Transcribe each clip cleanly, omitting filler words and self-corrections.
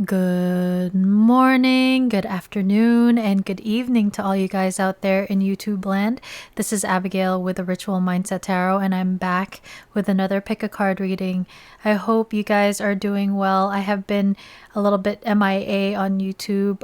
Good morning, good afternoon, and good evening to all you guys out there in YouTube land. This is Abigail with the Ritual Mindset Tarot, and I'm back with another pick a card reading. I hope you guys are doing well. I have been a little bit MIA on YouTube.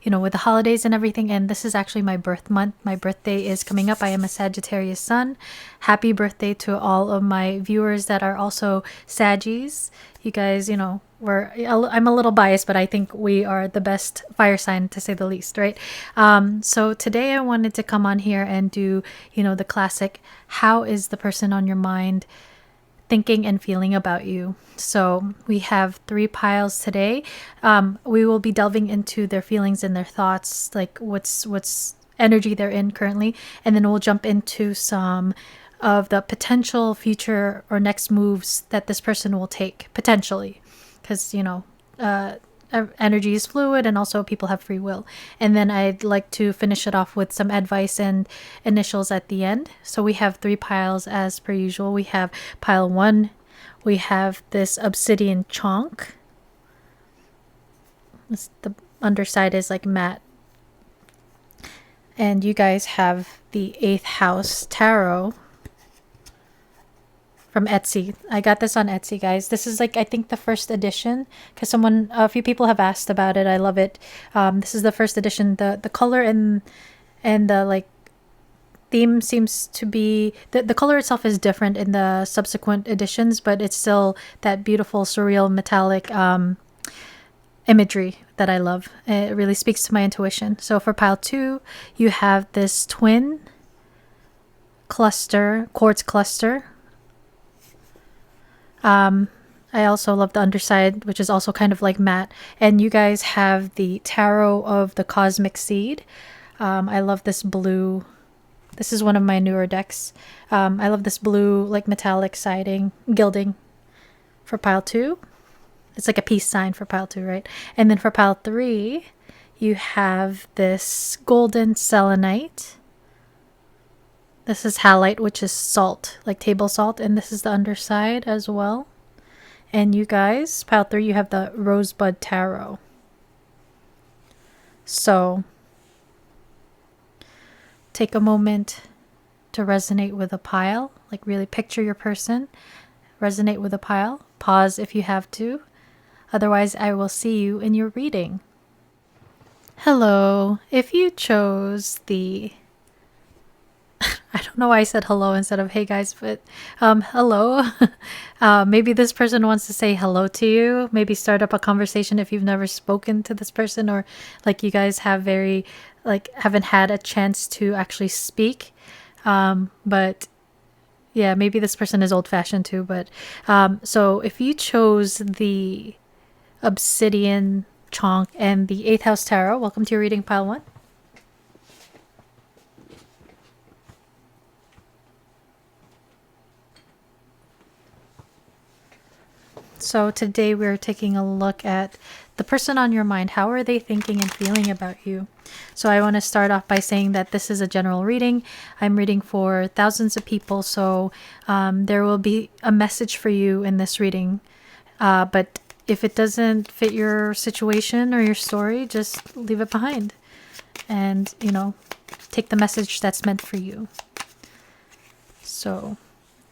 With the holidays and everything, and this is actually my birth month. My birthday is coming up. I am a Sagittarius sun. Happy birthday to all of my viewers that are also Saggies. You guys, I'm a little biased, but I think we are the best fire sign, to say the least, right? So today I wanted to come on here and do, the classic, how is the person on your mind thinking and feeling about you? So we have 3 piles today. We will be delving into their feelings and their thoughts, like what's energy they're in currently, and then we'll jump into some of the potential future or next moves that this person will take potentially, because energy is fluid and also people have free will. And then I'd like to finish it off with some advice and initials at the end. So we have 3 piles as per usual. We have pile 1, we have this obsidian chonk. The underside is like matte. And you guys have the 8th house tarot from Etsy. I got this on Etsy, guys. This is I think the first edition, because a few people have asked about it. I love it. This is the first edition. The color and the theme seems to be, the color itself is different in the subsequent editions, but it's still that beautiful surreal metallic imagery that I love. It really speaks to my intuition. So for pile 2, you have this twin quartz cluster. I also love the underside, which is also kind of like matte. And you guys have the tarot of the cosmic seed. I love this blue. This is one of my newer decks. I love this blue metallic gilding for pile 2. It's like a peace sign for pile 2, right? And then for pile 3, you have this golden selenite. This is halite, which is salt, like table salt, and this is the underside as well. And you guys, pile 3, you have the rosebud tarot. So take a moment to resonate with a pile, really picture your person, resonate with a pile, pause if you have to. Otherwise, I will see you in your reading. Hello. If you chose the I don't know why I said hello instead of hey guys, but hello. Maybe this person wants to say hello to you. Maybe start up a conversation if you've never spoken to this person, or you guys have haven't had a chance to actually speak. But yeah, maybe this person is old-fashioned too. But so if you chose the obsidian chonk and the 8th house tarot, welcome to your reading, pile 1. So today we're taking a look at the person on your mind. How are they thinking and feeling about you? So I want to start off by saying that this is a general reading. I'm reading for thousands of people, so there will be a message for you in this reading. But if it doesn't fit your situation or your story, just leave it behind and, take the message that's meant for you. So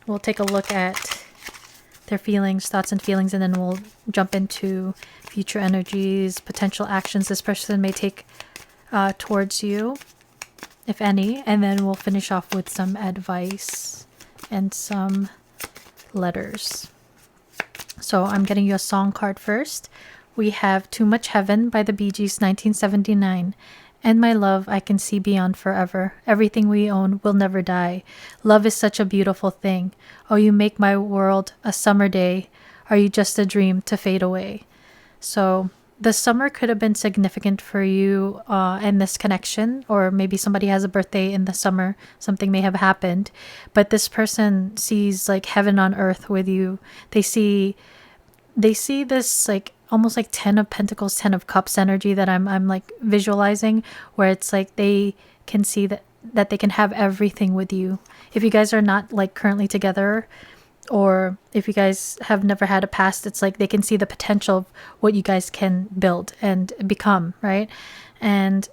we'll take a look at their feelings, thoughts and feelings, and then we'll jump into future energies, potential actions this person may take towards you, if any, and then we'll finish off with some advice and some letters. So I'm getting you a song card first. We have Too Much Heaven by the Bee Gees, 1979. And my love, I can see beyond forever. Everything we own will never die. Love is such a beautiful thing. Oh, you make my world a summer day. Are you just a dream to fade away? So the summer could have been significant for you in this connection, or maybe somebody has a birthday in the summer. Something may have happened, but this person sees heaven on earth with you. They see this almost like 10 of Pentacles, 10 of Cups energy that I'm visualizing, where it's they can see that they can have everything with you. If you guys are not currently together, or if you guys have never had a past, it's like they can see the potential of what you guys can build and become, right? And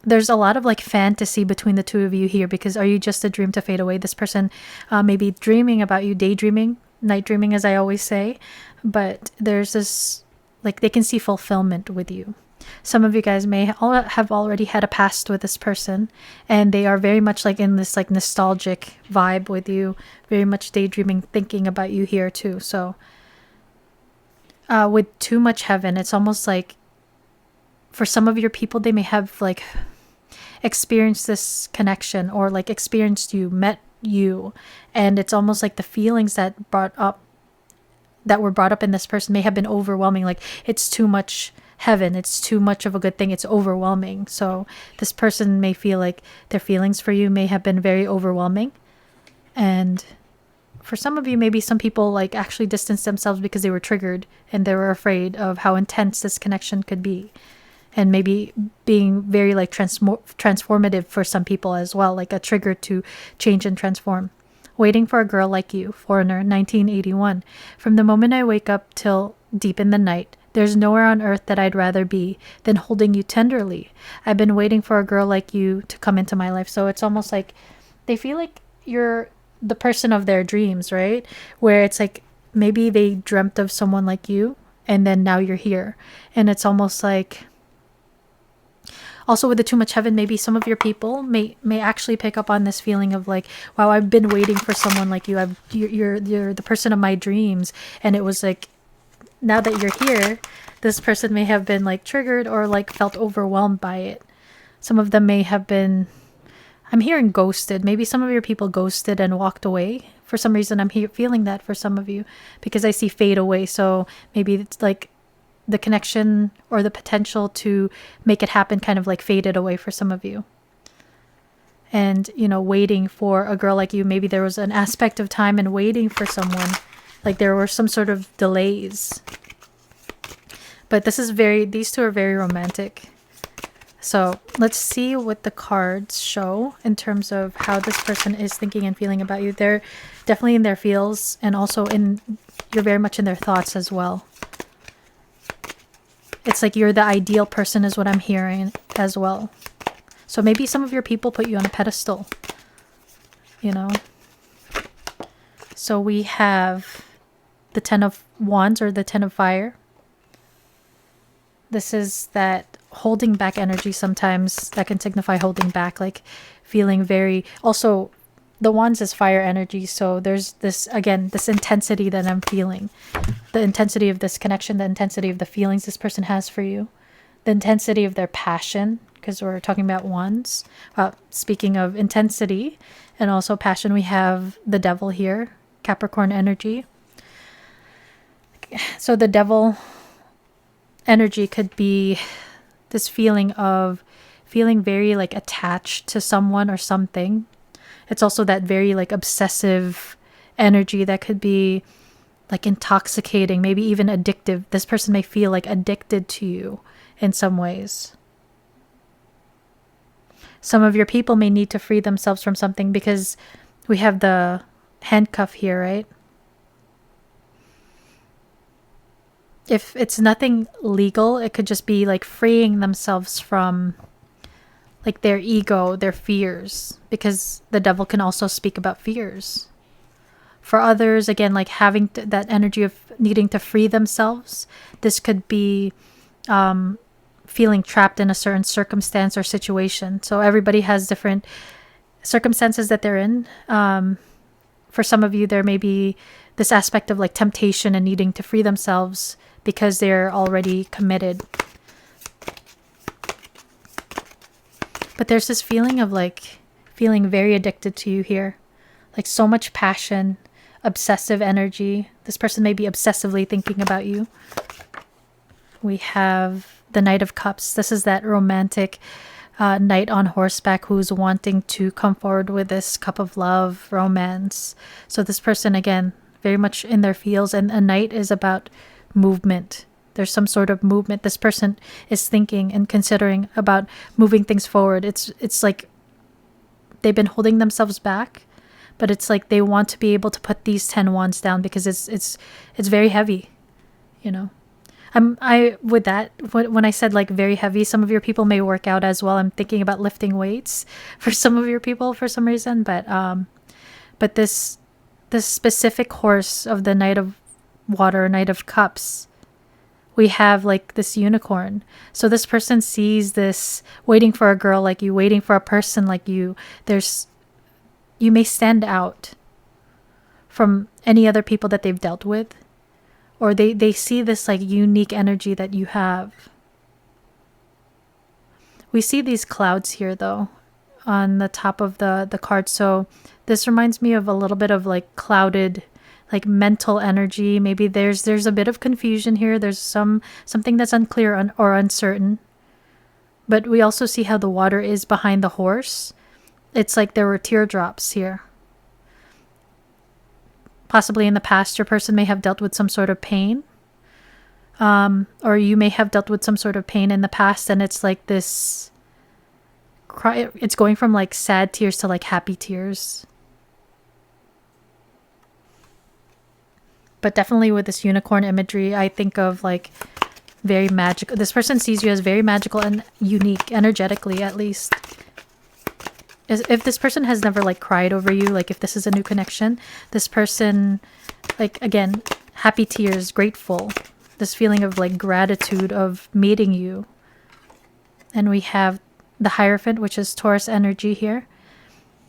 there's a lot of like fantasy between the two of you here, because are you just a dream to fade away? This person may be dreaming about you, daydreaming, night dreaming, as I always say, but there's this, like, they can see fulfillment with you. Some of you guys may have already had a past with this person, and they are very much like in this like nostalgic vibe with you, very much daydreaming, thinking about you here too. So with too much heaven, it's almost like for some of your people, they may have like experienced this connection, or like experienced you, met you, and it's almost like the feelings that were brought up in this person may have been overwhelming. Like, it's too much heaven, it's too much of a good thing, it's overwhelming. So this person may feel like their feelings for you may have been very overwhelming, and for some of you, maybe some people like actually distanced themselves because they were triggered and they were afraid of how intense this connection could be, and maybe being very like transformative for some people as well, like a trigger to change and transform. Waiting for a girl like you, Foreigner, 1981. From the moment I wake up till deep in the night, there's nowhere on earth that I'd rather be than holding you tenderly. I've been waiting for a girl like you to come into my life. So it's almost like they feel like you're the person of their dreams, right? Where it's like maybe they dreamt of someone like you, and then now you're here. And it's almost like, also with the too much heaven, maybe some of your people may actually pick up on this feeling of like, wow, I've been waiting for someone like you. You're the person of my dreams, and it was like, now that you're here, this person may have been like triggered or like felt overwhelmed by it. Some of them may have been, I'm hearing ghosted. Maybe some of your people ghosted and walked away. For some reason, I'm feeling that for some of you, because I see fade away. So maybe it's like the connection or the potential to make it happen kind of like faded away for some of you. And, you know, waiting for a girl like you, maybe there was an aspect of time and waiting for someone, like there were some sort of delays. But these two are very romantic. So let's see what the cards show in terms of how this person is thinking and feeling about you. They're definitely in their feels, and also you're very much in their thoughts as well. It's like you're the ideal person is what I'm hearing as well. So maybe some of your people put you on a pedestal, you know. So we have the 10 of Wands, or the 10 of Fire. This is that holding back energy sometimes that can signify holding back, like feeling very, also the Wands is fire energy. So there's this, again, this intensity that I'm feeling, the intensity of this connection, the intensity of the feelings this person has for you, the intensity of their passion, because we're talking about Wands. Speaking of intensity and also passion, we have the Devil here, Capricorn energy. So the Devil energy could be this feeling of feeling very like attached to someone or something. It's also that very like obsessive energy that could be like intoxicating, maybe even addictive. This person may feel like addicted to you in some ways. Some of your people may need to free themselves from something, because we have the handcuff here, right? If it's nothing legal, it could just be like freeing themselves from like their ego, their fears, because the Devil can also speak about fears. For others, again, like having that energy of needing to free themselves, this could be feeling trapped in a certain circumstance or situation. So everybody has different circumstances that they're in. For some of you, there may be this aspect of like temptation and needing to free themselves because they're already committed. But there's this feeling of like feeling very addicted to you here. Like so much passion, obsessive energy. This person may be obsessively thinking about you. We have the Knight of Cups. This is that romantic knight on horseback who's wanting to come forward with this cup of love, romance. So this person, again, very much in their feels. And a knight is about movement. There's some sort of movement. This person is thinking and considering about moving things forward. It's like they've been holding themselves back, but it's like they want to be able to put these 10 wands down because it's very heavy, you know. I with that, when I said like very heavy, some of your people may work out as well. I'm thinking about lifting weights for some of your people for some reason, but this specific horse of the Knight of Water, Knight of Cups, we have like this unicorn. So this person sees this waiting for a girl like you, waiting for a person like you. You may stand out from any other people that they've dealt with, or they see this like unique energy that you have. We see these clouds here though on the top of the card. So this reminds me of a little bit of like clouded, like mental energy. Maybe there's a bit of confusion here. There's something that's unclear or uncertain. But we also see how the water is behind the horse. It's like there were teardrops here. Possibly in the past, your person may have dealt with some sort of pain. Or you may have dealt with some sort of pain in the past, and it's like this cry. It's going from like sad tears to like happy tears. But definitely with this unicorn imagery, I think of like very magical. This person sees you as very magical and unique, energetically at least. If this person has never like cried over you, like if this is a new connection, this person, like again, happy tears, grateful, this feeling of like gratitude of meeting you. And we have the Hierophant, which is Taurus energy here.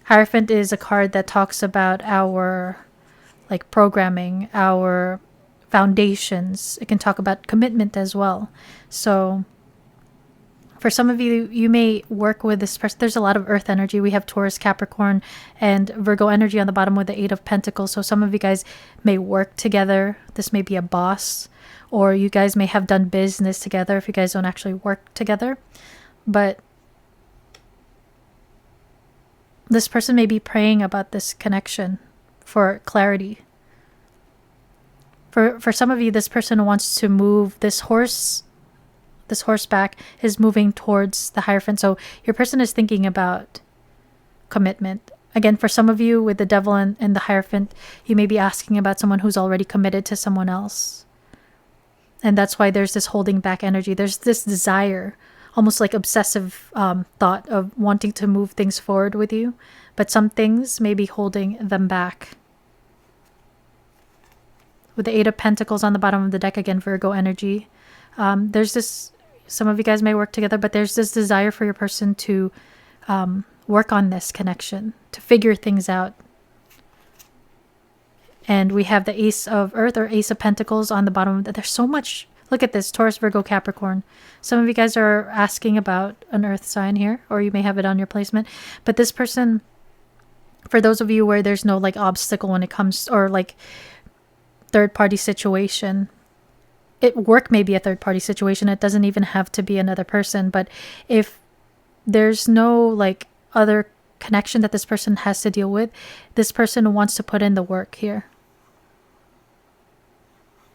Hierophant is a card that talks about our like programming, our foundations. It can talk about commitment as well. So for some of you, you may work with this person. There's a lot of earth energy. We have Taurus, Capricorn, and Virgo energy on the bottom with the Eight of Pentacles. So some of you guys may work together. This may be a boss, or you guys may have done business together if you guys don't actually work together. But this person may be praying about this connection for clarity. For some of you, this person wants to move this horseback is moving towards the Hierophant. So your person is thinking about commitment. Again, for some of you with the Devil and the Hierophant, you may be asking about someone who's already committed to someone else. And that's why there's this holding back energy. There's this desire, almost like obsessive thought of wanting to move things forward with you. But some things may be holding them back. With the Eight of Pentacles on the bottom of the deck, again, Virgo energy. There's this, some of you guys may work together, but there's this desire for your person to work on this connection, to figure things out. And we have the Ace of Earth or Ace of Pentacles on the bottom. There's so much. Look at this, Taurus, Virgo, Capricorn. Some of you guys are asking about an earth sign here, or you may have it on your placement. But this person, for those of you where there's no like obstacle when it comes, or like third party situation, work may be a third party situation. It doesn't even have to be another person. But if there's no like other connection that this person has to deal with, this person wants to put in the work here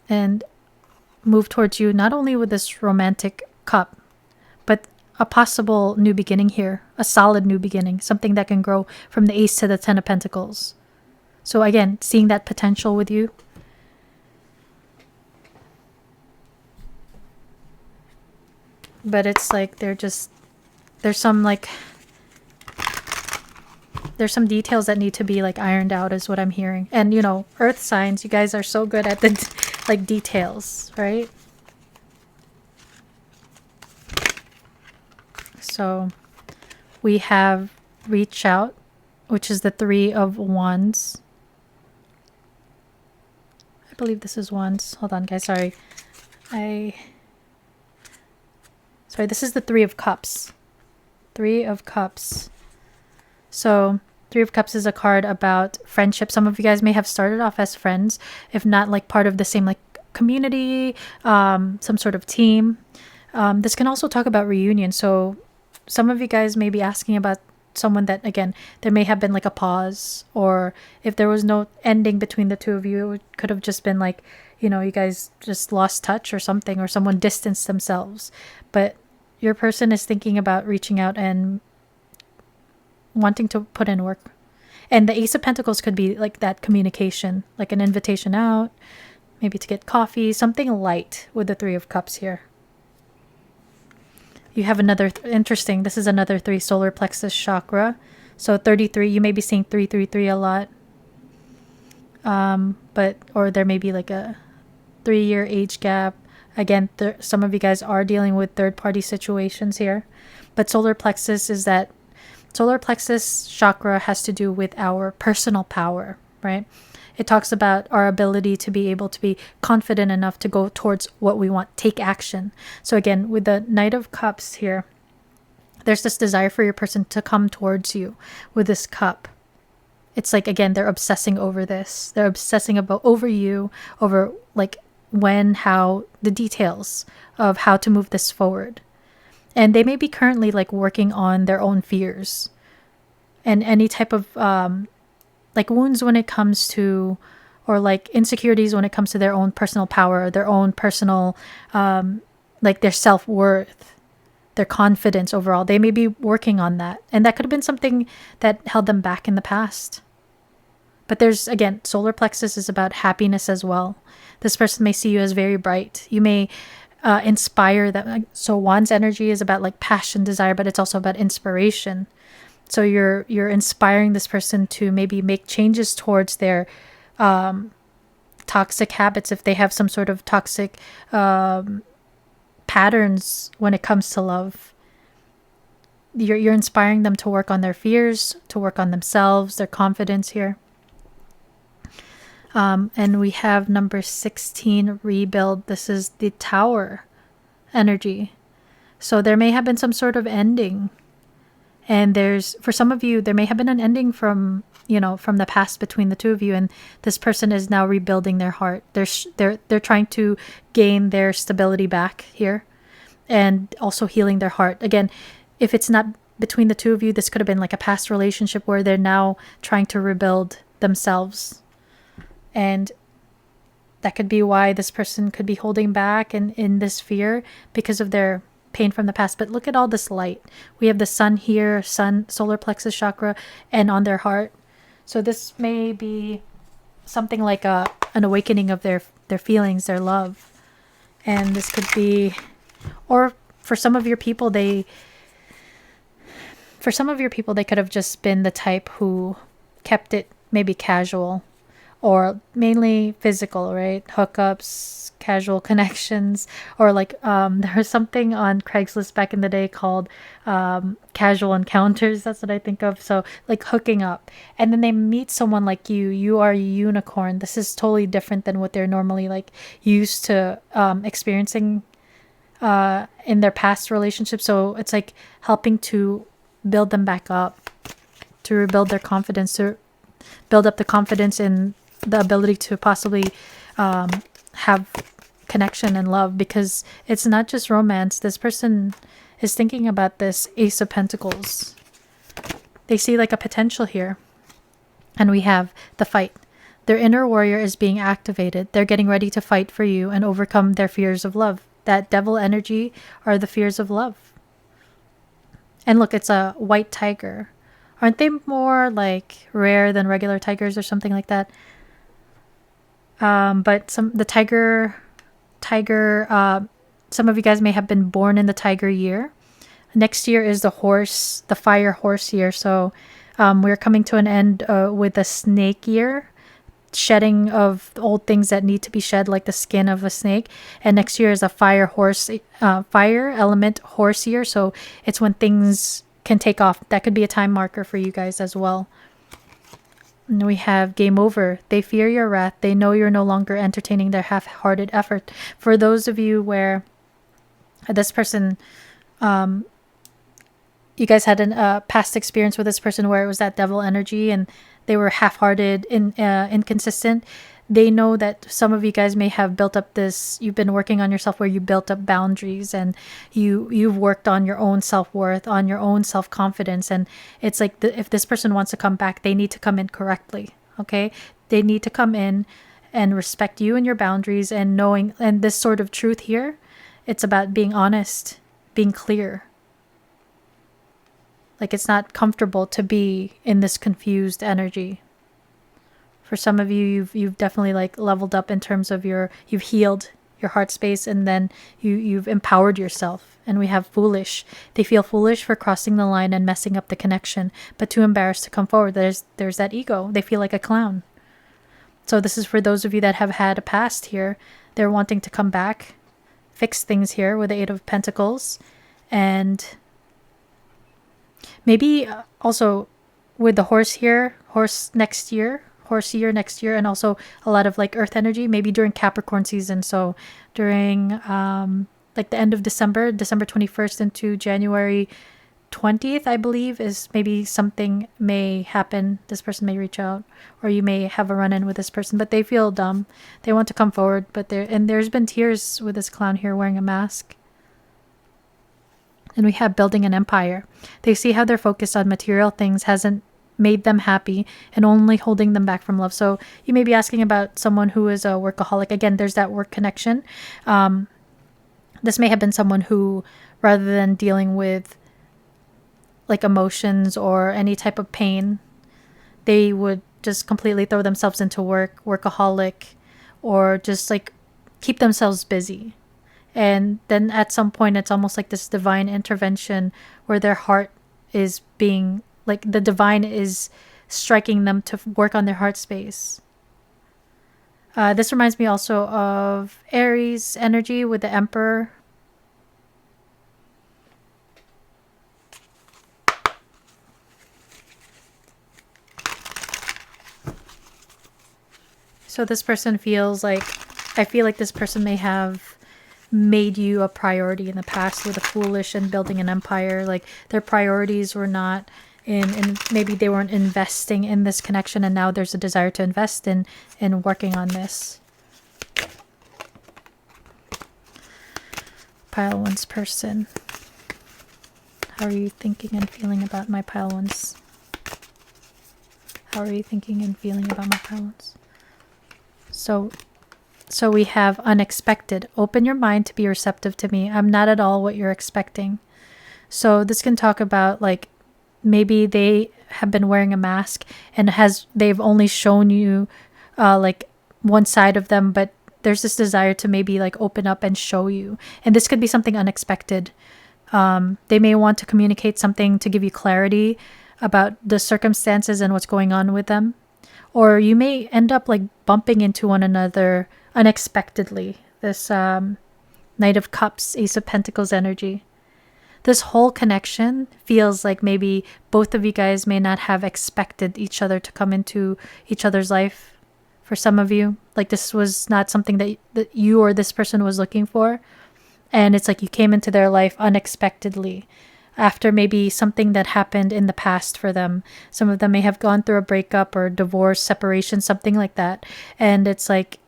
and move towards you, not only with this romantic cup, but a possible new beginning here, a solid new beginning, something that can grow from the Ace to the Ten of Pentacles. So again, seeing that potential with you. But it's like there's some details that need to be like ironed out is what I'm hearing. And you know, earth signs, you guys are so good at the like details, right? So we have reach out, which is the Three of Wands. I believe this is Wands. Hold on, guys. Sorry, this is the Three of Cups. Three of Cups. So Three of Cups is a card about friendship. Some of you guys may have started off as friends, if not like part of the same like community, some sort of team. This can also talk about reunion. So some of you guys may be asking about someone that, again, there may have been like a pause, or if there was no ending between the two of you, it could have just been like, you know, you guys just lost touch or something, or someone distanced themselves. But your person is thinking about reaching out and wanting to put in work. And the Ace of Pentacles could be like that communication, like an invitation out, maybe to get coffee, something light with the Three of Cups here. You have another, interesting, this is another 3, solar plexus chakra. So 33, you may be seeing 333 a lot. Or there may be like a 3-year age gap. Again, some of you guys are dealing with third-party situations here. But solar plexus chakra has to do with our personal power, right? It talks about our ability to be able to be confident enough to go towards what we want, take action. So again, with the Knight of Cups here, there's this desire for your person to come towards you with this cup. It's like, again, they're obsessing over this. They're obsessing over you, over like when, how, the details of how to move this forward. And they may be currently like working on their own fears and any type of like wounds when it comes to, or like insecurities when it comes to their own personal power, their own personal, like their self-worth, their confidence overall. They may be working on that. And that could have been something that held them back in the past. But there's, again, solar plexus is about happiness as well. This person may see you as very bright. You may inspire them. So Wands energy is about like passion, desire, but it's also about inspiration. So you're inspiring this person to maybe make changes towards their toxic habits, if they have some sort of toxic patterns when it comes to love. You're inspiring them to work on their fears, to work on themselves, their confidence here. And we have number 16, rebuild. This is the Tower energy. So there may have been some sort of ending. And for some of you, there may have been an ending from the past between the two of you, and this person is now rebuilding their heart. They're trying to gain their stability back here, and also healing their heart. Again, if it's not between the two of you, this could have been like a past relationship where they're now trying to rebuild themselves. And that could be why this person could be holding back and in this fear because of their pain from the past. But look at all this light. We have the sun here, solar plexus chakra, and on their heart. So this may be something like an awakening of their feelings, their love. And this could be, or for some of your people, they could have just been the type who kept it maybe casual, or mainly physical, right? Hookups, casual connections, or like there was something on Craigslist back in the day called casual encounters. That's what I think of. So like hooking up, and then they meet someone like you are a unicorn. This is totally different than what they're normally like used to experiencing in their past relationships. So it's like helping to build them back up, to rebuild their confidence, to build up the confidence in the ability to possibly have connection and love, because it's not just romance. This person is thinking about this Ace of Pentacles. They see like a potential here. And we have the fight. Their inner warrior is being activated. They're getting ready to fight for you and overcome their fears of love. That devil energy are the fears of love. And look, it's a white tiger. Aren't they more like rare than regular tigers or something like that? But the tiger, some of you guys may have been born in the tiger year. Next year is the fire horse year. So we're coming to an end with the snake year, shedding of old things that need to be shed, like the skin of a snake. And next year is a fire element horse year. So it's when things can take off. That could be a time marker for you guys as well. And we have game over. They fear your wrath. They know you're no longer entertaining their half-hearted effort. For those of you where this person, you guys had a past experience with this person where it was that devil energy and they were half-hearted, inconsistent. They know that some of you guys may have built up you've been working on yourself where you built up boundaries, and you've worked on your own self-worth, on your own self-confidence. And it's like if this person wants to come back, they need to come in correctly. Okay. They need to come in and respect you and your boundaries, and knowing, and this sort of truth here, it's about being honest, being clear. Like it's not comfortable to be in this confused energy. For some of you, you've definitely like leveled up in terms of you've healed your heart space, and then you've empowered yourself. And we have foolish. They feel foolish for crossing the line and messing up the connection, but too embarrassed to come forward. There's that ego. They feel like a clown. So this is for those of you that have had a past here. They're wanting to come back, fix things here with the Eight of Pentacles, and maybe also with the horse here, horse year next year, and also a lot of like earth energy, maybe during Capricorn season. So during like the end of December 21st into January 20th, I believe, is maybe something may happen. This person may reach out, or you may have a run-in with this person, but they feel dumb. They want to come forward, but there's been tears with this clown here wearing a mask. And we have building an empire. They see how their focus on material things hasn't made them happy and only holding them back from love. So you may be asking about someone who is a workaholic. Again, there's that work connection. This may have been someone who, rather than dealing with like emotions or any type of pain, they would just completely throw themselves into workaholic, or just like keep themselves busy. And then at some point, it's almost like this divine intervention where their heart is being, like the divine is striking them to work on their heart space. This reminds me also of Aries energy with the Emperor. So this person feels like, I feel like this person may have made you a priority in the past with the Foolish and building an empire. Like their priorities were not in maybe they weren't investing in this connection, and now there's a desire to invest in working on this. Pile one's person. How are you thinking and feeling about my pile ones? How are you thinking and feeling about my pile ones? So we have unexpected. Open your mind to be receptive to me. I'm not at all what you're expecting. So this can talk about like maybe they have been wearing a mask and they've only shown you like one side of them, but there's this desire to maybe like open up and show you. And this could be something unexpected. They may want to communicate something to give you clarity about the circumstances and what's going on with them. Or you may end up like bumping into one another unexpectedly. This Knight of Cups, Ace of Pentacles energy. This whole connection feels like maybe both of you guys may not have expected each other to come into each other's life. For some of you, like this was not something that you or this person was looking for. And it's like you came into their life unexpectedly after maybe something that happened in the past for them. Some of them may have gone through a breakup or divorce, separation, something like that. And it's like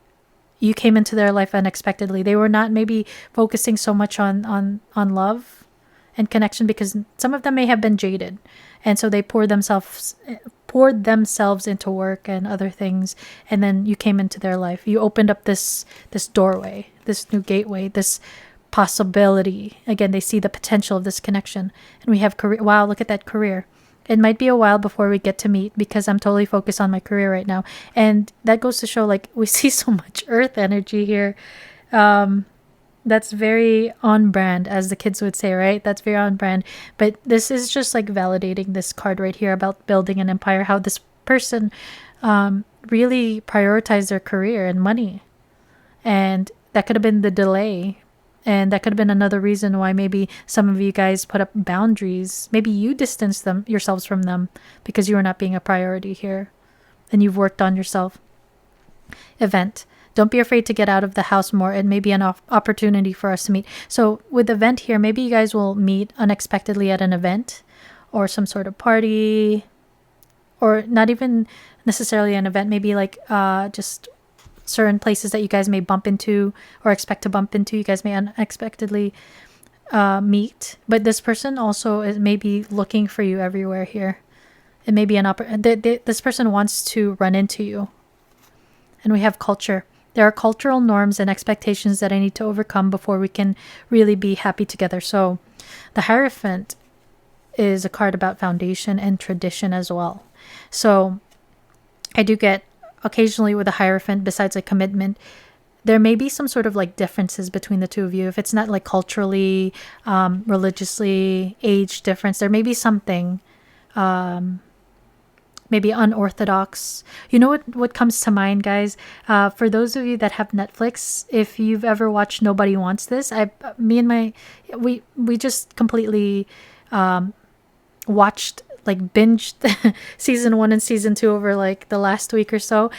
you came into their life unexpectedly. They were not maybe focusing so much on love and connection, because some of them may have been jaded. And so they poured themselves into work and other things. And then you came into their life. You opened up this doorway, this new gateway, this possibility. Again, they see the potential of this connection. And we have career. Wow, look at that career. It might be a while before we get to meet, because I'm totally focused on my career right now. And that goes to show, like, we see so much earth energy here. That's very on brand, as the kids would say, right? That's very on brand. But this is just like validating this card right here about building an empire, how this person really prioritized their career and money. And that could have been the delay. And that could have been another reason why maybe some of you guys put up boundaries. Maybe you distanced yourselves from them because you were not being a priority here. And you've worked on yourself. Event. Don't be afraid to get out of the house more. It may be an opportunity for us to meet. So with event here, maybe you guys will meet unexpectedly at an event or some sort of party, or not even necessarily an event. Maybe like just certain places that you guys may bump into or expect to bump into. You guys may unexpectedly meet. But this person also is maybe looking for you everywhere here. It may be this person wants to run into you. And we have culture. There are cultural norms and expectations that I need to overcome before we can really be happy together. So the Hierophant, is a card about foundation and tradition as well. So I do get occasionally with a Hierophant, besides like commitment, there may be some sort of like differences between the two of you. If it's not like culturally, religiously, age difference, there may be something, maybe unorthodox. You know what comes to mind, guys? For those of you that have Netflix, if you've ever watched Nobody Wants This, we just completely watched, like binged season 1 and season 2 over like the last week or so.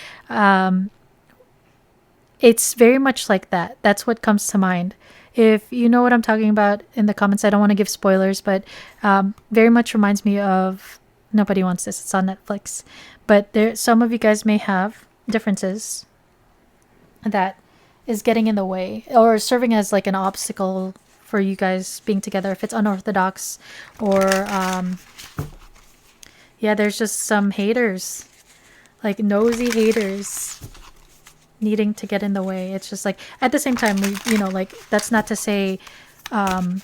It's very much like that. That's what comes to mind. If you know what I'm talking about in the comments, I don't want to give spoilers, but very much reminds me of Nobody Wants This. It's on Netflix. But some of you guys may have differences that is getting in the way or serving as like an obstacle for you guys being together. If it's unorthodox or there's just some haters, like nosy haters needing to get in the way. It's just like, at the same time, like, that's not to say that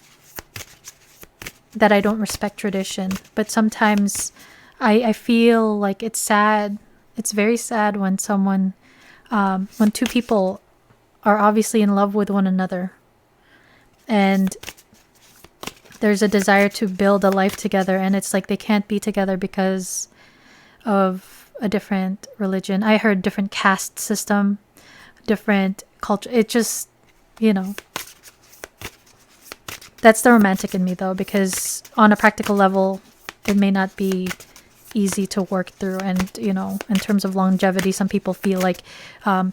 I don't respect tradition, but sometimes I feel like it's sad. It's very sad when when two people are obviously in love with one another and there's a desire to build a life together, and it's like they can't be together because of a different religion. I heard different caste system, different culture. It just, that's the romantic in me though, because on a practical level, it may not be easy to work through. And, in terms of longevity, some people feel like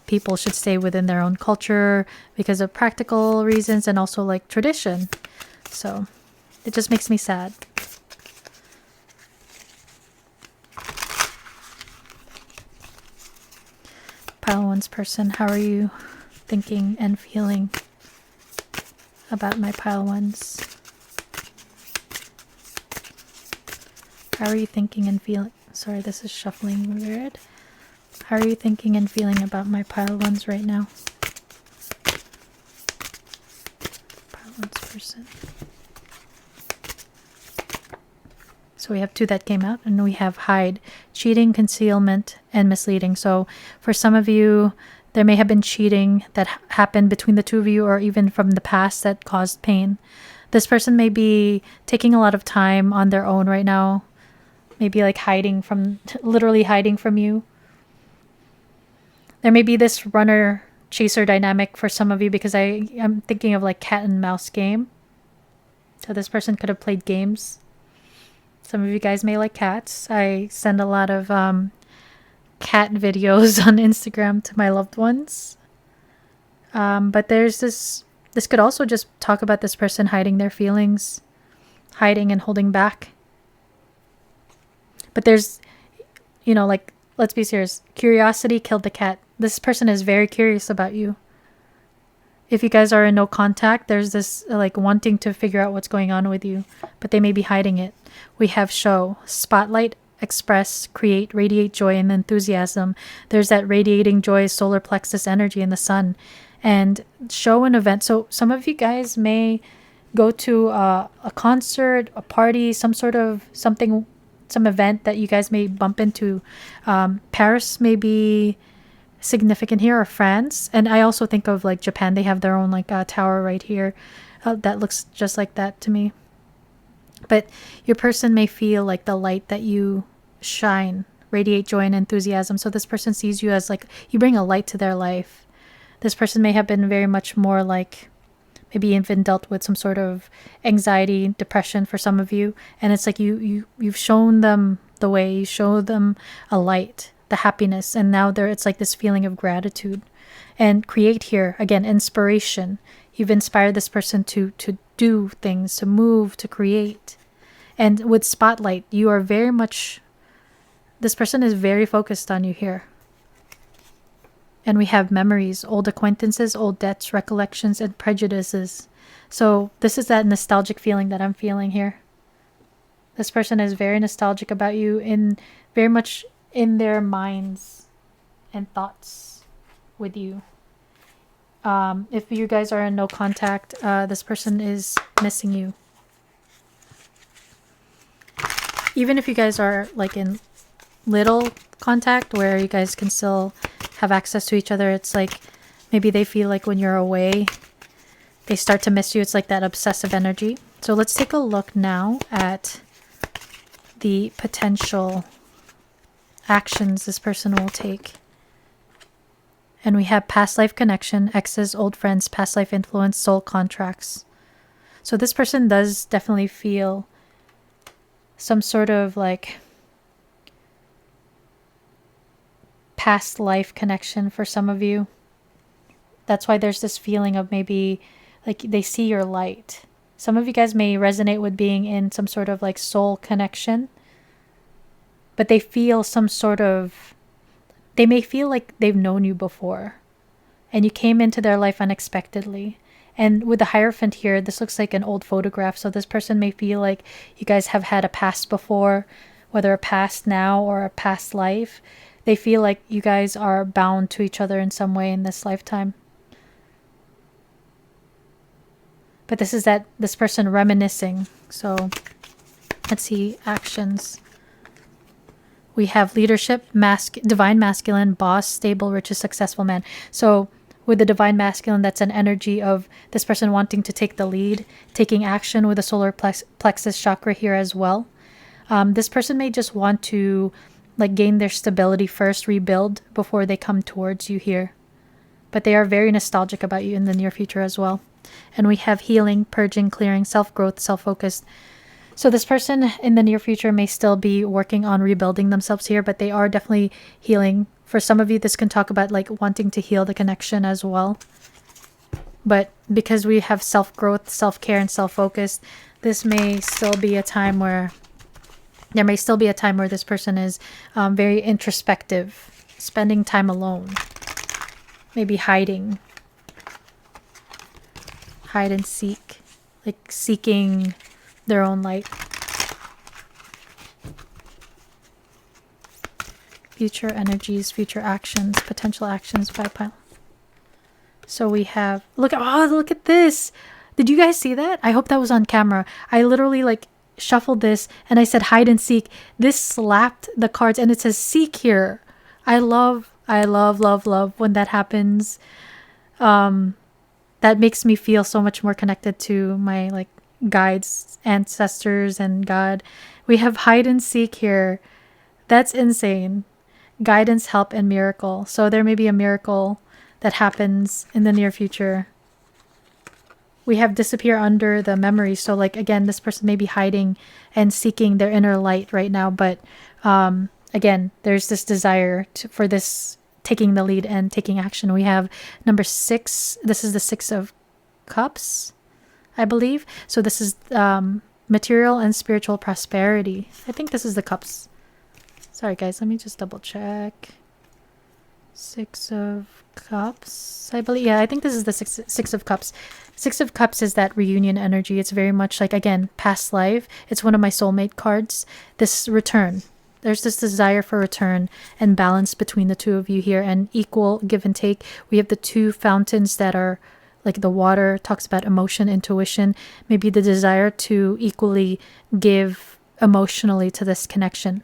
people should stay within their own culture because of practical reasons and also like tradition. So it just makes me sad. Pile one's person, how are you thinking and feeling about my pile ones? How are you thinking and feeling? Sorry, this is shuffling weird. How are you thinking and feeling about my pile ones right now? Pile one's person. So we have 2 that came out, and we have hide, cheating, concealment, and misleading. So for some of you, there may have been cheating that happened between the 2 of you, or even from the past that caused pain. This person may be taking a lot of time on their own right now, maybe like literally hiding from you. There may be this runner chaser dynamic for some of you, because I'm thinking of like cat and mouse game. So this person could have played games. Some of you guys may like cats. I send a lot of cat videos on Instagram to my loved ones. But there's this could also just talk about this person hiding their feelings, hiding and holding back. But there's, like, let's be serious. Curiosity killed the cat. This person is very curious about you. If you guys are in no contact, there's this like wanting to figure out what's going on with you, but they may be hiding it. We have show, spotlight, express, create, radiate joy and enthusiasm. There's that radiating joy, solar plexus energy in the sun, and show an event. So some of you guys may go to a concert, a party, some event that you guys may bump into. Paris may be significant here, or France. And I also think of like Japan. They have their own like tower right here that looks just like that to me. But your person may feel like the light that you shine, radiate joy and enthusiasm. So this person sees you as like you bring a light to their life. This person may have been very much more like, maybe even dealt with some sort of anxiety, depression for some of you, and it's like you've shown them the way, you show them a light, the happiness, and now it's like this feeling of gratitude. And create here again, inspiration. You've inspired this person to do things, to move, to create. And with spotlight, you are very much, this person is very focused on you here. And we have memories, old acquaintances, old debts, recollections, and prejudices. So this is that nostalgic feeling that I'm feeling here. This person is very nostalgic about you, very much in their minds and thoughts with you. If you guys are in no contact, this person is missing you. even if you guys are like in little contact where you guys can still have access to each other, it's like maybe they feel like when you're away, they start to miss you. It's like that obsessive energy. So let's take a look now at the potential actions this person will take. And we have past life connection, exes, old friends, past life influence, soul contracts. So this person does definitely feel some sort of like past life connection for some of you. That's why there's this feeling of maybe like they see your light. Some of you guys may resonate with being in some sort of like soul connection, but they feel some sort of, they may feel like they've known you before and you came into their life unexpectedly. And with the Hierophant here, this looks like an old photograph. So this person may feel like you guys have had a past before, whether a past now or a past life. They feel like you guys are bound to each other in some way in this lifetime. But this is this person reminiscing. So let's see actions. We have leadership, divine masculine, boss, stable, richest, successful man. So with the divine masculine, that's an energy of this person wanting to take the lead, taking action with the solar plexus chakra here as well. This person may just want to like gain their stability first, rebuild before they come towards you here. But they are very nostalgic about you in the near future as well. And we have healing, purging, clearing, self-growth, self-focused. So this person in the near future may still be working on rebuilding themselves here, but they are definitely healing. For some of you, this can talk about like wanting to heal the connection as well. But because we have self-growth, self-care, and self-focus, this may still be a time where there may still be a time where this person is very introspective, spending time alone, maybe hiding, hide and seek, like seeking their own light. Future energies, future actions, potential actions, 5 pile. So we have, look at this. Did you guys see that? I hope that was on camera. I literally like shuffled this and I said hide and seek. This slapped the cards and it says seek here. I love when that happens. That makes me feel so much more connected to my like guides, ancestors, and God. We have hide and seek here. That's insane. Guidance, help, and miracle. So there may be a miracle that happens in the near future. We have disappear under the memory. So like again, this person may be hiding and seeking their inner light right now. But again, there's this desire for this taking the lead and taking action. We have number 6. This is the 6 of Cups, I believe. So this is material and spiritual prosperity. I think this is the Cups. Sorry guys, let me just double check. 6 of Cups, I believe. Yeah, I think this is the six of Cups. 6 of Cups is that reunion energy. It's very much like, again, past life. It's one of my soulmate cards. This return. There's this desire for return and balance between the two of you here and equal give and take. We have the 2 fountains that are like the water talks about emotion, intuition, maybe the desire to equally give emotionally to this connection.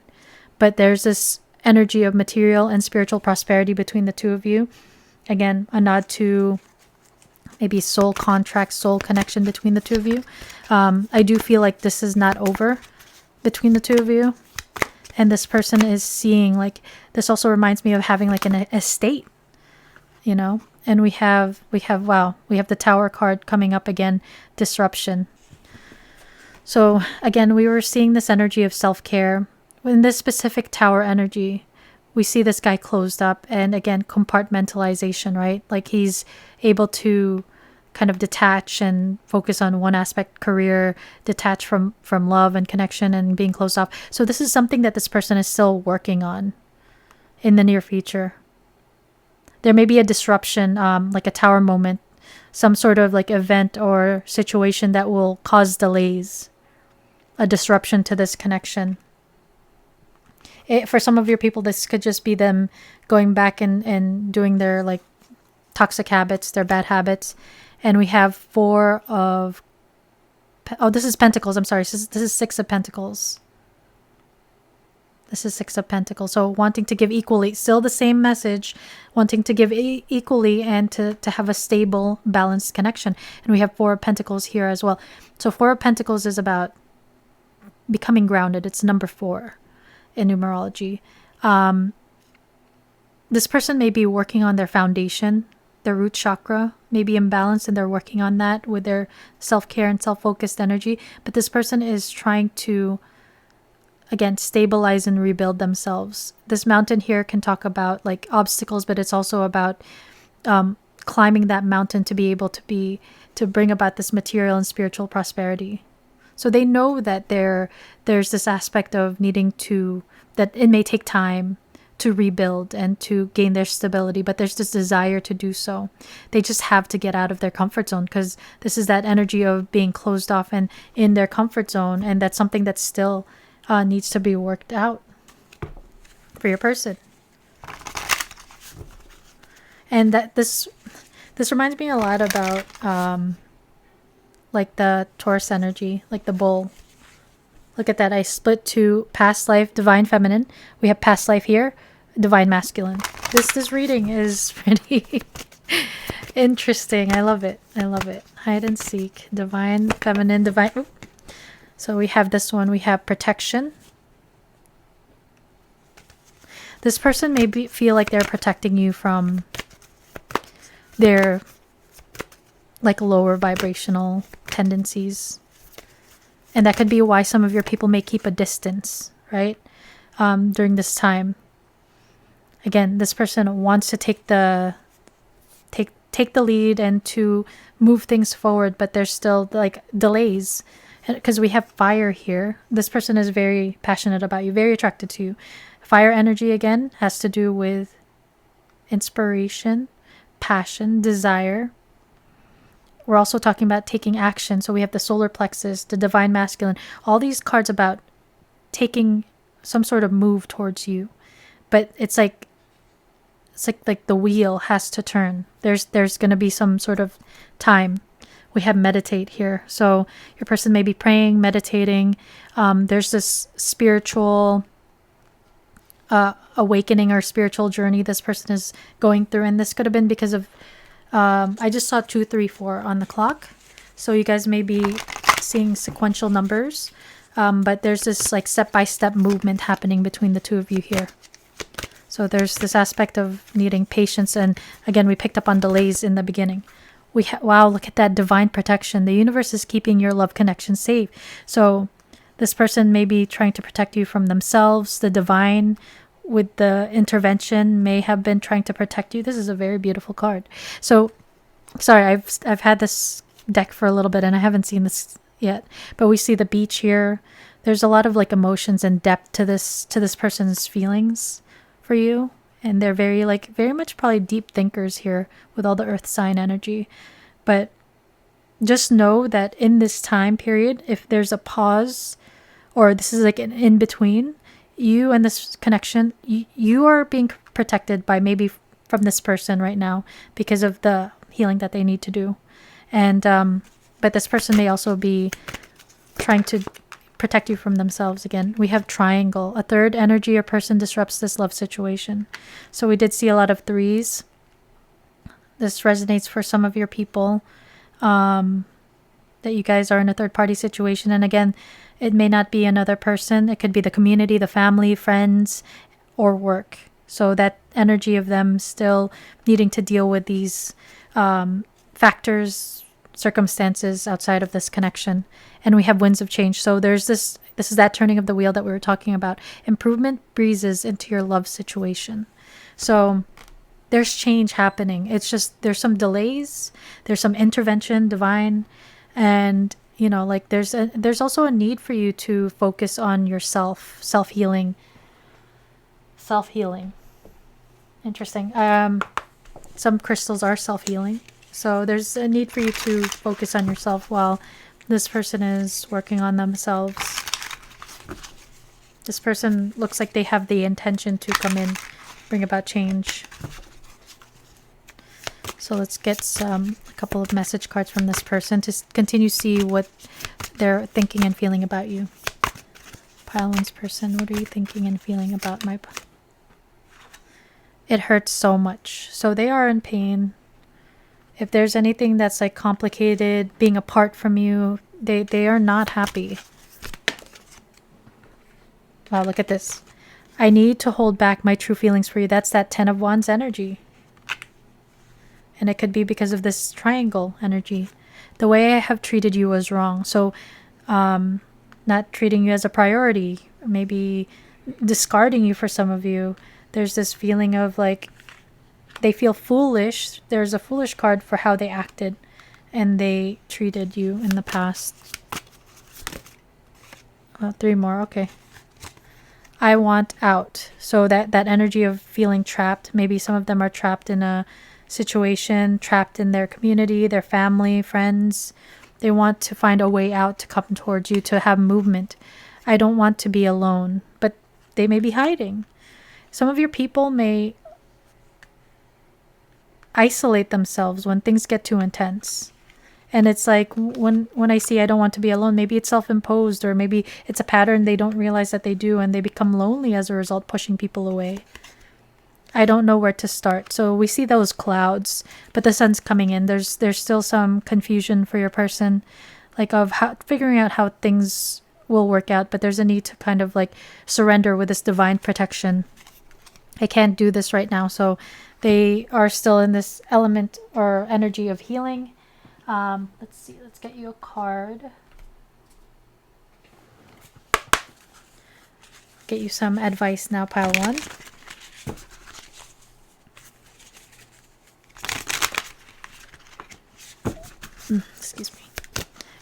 But there's this energy of material and spiritual prosperity between the two of you. Again, a nod to maybe soul contract, soul connection between the two of you. I do feel like this is not over between the two of you. And this person is seeing like, this also reminds me of having like an estate, you know? And we have the Tower card coming up again, disruption. So again, we were seeing this energy of self-care. In this specific Tower energy, we see this guy closed up and again, compartmentalization, right? Like he's able to kind of detach and focus on one aspect, career, detach from love and connection and being closed off. So this is something that this person is still working on in the near future. There may be a disruption, like a Tower moment, some sort of like event or situation that will cause delays, a disruption to this connection. For some of your people, this could just be them going back and doing their like toxic habits, their bad habits. And we have 4 of... Oh, this is Pentacles. I'm sorry. This is 6 of Pentacles. This is Six of Pentacles. So wanting to give equally, still the same message, wanting to give equally and to have a stable, balanced connection. And we have Four of Pentacles here as well. So Four of Pentacles is about becoming grounded. It's number 4 in numerology. This person may be working on their foundation, their root chakra may be imbalanced, and they're working on that with their self-care and self-focused energy. But this person is trying to, again, stabilize and rebuild themselves. This mountain here can talk about like obstacles, but it's also about climbing that mountain to be able to bring about this material and spiritual prosperity. So they know that there's this aspect of needing to, that it may take time to rebuild and to gain their stability, but there's this desire to do so. They just have to get out of their comfort zone, because this is that energy of being closed off and in their comfort zone, and that's something that still needs to be worked out for your person. And that this reminds me a lot about like the Taurus energy, like the bull. Look at that. I split to past life, divine feminine. We have past life here, divine masculine. This reading is pretty interesting. I love it. I love it. Hide and seek, divine feminine, divine. Oops. So we have this one. We have protection. This person may feel like they're protecting you from their like lower vibrational tendencies. And that could be why some of your people may keep a distance, right? During this time. Again, this person wants to take the lead and to move things forward, but there's still like delays. Because we have fire here. This person is very passionate about you, very attracted to you. Fire energy, again, has to do with inspiration, passion, desire. We're also talking about taking action. So we have the solar plexus, the divine masculine, all these cards about taking some sort of move towards you. But it's like the wheel has to turn. There's going to be some sort of time. We have meditate here. So your person may be praying, meditating. There's this spiritual awakening or spiritual journey this person is going through. And this could have been because of I just saw 2, 3, 4 on the clock. So you guys may be seeing sequential numbers. But there's this like step-by-step movement happening between the two of you here. So there's this aspect of needing patience. And again, we picked up on delays in the beginning. Wow, look at that divine protection. The universe is keeping your love connection safe. So this person may be trying to protect you from themselves. The divine with the intervention may have been trying to protect you. This is a very beautiful card. So, sorry, I've had this deck for a little bit and I haven't seen this yet. But we see the beach here. There's a lot of like emotions and depth to this person's feelings for you. And they're very much probably deep thinkers here with all the earth sign energy. But just know that in this time period, if there's a pause or this is like an in-between, you and this connection, you are being protected by maybe from this person right now because of the healing that they need to do. And but this person may also be trying to protect you from themselves. Again, we have triangle. A third energy or person disrupts this love situation. So we did see a lot of 3s. This resonates for some of your people, that you guys are in a third party situation. And again, it may not be another person. It could be the community, the family, friends, or work. So that energy of them still needing to deal with these factors, circumstances outside of this connection. And we have winds of change. So there's this is that turning of the wheel that we were talking about. Improvement breezes into your love situation. So there's change happening. It's just there's some delays, there's some intervention, divine, and like there's also a need for you to focus on yourself, self-healing. Interesting. Some crystals are self-healing. So there's a need for you to focus on yourself while this person is working on themselves. This person looks like they have the intention to come in, bring about change. So let's get a couple of message cards from this person to continue to see what they're thinking and feeling about you. Pile one's person, what are you thinking and feeling about my... It hurts so much. So they are in pain. If there's anything that's like complicated, being apart from you, they are not happy. Wow, look at this. I need to hold back my true feelings for you. That's that 10 of Wands energy. And it could be because of this triangle energy. The way I have treated you was wrong. So, not treating you as a priority. Maybe discarding you for some of you. There's this feeling of like, they feel foolish. There's a foolish card for how they acted and they treated you in the past. 3 more, okay. I want out. So that energy of feeling trapped. Maybe some of them are trapped in a situation, trapped in their community, their family, friends. They want to find a way out, to come towards you, to have movement. I don't want to be alone, but they may be hiding. Some of your people may isolate themselves when things get too intense. And it's like when I see I don't want to be alone, maybe it's self-imposed, or maybe it's a pattern they don't realize that they do, and they become lonely as a result, pushing people away. I don't know where to start. So we see those clouds, but the sun's coming in. There's still some confusion for your person, like of figuring out how things will work out, but there's a need to kind of like surrender with this divine protection. I can't do this right now. So they are still in this element or energy of healing. Let's see, let's get you a card. Get you some advice now, pile one. Excuse me.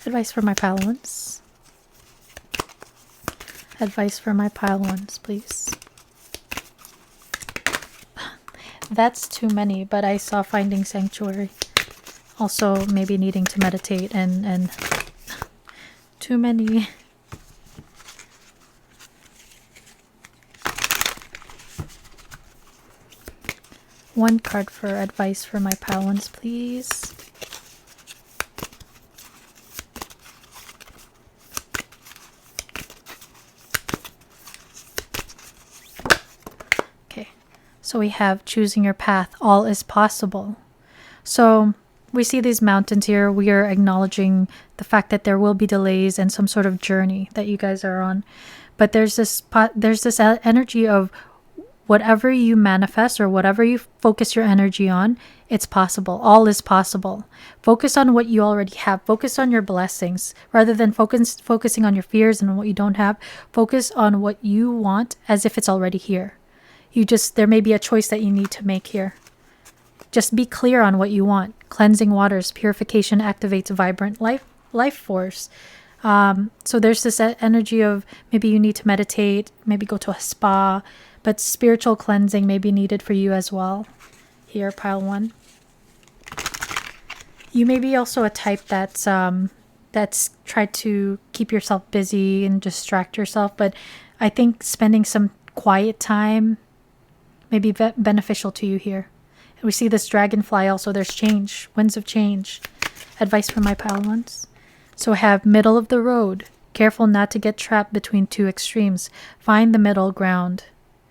Advice for my pile ones. Advice for my pile ones, please. That's too many, but I saw finding sanctuary. Also, maybe needing to meditate and too many. One card for advice for my pile ones, please. Okay, so we have choosing your path. All is possible. So we see these mountains here. We are acknowledging the fact that there will be delays and some sort of journey that you guys are on. But there's this energy of whatever you manifest or whatever you focus your energy on, it's possible. All is possible. Focus on what you already have. Focus on your blessings rather than focusing on your fears and what you don't have. Focus on what you want as if it's already here. There may be a choice that you need to make here. Just be clear on what you want. Cleansing waters, purification activates vibrant life force. So there's this energy of maybe you need to meditate, maybe go to a spa, but spiritual cleansing may be needed for you as well. Here, pile one. You may be also a type that's tried to keep yourself busy and distract yourself, but I think spending some quiet time may be beneficial to you here. We see this dragonfly also. There's change, winds of change. Advice from my pile ones. So I have middle of the road. Careful not to get trapped between two extremes. Find the middle ground.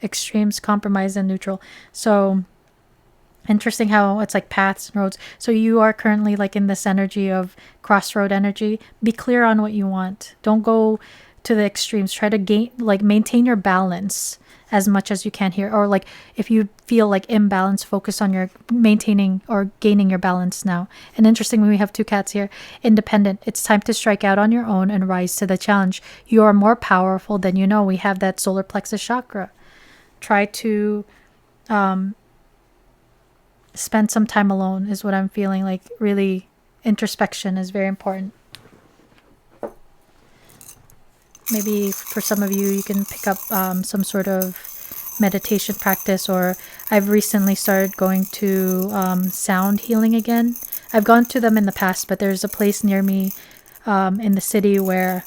Extremes, compromise, and neutral. So interesting how it's like paths and roads. So you are currently like in this energy of crossroad energy. Be clear on what you want. Don't go to the extremes. Try to maintain your balance as much as you can here. Or like if you feel like imbalance, focus on your maintaining or gaining your balance now. And interesting, we have two cats here. Independent. It's time to strike out on your own and rise to the challenge. You are more powerful than you know. We have that solar plexus chakra. Try to spend some time alone is what I'm feeling. Like really introspection is very important. Maybe for some of you, you can pick up some sort of meditation practice, or I've recently started going to sound healing again. I've gone to them in the past, but there's a place near me in the city where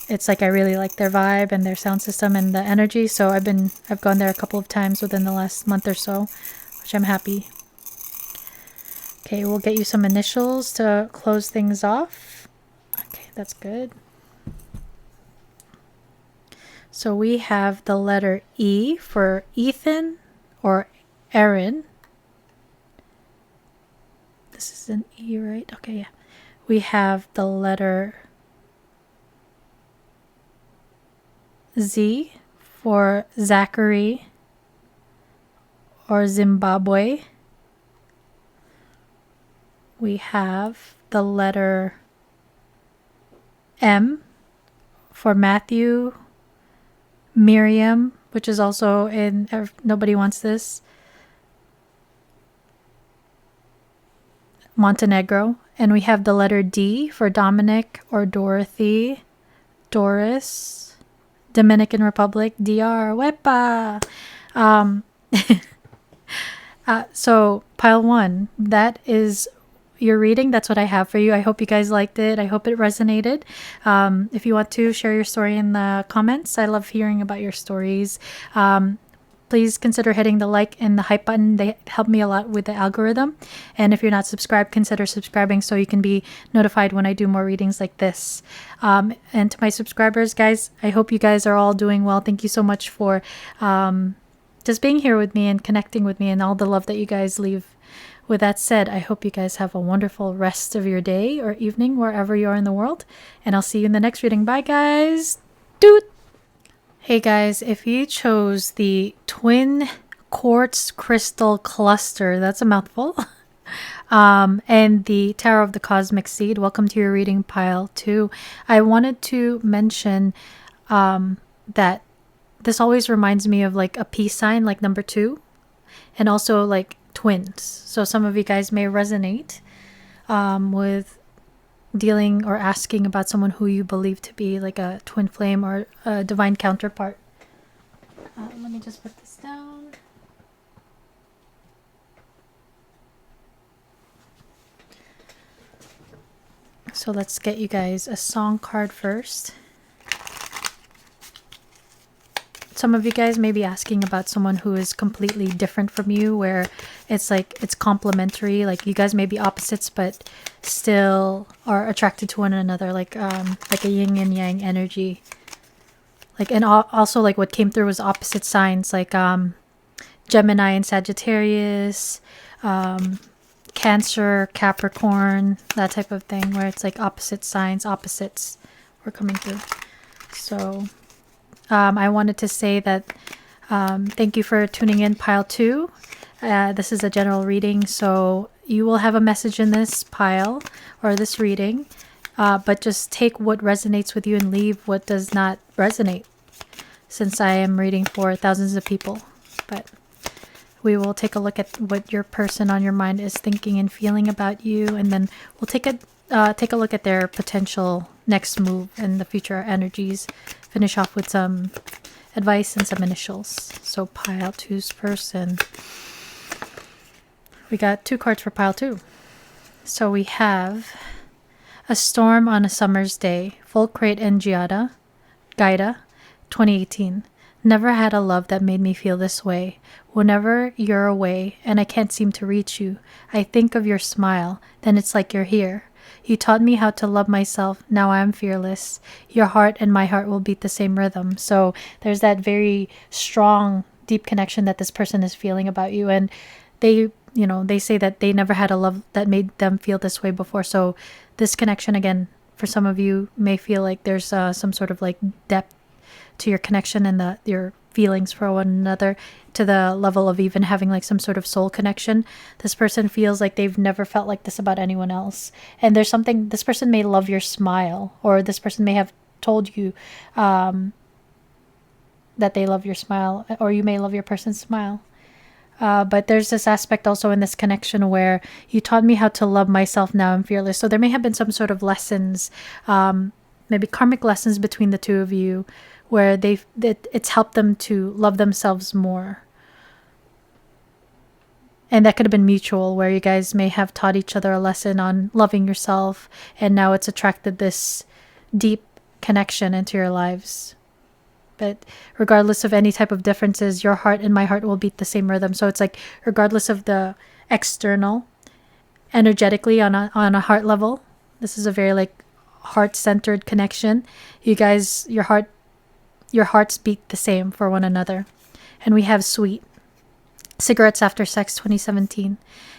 it's like I really like their vibe and their sound system and the energy. So I've gone there a couple of times within the last month or so, which I'm happy. Okay, we'll get you some initials to close things off. Okay, that's good. So we have the letter E for Ethan or Aaron. This is an E, right? Okay, yeah. We have the letter Z for Zachary or Zimbabwe. We have the letter M for Matthew, Miriam, which is also in Nobody Wants This, Montenegro. And we have the letter D for Dominic or Dorothy, Doris, Dominican Republic, DR, Wepa. So pile 1, that is your reading. That's what I have for you. I hope you guys liked it. I hope it resonated. If you want to share your story in the comments, I love hearing about your stories. Please consider hitting the like and the hype button. They help me a lot with the algorithm. And if you're not subscribed, consider subscribing so you can be notified when I do more readings like this. And to my subscribers, guys, I hope you guys are all doing well. Thank you so much for just being here with me and connecting with me and all the love that you guys leave. With that said, I hope you guys have a wonderful rest of your day or evening wherever you are in the world. And I'll see you in the next reading. Bye, guys. Doot! Hey guys, if you chose the twin quartz crystal cluster, that's a mouthful, and the Tarot of the Cosmic Seed, welcome to your reading pile 2. I wanted to mention that this always reminds me of like a peace sign, like number 2, and also like twins. So some of you guys may resonate with dealing or asking about someone who you believe to be like a twin flame or a divine counterpart. Let me just put this down. So let's get you guys a song card first. Some of you guys may be asking about someone who is completely different from you, where it's like it's complementary, like you guys may be opposites but still are attracted to one another, like a yin and yang energy. Like, and also like what came through was opposite signs, like Gemini and Sagittarius, Cancer, Capricorn, that type of thing, where it's like opposite signs, opposites were coming through. So I wanted to say that thank you for tuning in pile 2. This is a general reading, so you will have a message in this pile or this reading, but just take what resonates with you and leave what does not resonate, since I am reading for thousands of people. But we will take a look at what your person on your mind is thinking and feeling about you, and then we'll take a look at their potential next move and the future energies. Finish off with some advice and some initials. So pile 2's person. We got 2 cards for pile 2. So we have A Storm on a Summer's Day, Full Crate and Giada, Gaida, 2018. Never had a love that made me feel this way. Whenever you're away and I can't seem to reach you, I think of your smile, then it's like you're here. You taught me how to love myself. Now I'm fearless. Your heart and my heart will beat the same rhythm. So there's that very strong, deep connection that this person is feeling about you. And they, they say that they never had a love that made them feel this way before. So this connection, again, for some of you may feel like there's some sort of like depth to your connection and your feelings for one another, to the level of even having like some sort of soul connection. This person feels like they've never felt like this about anyone else. And there's something, this person may love your smile, or this person may have told you that they love your smile, or you may love your person's smile. But there's this aspect also in this connection where you taught me how to love myself, now I'm fearless. So there may have been some sort of lessons, maybe karmic lessons between the two of you, where it's helped them to love themselves more. And that could have been mutual, where you guys may have taught each other a lesson on loving yourself, and now it's attracted this deep connection into your lives. But regardless of any type of differences, your heart and my heart will beat the same rhythm. So it's like, regardless of the external, energetically on a heart level, this is a very like heart-centered connection. You guys, your heart Your hearts beat the same for one another. And we have sweet. Cigarettes After Sex 2017.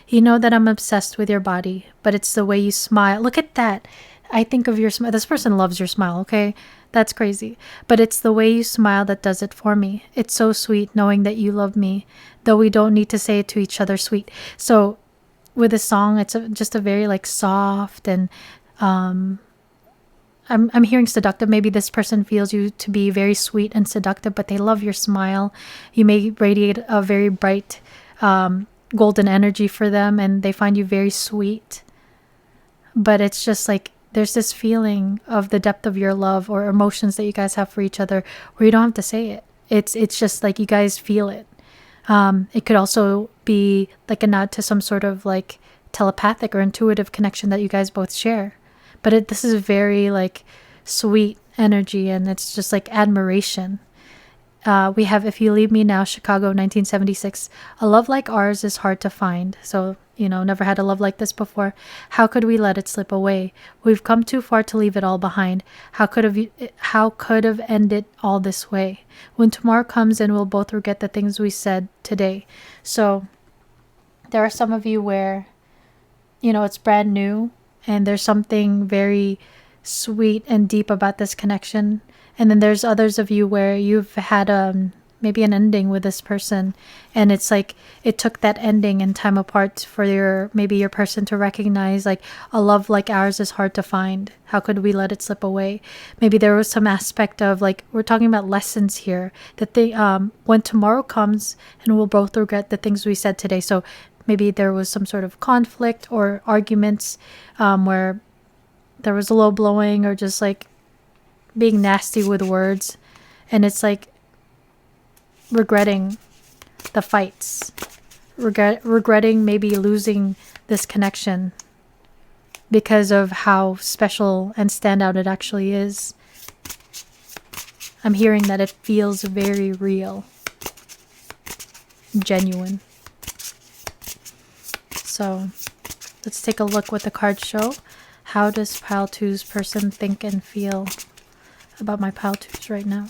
You know that I'm obsessed with your body, but it's the way you smile. Look at that. I think of your smile. This person loves your smile, okay? That's crazy. But it's the way you smile that does it for me. It's so sweet knowing that you love me, though we don't need to say it to each other sweet. So with this song, it's just a very like soft and I'm hearing seductive. Maybe this person feels you to be very sweet and seductive, but they love your smile. You may radiate a very bright golden energy for them, and they find you very sweet. But it's just like there's this feeling of the depth of your love or emotions that you guys have for each other where you don't have to say it. It's just like you guys feel it. It could also be like a nod to some sort of like telepathic or intuitive connection that you guys both share. But this is very like sweet energy, and it's just like admiration. We have If You Leave Me Now, Chicago, 1976. A love like ours is hard to find. So, never had a love like this before. How could we let it slip away? We've come too far to leave it all behind. How could have ended all this way? When tomorrow comes and we'll both regret the things we said today. So there are some of you where, it's brand new and there's something very sweet and deep about this connection. And then there's others of you where you've had maybe an ending with this person, and it's like it took that ending and time apart for your person to recognize like a love like ours is hard to find. How could we let it slip away? Maybe there was some aspect of like, we're talking about lessons here, that they when tomorrow comes and we'll both regret the things we said today. So maybe there was some sort of conflict or arguments where there was a low blowing or just like being nasty with words, and it's like regretting the fights, regretting maybe losing this connection because of how special and standout it actually is. I'm hearing that it feels very real, genuine. So let's take a look what the cards show. How does pile two's person think and feel about my pile twos right now?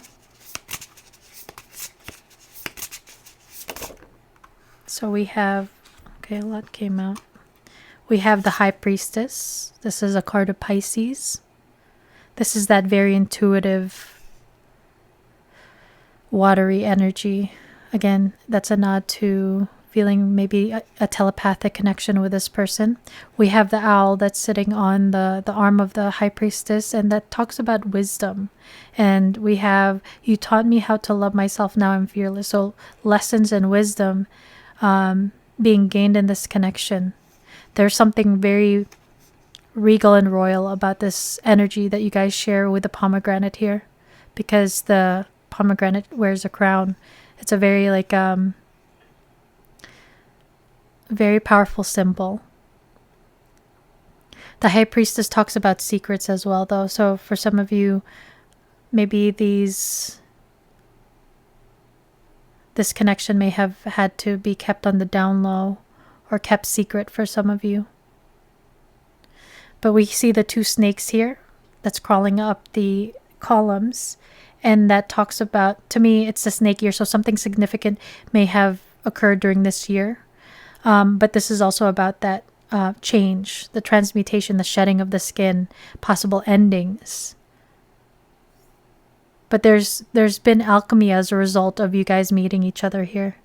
So we have, okay, a lot came out. We have the High Priestess. This is a card of Pisces. This is that very intuitive, watery energy. Again, that's a nod to feeling maybe a telepathic connection with this person. We have the owl that's sitting on the arm of the High Priestess, and that talks about wisdom. And we have, you taught me how to love myself, now I'm fearless. So lessons and wisdom being gained in this connection. There's something very regal and royal about this energy that you guys share with the pomegranate here, because the pomegranate wears a crown. It's a very like very powerful symbol. The High Priestess talks about secrets as well, though. So for some of you, maybe this connection may have had to be kept on the down low or kept secret for some of you. But we see the two snakes here that's crawling up the columns, and that talks about, to me, it's the snake year, so something significant may have occurred during this year. But this is also about that change, the transmutation, the shedding of the skin, possible endings. But there's been alchemy as a result of you guys meeting each other here.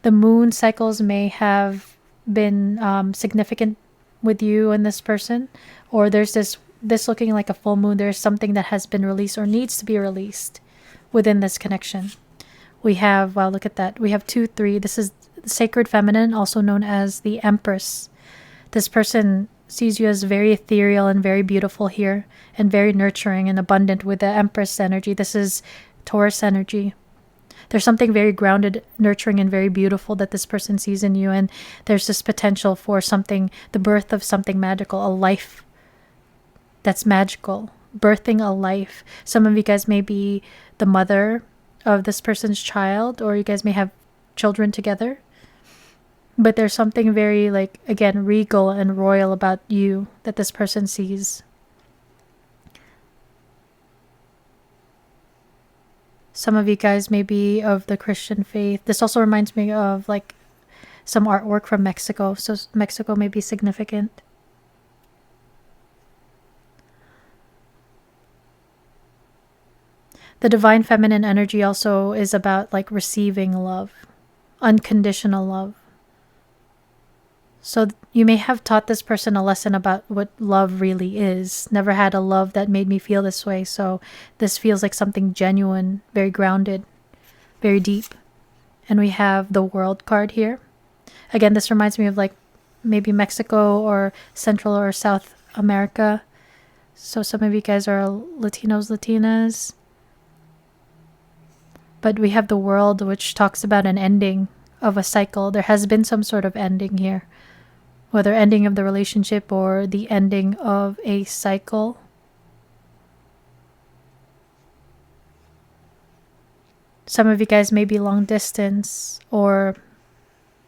The moon cycles may have been significant with you and this person, or there's this looking like a full moon. There's something that has been released or needs to be released within this connection. We have, wow, look at that. We have 2, 3. This is sacred feminine, also known as the Empress. This person sees you as very ethereal and very beautiful here, and very nurturing and abundant with the Empress energy. This is Taurus energy. There's something very grounded, nurturing, and very beautiful that this person sees in you, and there's this potential for something, the birth of something magical, a life that's magical, birthing a life. Some of you guys may be the mother of this person's child, or you guys may have children together. But there's something very, like, again, regal and royal about you that this person sees. Some of you guys may be of the Christian faith. This also reminds me of like some artwork from Mexico. So Mexico may be significant. The divine feminine energy also is about like receiving love, unconditional love. So you may have taught this person a lesson about what love really is. Never had a love that made me feel this way. So this feels like something genuine, very grounded, very deep. And we have the World card here. Again, this reminds me of like maybe Mexico or Central or South America. So some of you guys are Latinos, Latinas. But we have the World, which talks about an ending of a cycle. There has been some sort of ending here, whether ending of the relationship or the ending of a cycle. Some of you guys may be long distance, or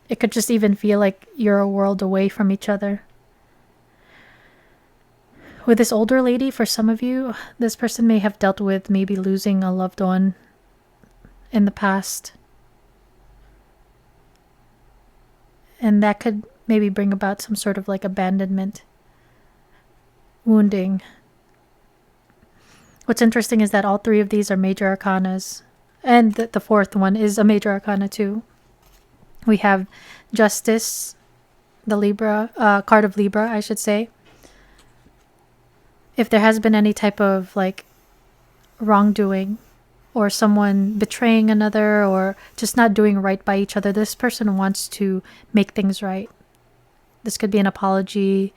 it could just even feel like you're a world away from each other. With this older lady, for some of you, this person may have dealt with maybe losing a loved one in the past. And that could maybe bring about some sort of like abandonment, wounding. What's interesting is that all three of these are major arcanas. And the fourth one is a major arcana too. We have Justice, the Libra, card of Libra, I should say. If there has been any type of like wrongdoing, or someone betraying another, or just not doing right by each other, this person wants to make things right. This could be an apology,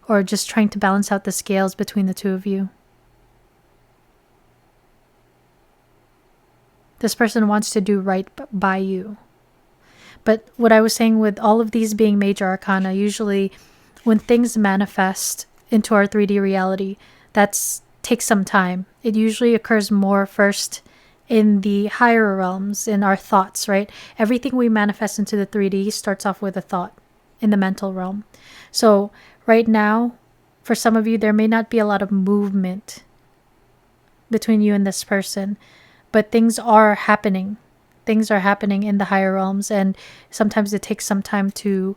or just trying to balance out the scales between the two of you. This person wants to do right by you. But what I was saying with all of these being major arcana, usually when things manifest into our 3D reality, that takes some time. It usually occurs more first in the higher realms, in our thoughts, right? Everything we manifest into the 3D starts off with a thought in the mental realm. So right now, for some of you, there may not be a lot of movement between you and this person, but things are happening. Things are happening in the higher realms, and sometimes it takes some time to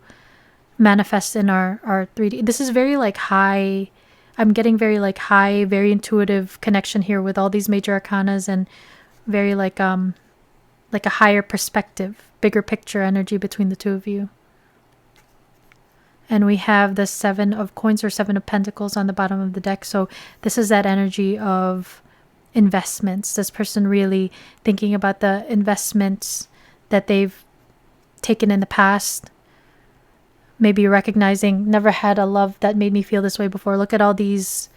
manifest in our 3D. This is very like high. I'm getting very like high, very intuitive connection here with all these major arcanas, and very like a higher perspective, bigger picture energy between the two of you. And we have the 7 of coins or 7 of pentacles on the bottom of the deck. So this is that energy of investments. This person really thinking about the investments that they've taken in the past. Maybe recognizing, never had a love that made me feel this way before. Look at all these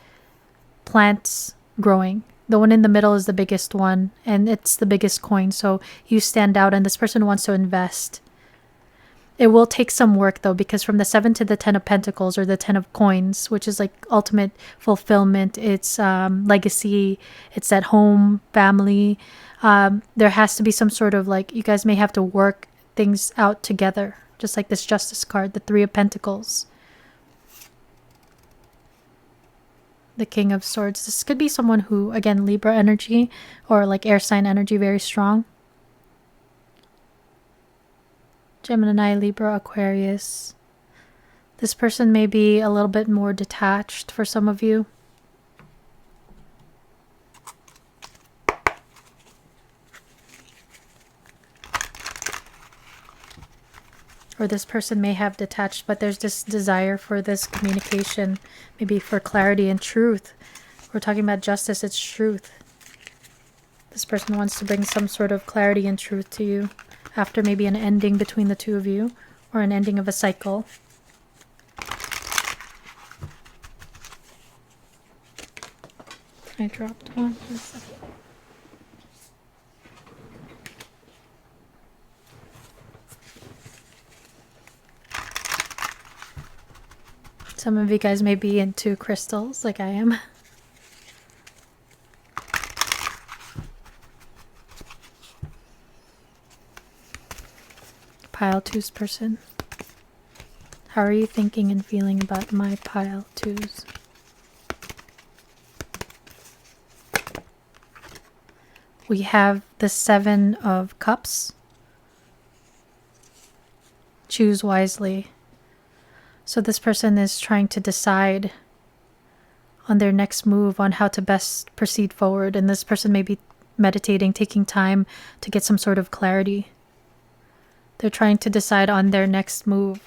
plants growing. The one in the middle is the biggest one, and it's the biggest coin. So you stand out, and this person wants to invest. It will take some work though, because from the 7 to the 10 of pentacles, or the 10 of coins, which is like ultimate fulfillment, it's legacy, it's at home, family. There has to be some sort of like, you guys may have to work things out together, just like this Justice card, the 3 of pentacles. The King of Swords. This could be someone who, again, Libra energy or like air sign energy, very strong. Gemini, Libra, Aquarius. This person may be a little bit more detached for some of you. Or this person may have detached, but there's this desire for this communication, maybe for clarity and truth. We're talking about justice, it's truth. This person wants to bring some sort of clarity and truth to you after maybe an ending between the two of you, or an ending of a cycle. I dropped one for a second. Some of you guys may be into crystals like I am. Pile 2's person. How are you thinking and feeling about my pile 2's? We have the Seven of Cups. Choose wisely. So this person is trying to decide on their next move, on how to best proceed forward. And this person may be meditating, taking time to get some sort of clarity. They're trying to decide on their next move.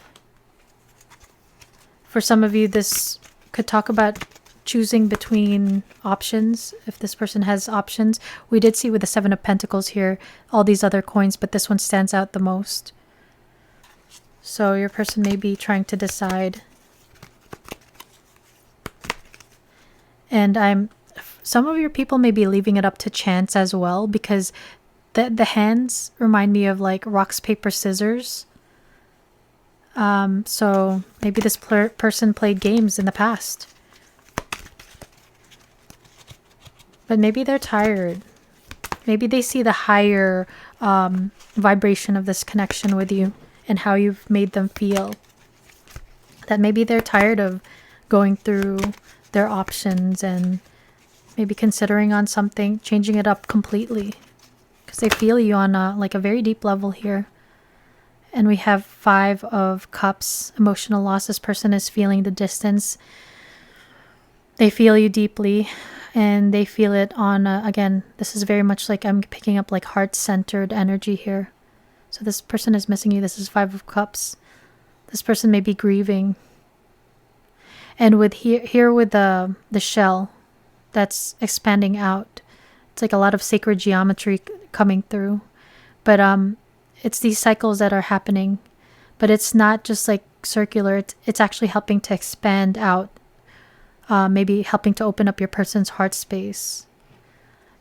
For some of you, this could talk about choosing between options. If this person has options, we did see with the Seven of Pentacles here, all these other coins, but this one stands out the most. So your person may be trying to decide. And some of your people may be leaving it up to chance as well, because the hands remind me of like rocks, paper, scissors. So maybe this person played games in the past. But maybe they're tired. Maybe they see the higher vibration of this connection with you and how you've made them feel. That maybe they're tired of going through their options and maybe considering on something, changing it up completely. Because they feel you on like a very deep level here. And we have Five of Cups, emotional loss. This person is feeling the distance. They feel you deeply, and they feel it on, again, this is very much like I'm picking up like heart-centered energy here. So this person is missing you. This is Five of Cups. This person may be grieving. And with here with the shell that's expanding out, it's like a lot of sacred geometry coming through. But it's these cycles that are happening, but it's not just like circular. It's actually helping to expand out, maybe helping to open up your person's heart space.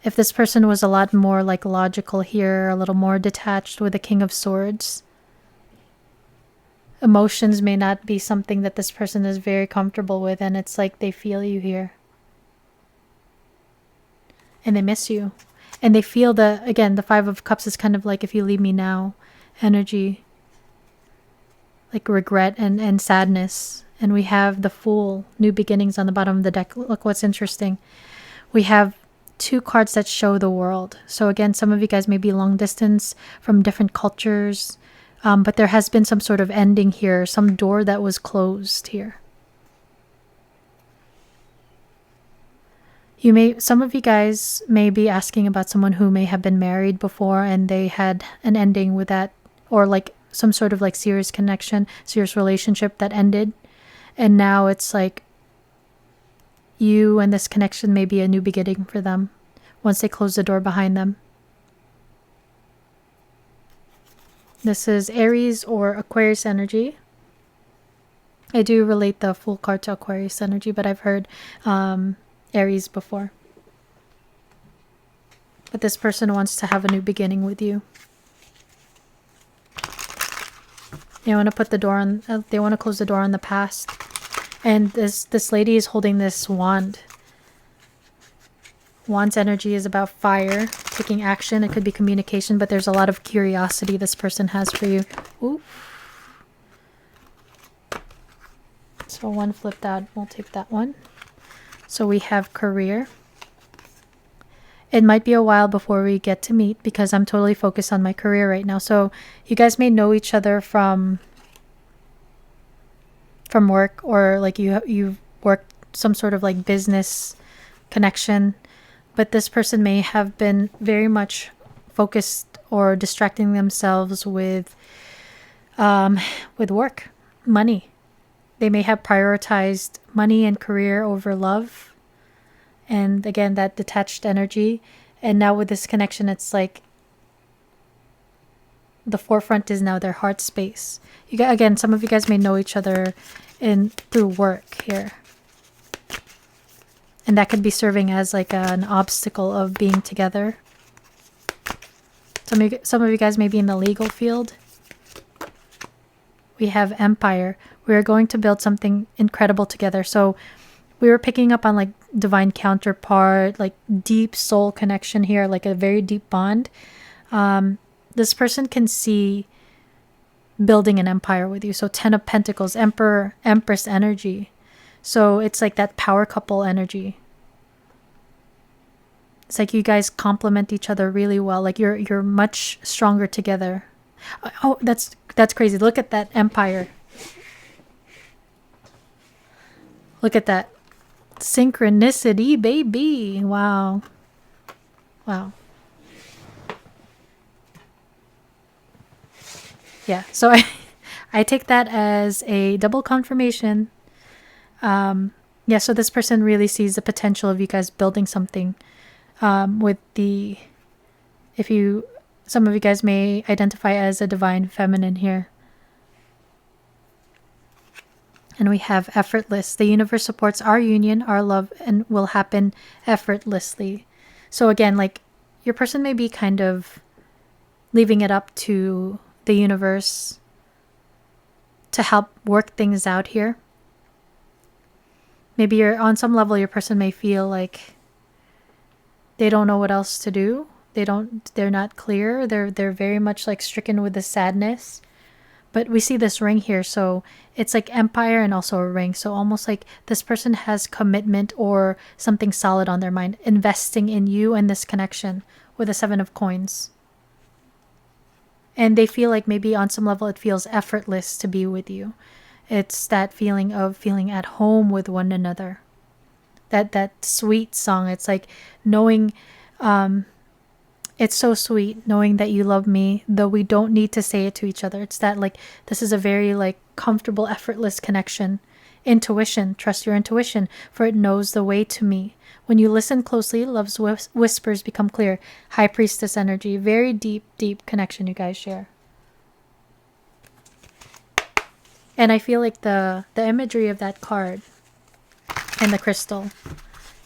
If this person was a lot more like logical here, a little more detached with the King of Swords, emotions may not be something that this person is very comfortable with, and it's like they feel you here. And they miss you. And they feel again, the Five of Cups is kind of like if you leave me now energy. Like regret and sadness. And we have the Fool, new beginnings on the bottom of the deck. Look what's interesting. We have two cards that show the world. So again, some of you guys may be long distance from different cultures. But there has been some sort of ending here, some door that was closed here. Some of you guys may be asking about someone who may have been married before and they had an ending with that, or like some sort of like serious connection, serious relationship that ended. And now it's like you and this connection may be a new beginning for them once they close the door behind them. This is Aries or Aquarius energy. I do relate the Fool card to Aquarius energy, but I've heard Aries before. But this person wants to have a new beginning with you. They want to put the door on, they want to close the door on the past. And this lady is holding this wand. Wand's energy is about fire, taking action. It could be communication, but there's a lot of curiosity this person has for you. Ooh. So one flipped out. We'll take that one. So we have career. It might be a while before we get to meet because I'm totally focused on my career right now. So you guys may know each other from work, or like you've worked some sort of like business connection. But this person may have been very much focused or distracting themselves with work, money. They may have prioritized money and career over love. And again, that detached energy. And now with this connection, it's like the forefront is now their heart space. Again, some of you guys may know each other through work here. And that could be serving as like an obstacle of being together. Some of you guys may be in the legal field. We have Empire. We are going to build something incredible together. So we were picking up on like divine counterpart, like deep soul connection here, like a very deep bond. This person can see building an empire with you. So 10 of Pentacles, Emperor, Empress energy. So it's like that power couple energy. It's like you guys complement each other really well. Like you're much stronger together. Oh, that's crazy. Look at that empire. Look at that. Synchronicity, baby. Wow. Wow. Yeah. So I take that as a double confirmation. Yeah, so this person really sees the potential of you guys building something with the, if you, some of you guys may identify as a divine feminine here. And we have effortless. The universe supports our union, our love, and will happen effortlessly. So again, like your person may be kind of leaving it up to the universe to help work things out here. Maybe you're on some level, your person may feel like they don't know what else to do. They're not clear. They're very much like stricken with the sadness. But we see this ring here, so it's like empire and also a ring. So almost like this person has commitment or something solid on their mind, investing in you and this connection with the 7 of coins. And they feel like maybe on some level it feels effortless to be with you. It's that feeling of feeling at home with one another. That sweet song. It's like knowing, it's so sweet knowing that you love me, though we don't need to say it to each other. It's that like, this is a very like comfortable, effortless connection. Intuition, trust your intuition, for it knows the way to me. When you listen closely, love's whispers become clear. High priestess energy, very deep, deep connection you guys share. And I feel like the imagery of that card and the crystal,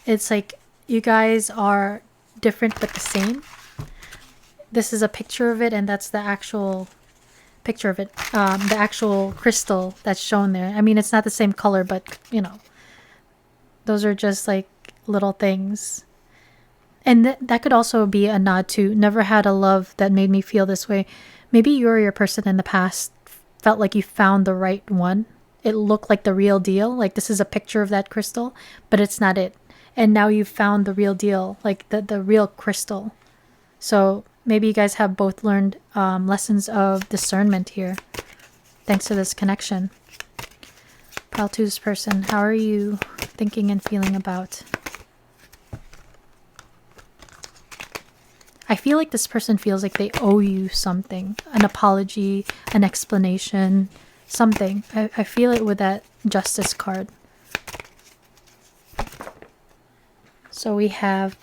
it's like you guys are different but the same. This is a picture of it, and that's the actual picture of it, the actual crystal that's shown there. I mean, it's not the same color, but you know, those are just like little things. And that could also be a nod to never had a love that made me feel this way. Maybe you or your person in the past felt like you found the right one. It looked like the real deal. Like this is a picture of that crystal, but it's not it. And now you've found the real deal, like the real crystal. So maybe you guys have both learned lessons of discernment here, thanks to this connection. Pile 2's person, how are you thinking and feeling about? I feel like this person feels like they owe you something, an apology, an explanation, something. I feel it with that Justice card. So we have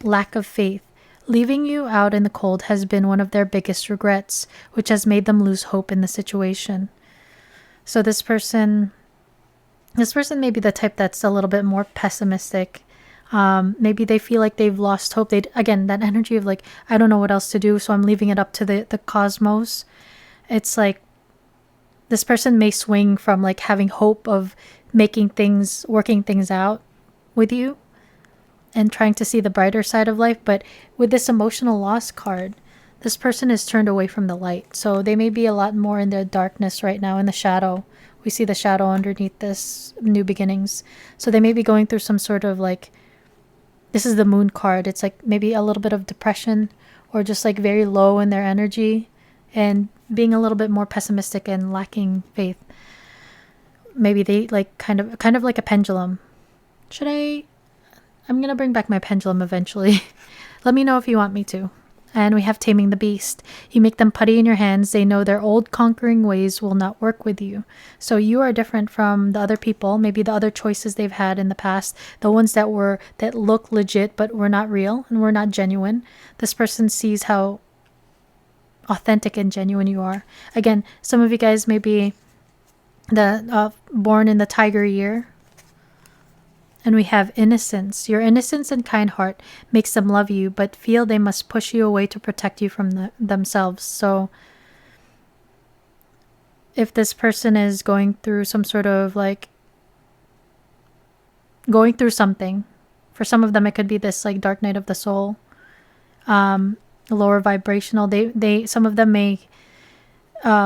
lack of faith. Leaving you out in the cold has been one of their biggest regrets, which has made them lose hope in the situation. So this person may be the type that's a little bit more pessimistic. Maybe they feel like they've lost hope. Again, that energy of like, I don't know what else to do, so I'm leaving it up to the cosmos. It's like this person may swing from like having hope of working things out with you and trying to see the brighter side of life. But with this emotional loss card, this person is turned away from the light. So they may be a lot more in their darkness right now, in the shadow. We see the shadow underneath this new beginnings. So they may be going through some sort of like, this is the moon card. It's like maybe a little bit of depression or just like very low in their energy and being a little bit more pessimistic and lacking faith. Maybe they like kind of like a pendulum. I'm going to bring back my pendulum eventually. Let me know if you want me to. And we have Taming the Beast. You make them putty in your hands. They know their old conquering ways will not work with you. So you are different from the other people, maybe the other choices they've had in the past, the ones that look legit but were not real and were not genuine. This person sees how authentic and genuine you are. Again, some of you guys may be born in the tiger year. And we have innocence. Your innocence and kind heart makes them love you, but feel they must push you away to protect you from themselves. So if this person is going through some sort of like, going through something, for some of them it could be this like dark night of the soul, lower vibrational, some of them may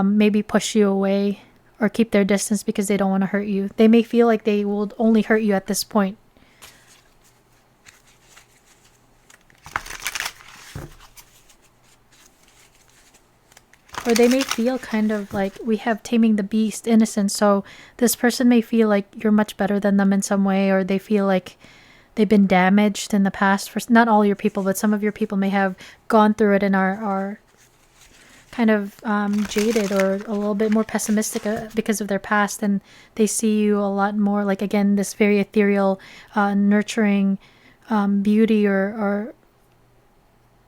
maybe push you away or keep their distance because they don't want to hurt you. They may feel like they will only hurt you at this point. Or they may feel kind of like, we have taming the beast, innocence. So this person may feel like you're much better than them in some way, or they feel like they've been damaged in the past. For not all your people, but some of your people may have gone through it and are kind of jaded or a little bit more pessimistic because of their past, and they see you a lot more like, again, this very ethereal, nurturing beauty, or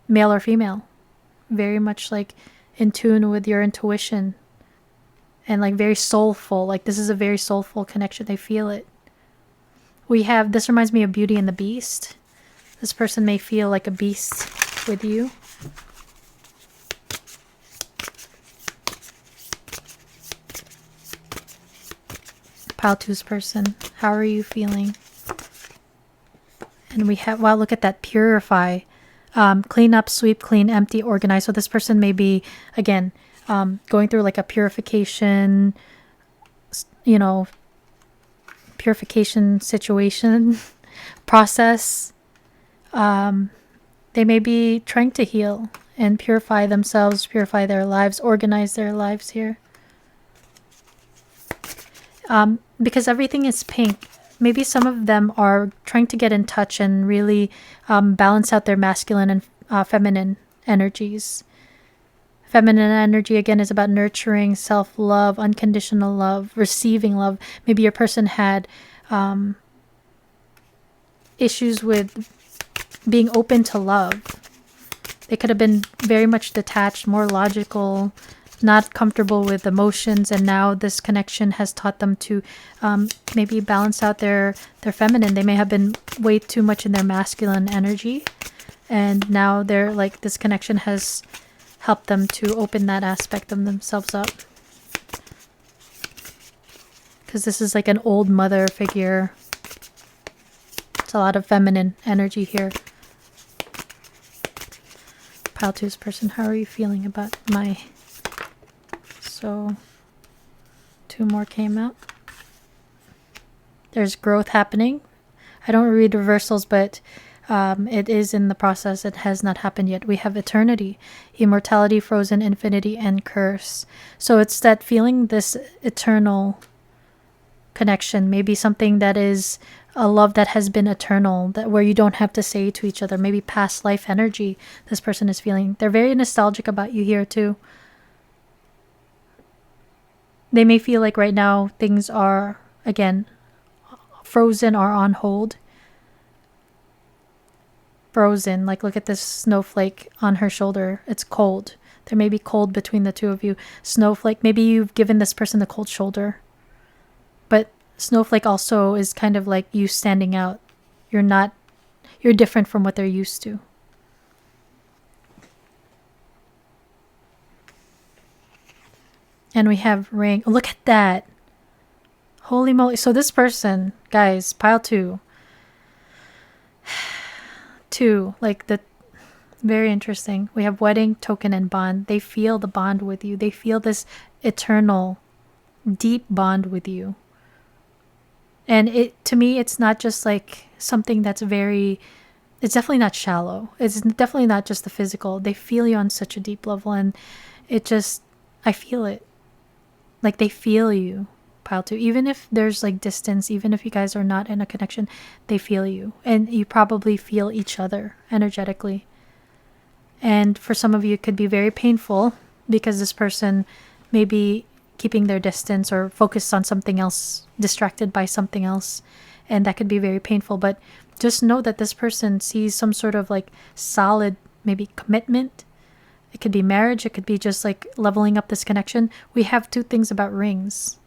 male or female, very much like in tune with your intuition, and like very soulful. Like this is a very soulful connection. They feel it. We have, this reminds me of Beauty and the Beast. This person may feel like a beast with you. Pile 2's person, how are you feeling? And we have, wow, look at that, purify, clean up, sweep, clean, empty, organize. So this person may be, again, going through like a purification, purification situation, process. They may be trying to heal and purify themselves, purify their lives, organize their lives here. Because everything is pink, maybe some of them are trying to get in touch and really balance out their masculine and feminine energies. Feminine energy, again, is about nurturing, self-love, unconditional love, receiving love. Maybe your person had issues with being open to love. They could have been very much detached, more logical, not comfortable with emotions, and now this connection has taught them to maybe balance out their feminine. They may have been way too much in their masculine energy, and now they're like, this connection has helped them to open that aspect of themselves up, because this is like an old mother figure. It's a lot of feminine energy here. Pile 2's person, how are you feeling about my... So 2 more came out. There's growth happening. I don't read reversals, but it is in the process. It has not happened yet. We have eternity, immortality, frozen, infinity, and curse. So it's that feeling, this eternal connection, maybe something that is a love that has been eternal, that where you don't have to say to each other, maybe past life energy this person is feeling. They're very nostalgic about you here too. They may feel like right now things are, again, frozen or on hold. Frozen, like look at this snowflake on her shoulder. It's cold. There may be cold between the two of you. Snowflake, maybe you've given this person the cold shoulder. But snowflake also is kind of like you standing out. You're different from what they're used to. And we have ring. Look at that. Holy moly. So this person, guys, pile 2. 2, like the... Very interesting. We have wedding, token, and bond. They feel the bond with you. They feel this eternal, deep bond with you. And to me, it's not just like something that's very... It's definitely not shallow. It's definitely not just the physical. They feel you on such a deep level, and it just... I feel it. Like they feel you, pile 2. Even if there's like distance, even if you guys are not in a connection, they feel you. And you probably feel each other energetically. And for some of you, it could be very painful because this person may be keeping their distance or focused on something else, distracted by something else. And that could be very painful. But just know that this person sees some sort of like solid, maybe commitment. It could be marriage. It could be just like leveling up this connection. We have 2 things about rings.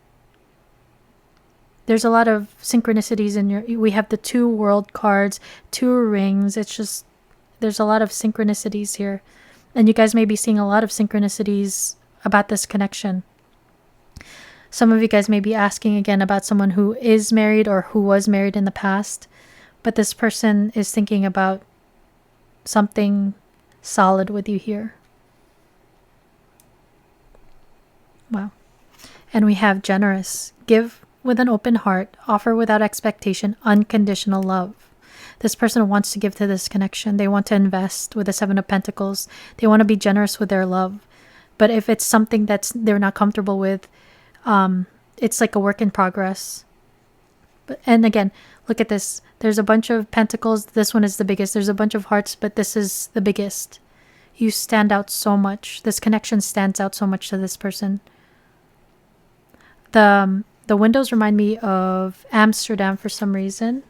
There's a lot of synchronicities in your... We have the 2 world cards, 2 rings. It's just... There's a lot of synchronicities here. And you guys may be seeing a lot of synchronicities about this connection. Some of you guys may be asking again about someone who is married or who was married in the past. But this person is thinking about something solid with you here. Wow. And we have generous. Give with an open heart. Offer without expectation. Unconditional love. This person wants to give to this connection. They want to invest with the 7 of Pentacles. They want to be generous with their love. But if it's something they're not comfortable with, it's like a work in progress. And again, look at this. There's a bunch of pentacles. This one is the biggest. There's a bunch of hearts, but this is the biggest. You stand out so much. This connection stands out so much to this person. The windows remind me of Amsterdam for some reason.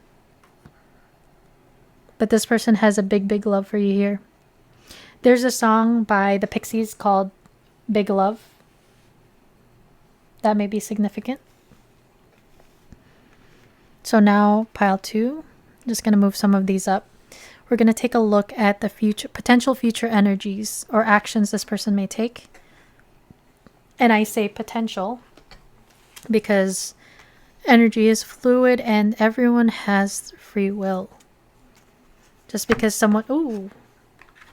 But this person has a big, big love for you here. There's a song by the Pixies called Big Love. That may be significant. So now pile 2. I'm just going to move some of these up. We're going to take a look at the potential future energies or actions this person may take. And I say potential because energy is fluid and everyone has free will. Just because someone... Ooh,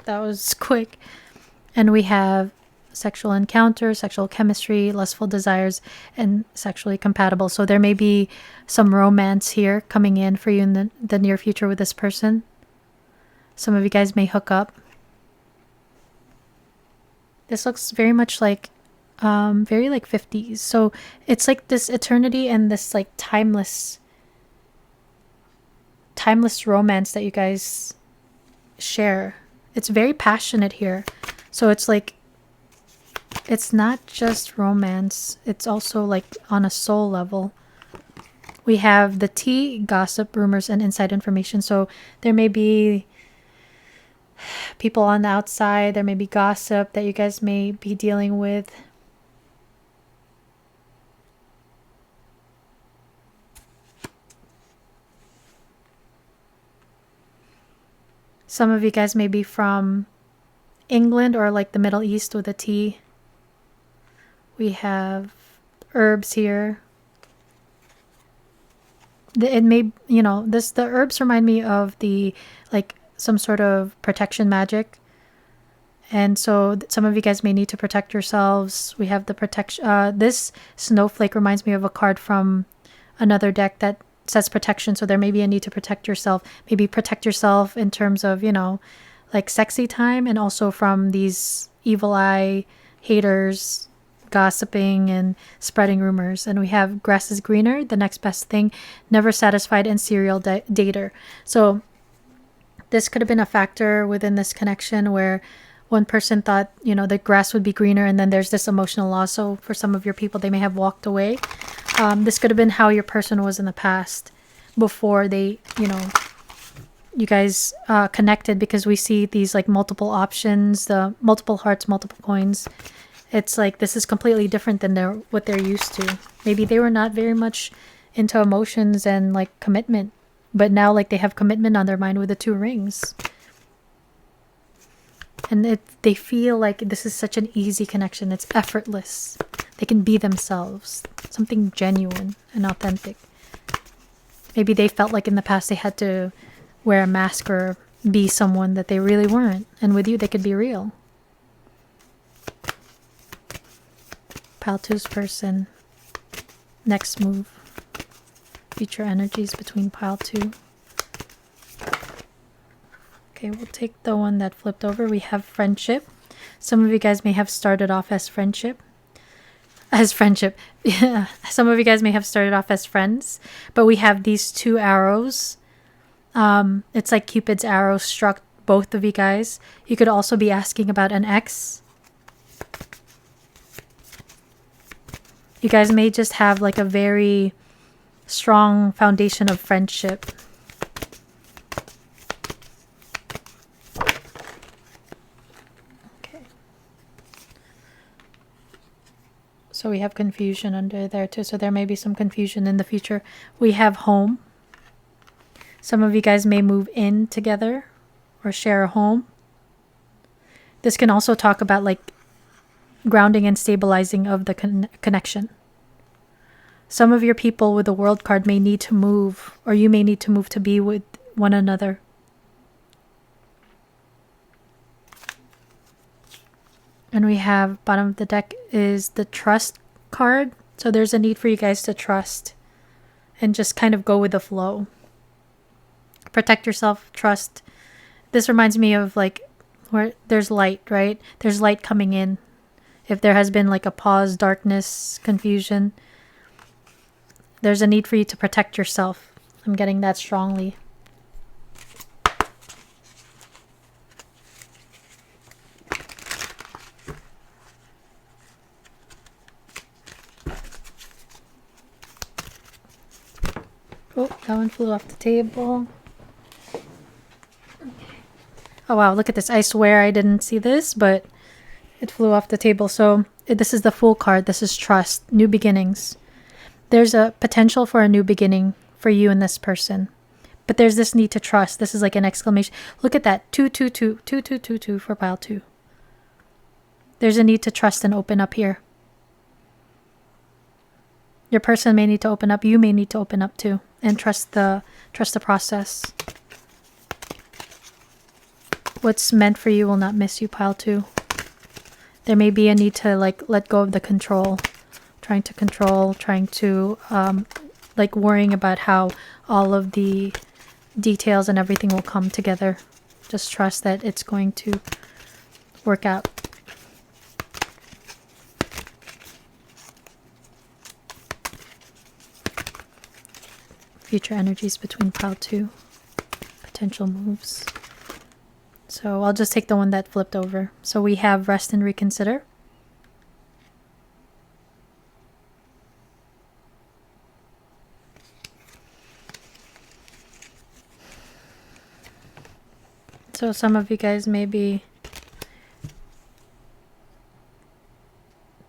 that was quick. And we have sexual encounter, sexual chemistry, lustful desires, and sexually compatible. So there may be some romance here coming in for you in the near future with this person. Some of you guys may hook up. This looks very much like, very like 50s. So it's like this eternity and this like timeless romance that you guys share. It's very passionate here. So it's like, it's not just romance. It's also like on a soul level. We have the tea, gossip, rumors, and inside information. So there may be people on the outside. There may be gossip that you guys may be dealing with. Some of you guys may be from England or like the Middle East with a tea. We have herbs here. It may, the herbs remind me of the, like, some sort of protection magic. And so some of you guys may need to protect yourselves. We have the protection. This snowflake reminds me of a card from another deck that says protection. So there may be a need to protect yourself. Maybe protect yourself in terms of, like sexy time, and also from these evil eye haters gossiping and spreading rumors. And we have grass is greener, the next best thing, never satisfied, and serial dater. So this could have been a factor within this connection where one person thought, the grass would be greener, and then there's this emotional loss. So for some of your people, they may have walked away. This could have been how your person was in the past before they, you guys connected, because we see these like multiple options, the multiple hearts, multiple coins. It's like this is completely different than what they're used to. Maybe they were not very much into emotions and like commitment, but now like they have commitment on their mind with the 2 rings. And they feel like this is such an easy connection. It's effortless. They can be themselves. Something genuine and authentic. Maybe they felt like in the past they had to wear a mask or be someone that they really weren't. And with you, they could be real. Pile 2's person. Next move. Future energies between pile 2. Okay, we'll take the one that flipped over. We have friendship. Some of you guys may have started off as friendship. Yeah. Some of you guys may have started off as friends. But we have these 2 arrows. It's like Cupid's arrow struck both of you guys. You could also be asking about an ex. You guys may just have like a very strong foundation of friendship. Okay. So we have confusion under there too. So there may be some confusion in the future. We have home. Some of you guys may move in together or share a home. This can also talk about like grounding and stabilizing of the connection. Some of your people with the World card may need to move, or you may need to move to be with one another. And we have bottom of the deck is the trust card. So there's a need for you guys to trust and just kind of go with the flow. Protect yourself, trust. This reminds me of like where there's light, right? There's light coming in. if there has been like a pause, darkness, confusion, there's a need for you to protect yourself. I'm getting that strongly. Oh, that one flew off the table. Oh wow, look at this. I swear I didn't see this, but it flew off the table. So this is the Fool card. This is trust, new beginnings. There's a potential for a new beginning for you and this person. But there's this need to trust. This is like an exclamation. Look at that. 222, 2222 for pile 2. There's a need to trust and open up here. Your person may need to open up. You may need to open up too. And trust the process. What's meant for you will not miss you, pile 2. There may be a need to like let go of the control. Trying to like worrying about how all of the details and everything will come together. Just trust that it's going to work out. Future energies between pile 2. Potential moves. So I'll just take the one that flipped over. So we have rest and reconsider. So some of you guys may be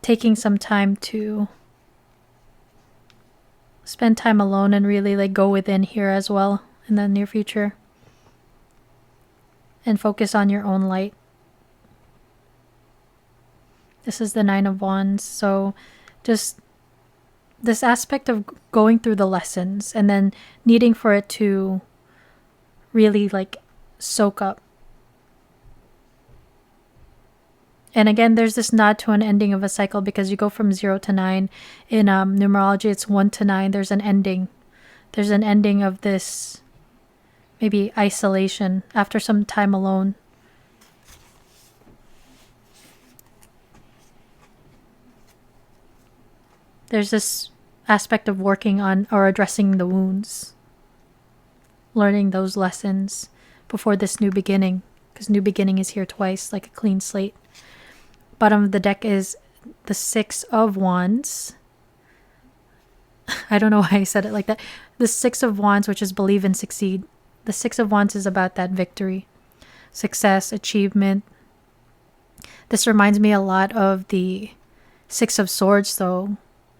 taking some time to spend time alone and really like go within here as well in the near future. And focus on your own light. This is the 9 of Wands. So just this aspect of going through the lessons and then needing for it to really like soak up. And again, there's this nod to an ending of a cycle because you go from 0 to 9. In numerology, it's 1 to 9. There's an ending. There's an ending of this maybe isolation after some time alone. There's this aspect of working on or addressing the wounds. Learning those lessons before this new beginning. Because new beginning is here twice, like a clean slate. Bottom of the deck is the 6 of Wands. I don't know why I said it like that. The 6 of Wands, which is believe and succeed. The 6 of Wands is about that victory, success, achievement. This reminds me a lot of the 6 of Swords, though.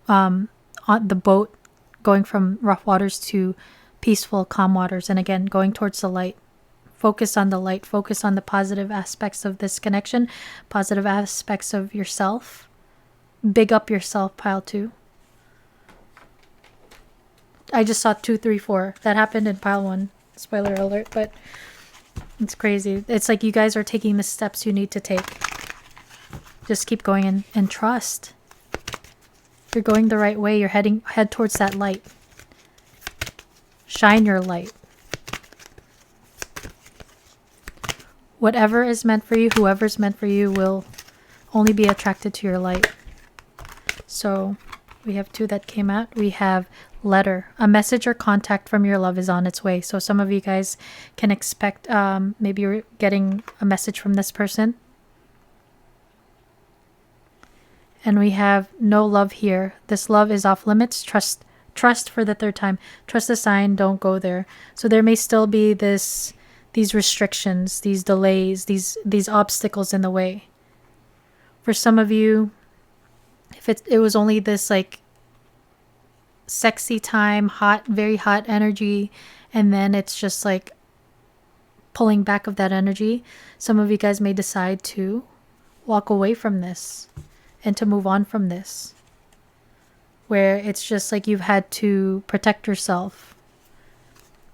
On the boat, going from rough waters to peaceful, calm waters. And again, going towards the light. Focus on the light. Focus on the positive aspects of this connection. Positive aspects of yourself. Big up yourself, pile 2. I just saw 2, 3, 4. That happened in pile 1. Spoiler alert, but it's crazy. It's like you guys are taking the steps you need to take. Just keep going and trust. You're going the right way. You're head towards that light. Shine your light. Whatever is meant for you, whoever's meant for you will only be attracted to your light. So we have 2 that came out. We have letter. A message or contact from your love is on its way. So some of you guys can expect maybe you're getting a message from this person. And we have no love here. This love is off limits. Trust for the 3rd time. Trust the sign. Don't go there. So there may still be these restrictions, these delays, these obstacles in the way. For some of you, if it was only this like sexy time, hot, very hot energy, and then it's just like pulling back of that energy, some of you guys may decide to walk away from this and to move on from this, where it's just like you've had to protect yourself.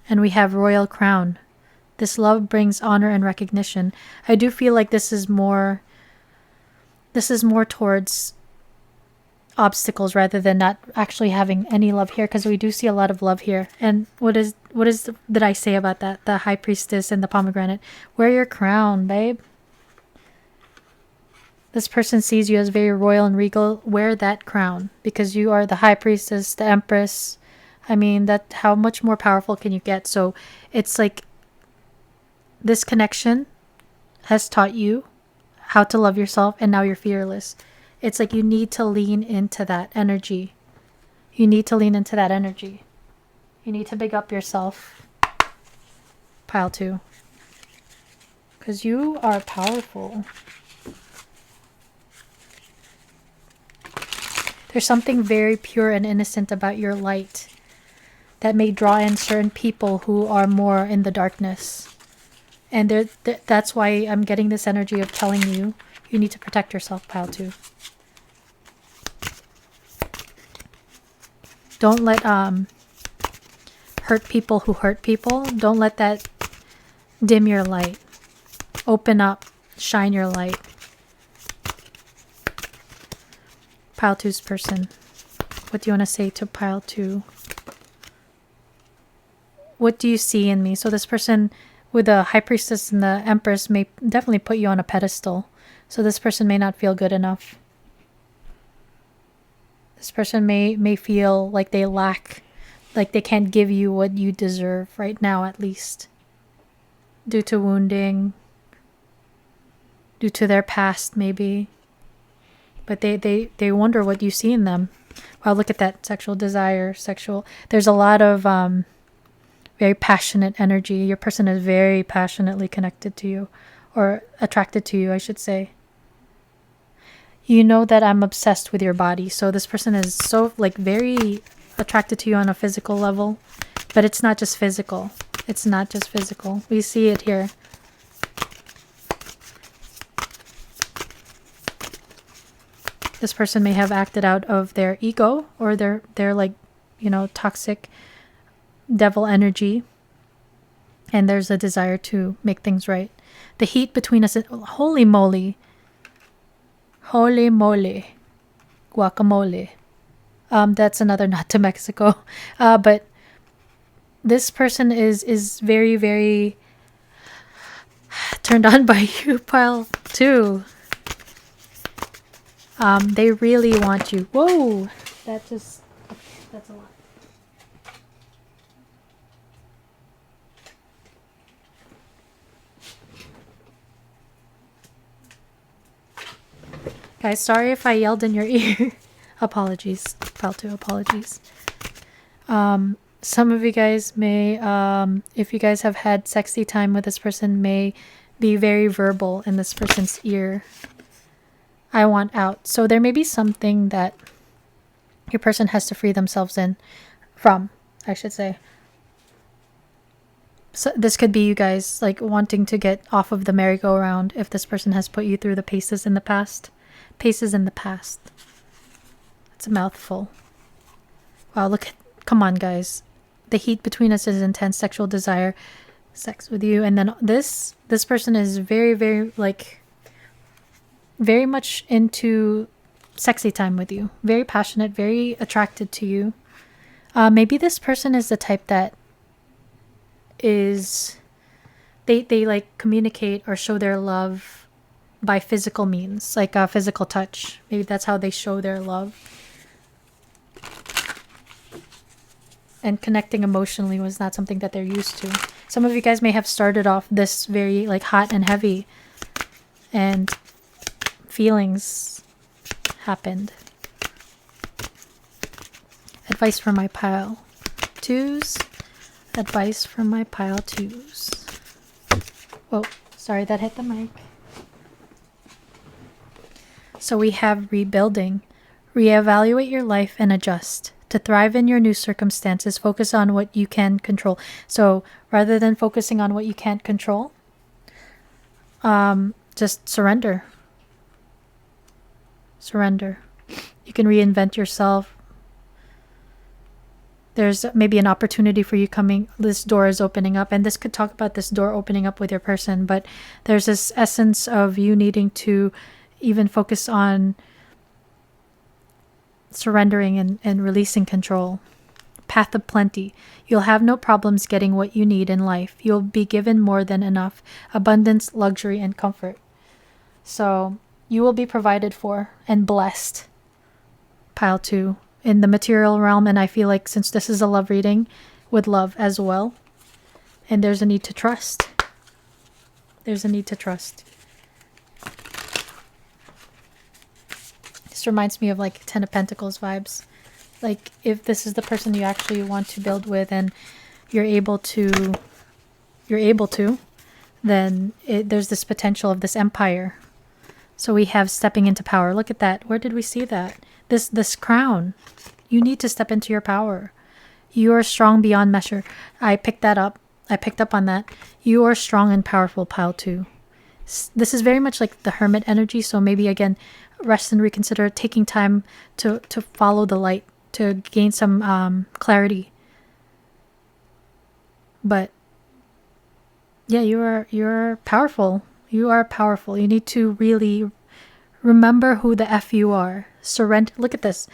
And we have royal crown. This love brings honor and recognition. I do feel like this is more towards obstacles rather than not actually having any love here, because we do see a lot of love here. And what did I say about that? The High Priestess and the pomegranate. Wear your crown, babe. This person sees you as very royal and regal. Wear that crown because you are the high priestess, the empress. I mean, that how much more powerful can you get? So it's like this connection has taught you how to love yourself, and now you're fearless. It's like you need to lean into that energy. You need to lean into that energy. You need to big up yourself. Pile 2. Because you are powerful. There's something very pure and innocent about your light that may draw in certain people who are more in the darkness. And that's why I'm getting this energy of telling you, you need to protect yourself, Pile 2. Don't let hurt people who hurt people. Don't let that dim your light. Open up, shine your light. Pile 2's person. What do you want to say to Pile 2? What do you see in me? So this person with the High Priestess and the Empress may definitely put you on a pedestal. So this person may not feel good enough. This person may feel like they lack, like they can't give you what you deserve right now, at least. Due to wounding, due to their past maybe. But they wonder what you see in them. Wow, look at that sexual desire, there's a lot of very passionate energy. Your person is very passionately connected to you, or attracted to you, I should say. You know that I'm obsessed with your body. So this person is so like very attracted to you on a physical level, but it's not just physical. It's not just physical. We see it here. This person may have acted out of their ego or their like, you know, toxic devil energy. And there's a desire to make things right. The heat between us, holy moly. Holy moly. Guacamole. That's another nod to Mexico. But this person is very, very turned on by you, Pile 2. They really want you. Whoa! That's a lot. Guys, sorry if I yelled in your ear. Apologies. Pile 2, apologies. Some of you guys may, if you guys have had sexy time with this person, may be very verbal in this person's ear. I want out. So there may be something that your person has to free themselves from, I should say. So this could be you guys like wanting to get off of the merry-go-round if this person has put you through the paces in the past. Paces in the past. It's a mouthful. Wow, come on guys. The heat between us is intense sexual desire, sex with you, and then this person is very, very like very much into sexy time with you. Very passionate, very attracted to you. Maybe this person is the type that is they like communicate or show their love by physical means, like a physical touch. Maybe that's how they show their love. And connecting emotionally was not something that they're used to. Some of you guys may have started off this very like hot and heavy, and feelings happened. Advice from my Pile 2s. Advice from my Pile 2s. Whoa, sorry, that hit the mic. So we have rebuilding. Reevaluate your life and adjust. To thrive in your new circumstances, focus on what you can control. So rather than focusing on what you can't control, just surrender. Surrender. You can reinvent yourself. There's maybe an opportunity for you coming. This door is opening up, and this could talk about this door opening up with your person, but there's this essence of you needing to even focus on surrendering and releasing control. Path of plenty. You'll have no problems getting what you need in life. You'll be given more than enough. Abundance, luxury, and comfort. So You will be provided for and blessed. Pile 2. In the material realm, and I feel like since this is a love reading, with love as well. And there's a need to trust. There's a need to trust. This reminds me of like 10 of Pentacles vibes. Like if this is the person you actually want to build with and you're able to, then there's this potential of this empire. So we have stepping into power. Look at that. Where did we see that? This crown. You need to step into your power. You are strong beyond measure. I picked that up. I picked up on that. You are strong and powerful, pile 2. This is very much like the hermit energy. So maybe again, rest and reconsider, taking time to follow the light, to gain some clarity. But yeah, you're powerful. You are powerful. You need to really remember who the F you are. Surrender. Look at this.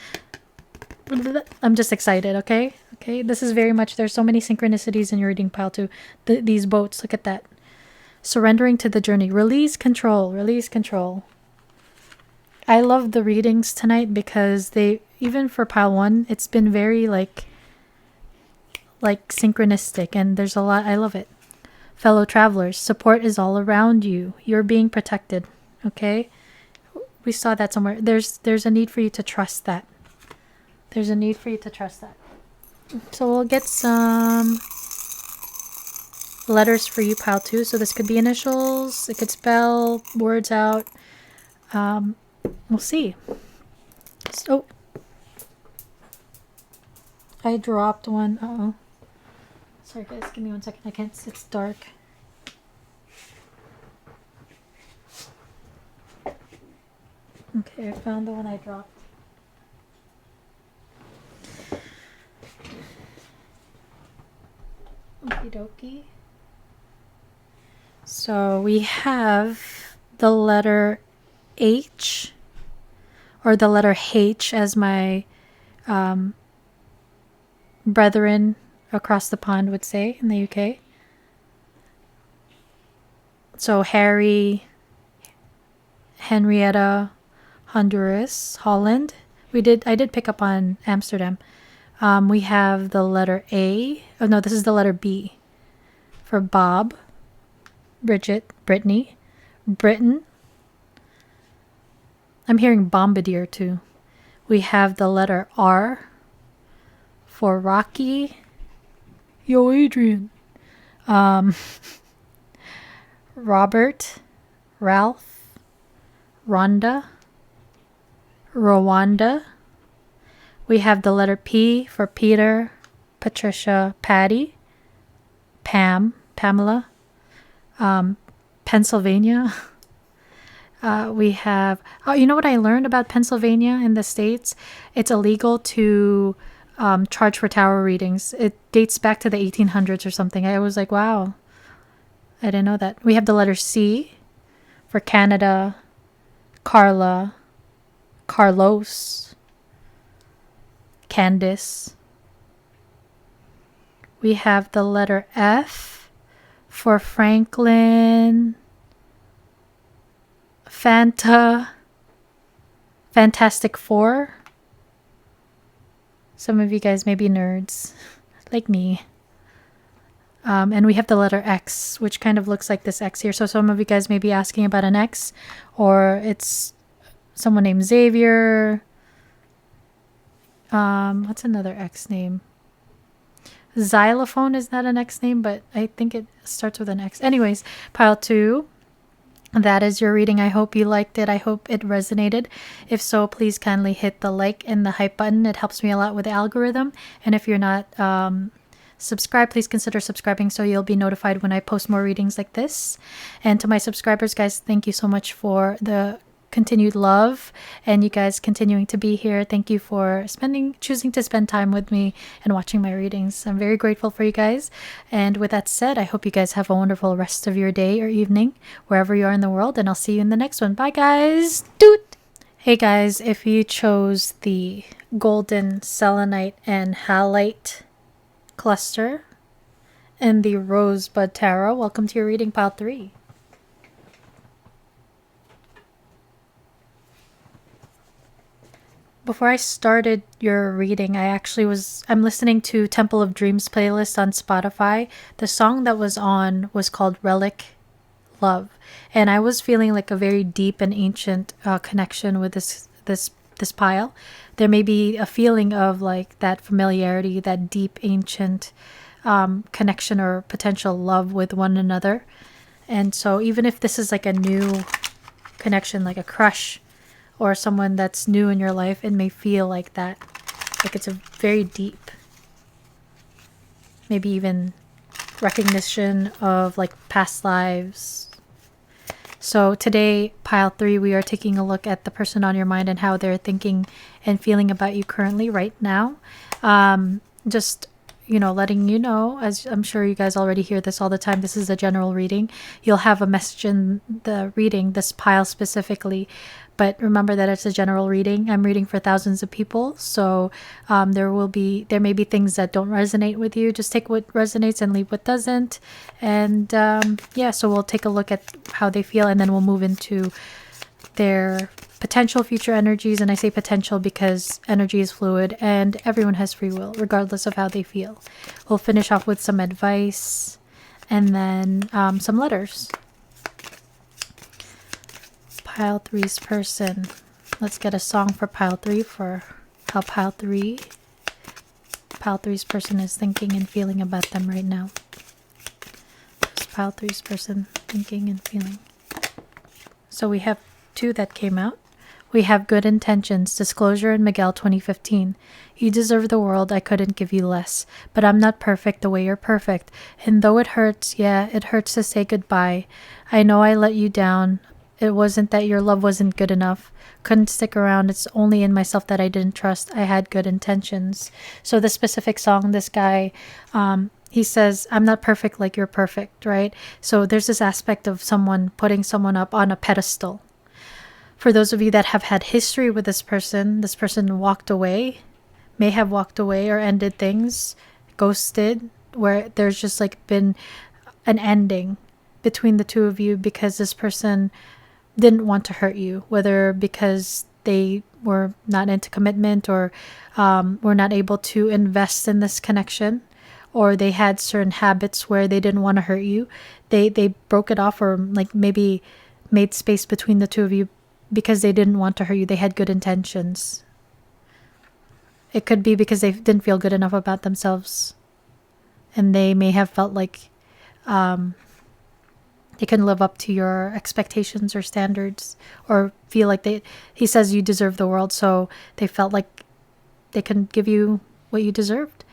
I'm just excited, okay? Okay, this is very much, there's so many synchronicities in your reading, pile 2. These boats, look at that. Surrendering to the journey. Release control. Release control. I love the readings tonight because they, even for pile 1, it's been very like synchronistic, and there's a lot. I love it. Fellow travelers, support is all around you. You're being protected, okay? We saw that somewhere. There's a need for you to trust that. There's a need for you to trust that. So we'll get some letters for you, pile 2. So this could be initials. It could spell words out. We'll see. So I dropped one. Uh-oh. Sorry guys, give me 1 second. I can't, it's dark. Okay, I found the one I dropped. Okie dokie. So we have the letter H, or the letter H as my brethren across the pond would say in the UK. So Harry, Henrietta, Honduras, Holland. I did pick up on Amsterdam. We have the letter A. Oh no, this is the letter B for Bob, Bridget, Brittany, Britain. I'm hearing bombardier too. We have the letter R for Rocky. Yo, Adrian. Robert, Ralph, Rhonda, Rwanda. We have the letter P for Peter, Patricia, Patty, Pam, Pamela, Pennsylvania. We have, oh, you know what I learned about Pennsylvania in the States? It's illegal to charge for tarot readings. It dates back to the 1800s or something. I was like, wow, I didn't know that. We have the letter C for Canada, Carla, Carlos, Candice. We have the letter F for Franklin, Fanta, Fantastic Four. Some of you guys may be nerds, like me. And we have the letter X, which kind of looks like this X here. So some of you guys may be asking about an X, or it's someone named Xavier. What's another X name? Xylophone is not an X name, but I think it starts with an X. Anyways, pile 2. That is your reading. I hope you liked it. I hope it resonated. If so, please kindly hit the like and the hype button. It helps me a lot with the algorithm. And if you're not subscribed, please consider subscribing so you'll be notified when I post more readings like this. And to my subscribers, guys, thank you so much for the continued love and you guys continuing to be here. Thank you for choosing to spend time with me and watching my readings. I'm very grateful for you guys. And with that said, I hope you guys have a wonderful rest of your day or evening wherever you are in the world, and I'll see you in the next one. Bye guys. Doot. Hey guys, if you chose the golden selenite and halite cluster and the rosebud tarot, welcome to your reading, pile 3. before I started your reading, I'm listening to Temple of Dreams playlist on Spotify. The song that was on was called Relic Love, and I was feeling like a very deep and ancient connection with this pile. There may be a feeling of like that familiarity, that deep ancient connection or potential love with one another. And so even if this is like a new connection, like a crush or someone that's new in your life, it may feel like that. Like it's a very deep, maybe even recognition of like past lives. So today, pile 3, we are taking a look at the person on your mind and how they're thinking and feeling about you currently, right now. Just, letting you know, as I'm sure you guys already hear this all the time, this is a general reading. You'll have a message in the reading, this pile specifically. But remember that it's a general reading. I'm reading for thousands of people. So there may be things that don't resonate with you. Just take what resonates and leave what doesn't. And so we'll take a look at how they feel, and then we'll move into their potential future energies. And I say potential because energy is fluid and everyone has free will, regardless of how they feel. We'll finish off with some advice and then some letters. Pile 3's person. Let's get a song for pile 3 for how pile 3's person is thinking and feeling about them right now. What's pile 3's person thinking and feeling? So we have 2 that came out. We have Good Intentions, Disclosure, and Miguel 2015. You deserve the world, I couldn't give you less. But I'm not perfect the way you're perfect. And though it hurts, it hurts to say goodbye. I know I let you down. It wasn't that your love wasn't good enough. Couldn't stick around. It's only in myself that I didn't trust. I had good intentions. So the specific song, this guy, he says, I'm not perfect like you're perfect, right? So there's this aspect of someone putting someone up on a pedestal. For those of you that have had history with this person walked away, may have walked away or ended things, ghosted, where there's just like been an ending between the two of you because this person didn't want to hurt you, whether because they were not into commitment or were not able to invest in this connection, or they had certain habits where they didn't want to hurt you. They broke it off, or like maybe made space between the two of you because they didn't want to hurt you. They had good intentions. It could be because they didn't feel good enough about themselves, and they may have felt like they can live up to your expectations or standards, or feel like he says you deserve the world, so they felt like they couldn't give you what you deserved.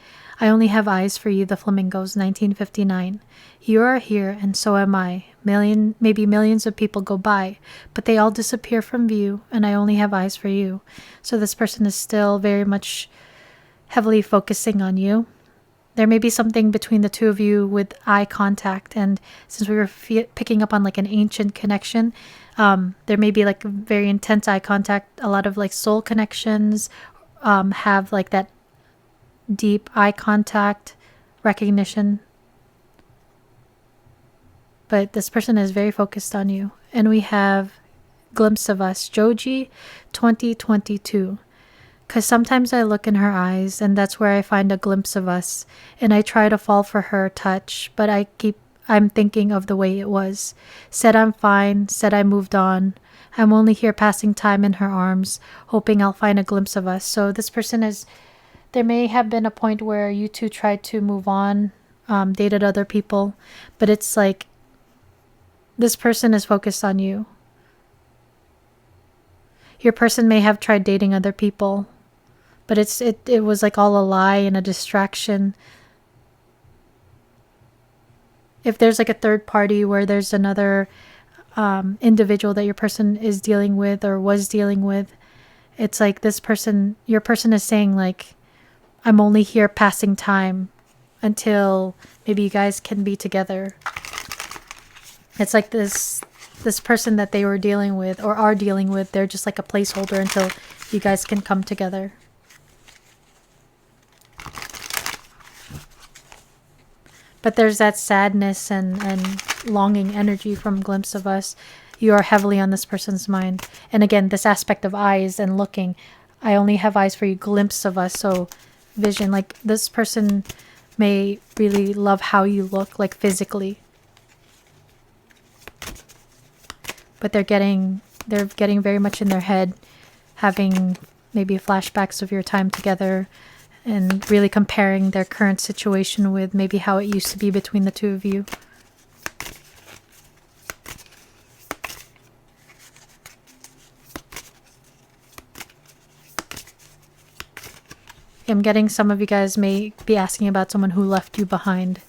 I only have eyes for you, the Flamingos, 1959. You are here and so am I. Maybe millions of people go by, but they all disappear from view, and I only have eyes for you. So this person is still very much heavily focusing on you. There may be something between the two of you with eye contact, and since we were picking up on like an ancient connection, there may be like very intense eye contact. A lot of like soul connections have like that deep eye contact recognition, but this person is very focused on you. And we have Glimpse of Us, Joji 2022. Because sometimes I look in her eyes and that's where I find a glimpse of us, and I try to fall for her touch, but I'm thinking of the way it was. Said I'm fine, said I moved on. I'm only here passing time in her arms, hoping I'll find a glimpse of us. So this person there may have been a point where you two tried to move on, dated other people, but it's like this person is focused on you. Your person may have tried dating other people, but it was like all a lie and a distraction. If there's like a third party where there's another individual that your person is dealing with or was dealing with, it's like your person is saying like, I'm only here passing time until maybe you guys can be together. It's like this person that they were dealing with or are dealing with, they're just like a placeholder until you guys can come together. But there's that sadness and longing energy from Glimpse of Us. You are heavily on this person's mind. And again, this aspect of eyes and looking, I only have eyes for you, glimpse of us. So vision, like this person may really love how you look, like physically, but they're getting very much in their head, having maybe flashbacks of your time together and really comparing their current situation with maybe how it used to be between the two of you. I'm getting some of you guys may be asking about someone who left you behind.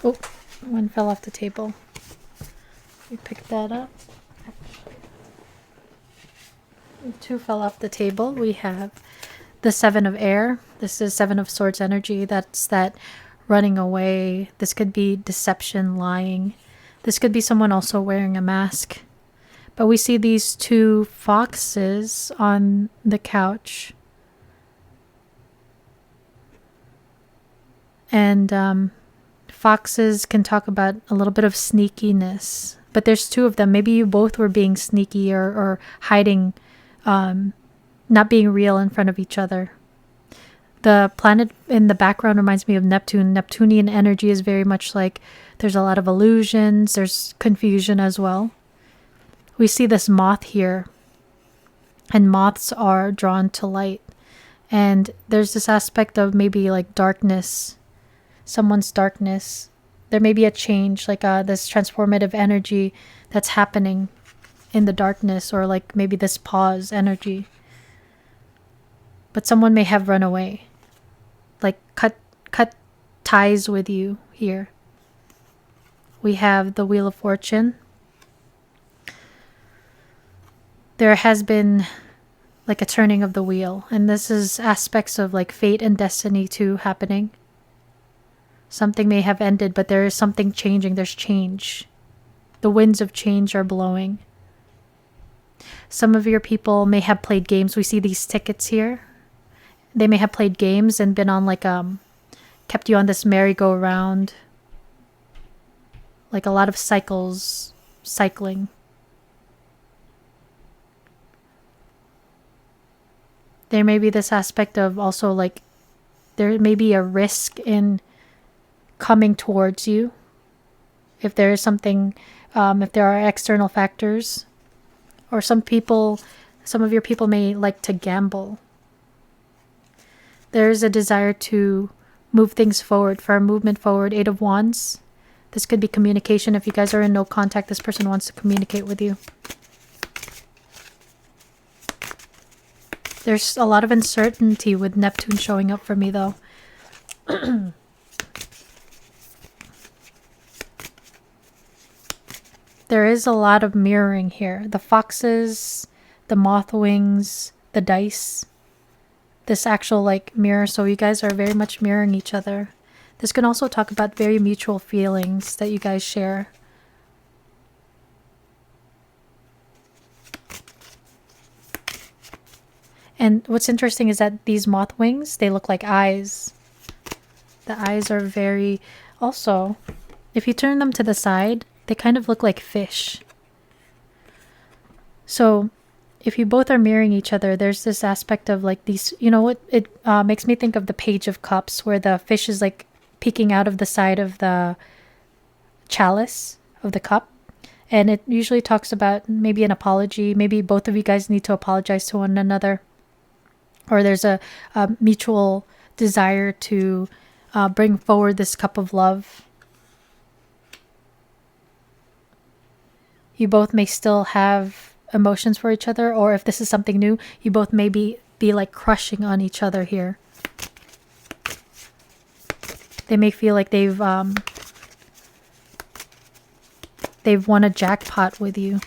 Oh, one fell off the table. We picked that up. Two fell off the table. We have the Seven of Air. This is Seven of Swords energy. That's that running away. This could be deception, lying. This could be someone also wearing a mask. But we see these two foxes on the couch. And foxes can talk about a little bit of sneakiness. But there's two of them. Maybe you both were being sneaky or hiding, not being real in front of each other. The planet in the background reminds me of Neptune. Neptunian energy is very much like there's a lot of illusions. There's confusion as well. We see this moth here. And moths are drawn to light. And there's this aspect of maybe like darkness. Someone's darkness. There may be a change, like this transformative energy that's happening in the darkness, or like maybe this pause energy. But someone may have run away, like cut ties with you here. We have the Wheel of Fortune. There has been like a turning of the wheel, and this is aspects of like fate and destiny too happening. Something may have ended, but there is something changing. There's change. The winds of change are blowing. Some of your people may have played games. We see these tickets here. They may have played games and been on like kept you on this merry-go-round. Like a lot of cycling. There may be this aspect of also like there may be a risk in coming towards you. If there is something, if there are external factors, or some of your people may like to gamble. There is a desire to move things forward, for a movement forward. Eight of Wands. This could be communication. If you guys are in no contact, this person wants to communicate with you. There's a lot of uncertainty with Neptune showing up for me though. There is a lot of mirroring here. The foxes, the moth wings, the dice. This actual like mirror. So you guys are very much mirroring each other. This can also talk about very mutual feelings that you guys share. And what's interesting is that these moth wings, they look like eyes. The eyes are very... Also, if you turn them to the side, they kind of look like fish. So if you both are mirroring each other, there's this aspect of like these, you know what, it makes me think of the Page of Cups, where the fish is like peeking out of the side of the chalice of the cup. And it usually talks about maybe an apology. Maybe both of you guys need to apologize to one another. Or there's a mutual desire to bring forward this cup of love. You both may still have emotions for each other, or if this is something new, you both may be like crushing on each other here. They may feel like they've won a jackpot with you.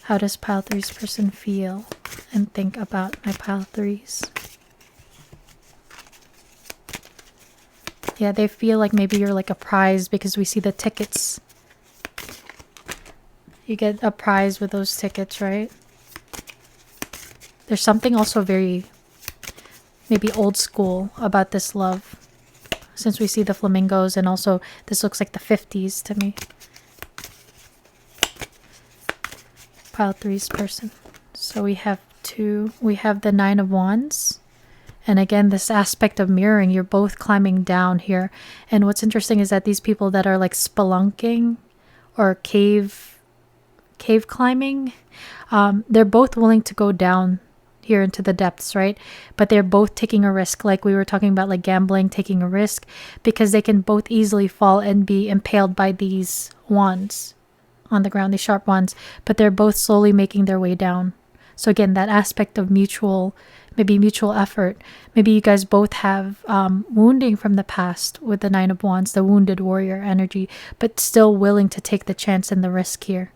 How does pile 3's person feel and think about my pile 3's? Yeah, they feel like maybe you're like a prize, because we see the tickets. You get a prize with those tickets, right? There's something also very maybe old school about this love, since we see the flamingos, and also this looks like the 50s to me. pile three's person. So we have the Nine of Wands. And again, this aspect of mirroring, you're both climbing down here. And what's interesting is that these people that are like spelunking or cave climbing, they're both willing to go down here into the depths, right? But they're both taking a risk, like we were talking about, like gambling, taking a risk, because they can both easily fall and be impaled by these wands on the ground, these sharp wands, but they're both slowly making their way down. So again, that aspect of mutual effort. Maybe you guys both have wounding from the past with the Nine of Wands, the wounded warrior energy, but still willing to take the chance and the risk here.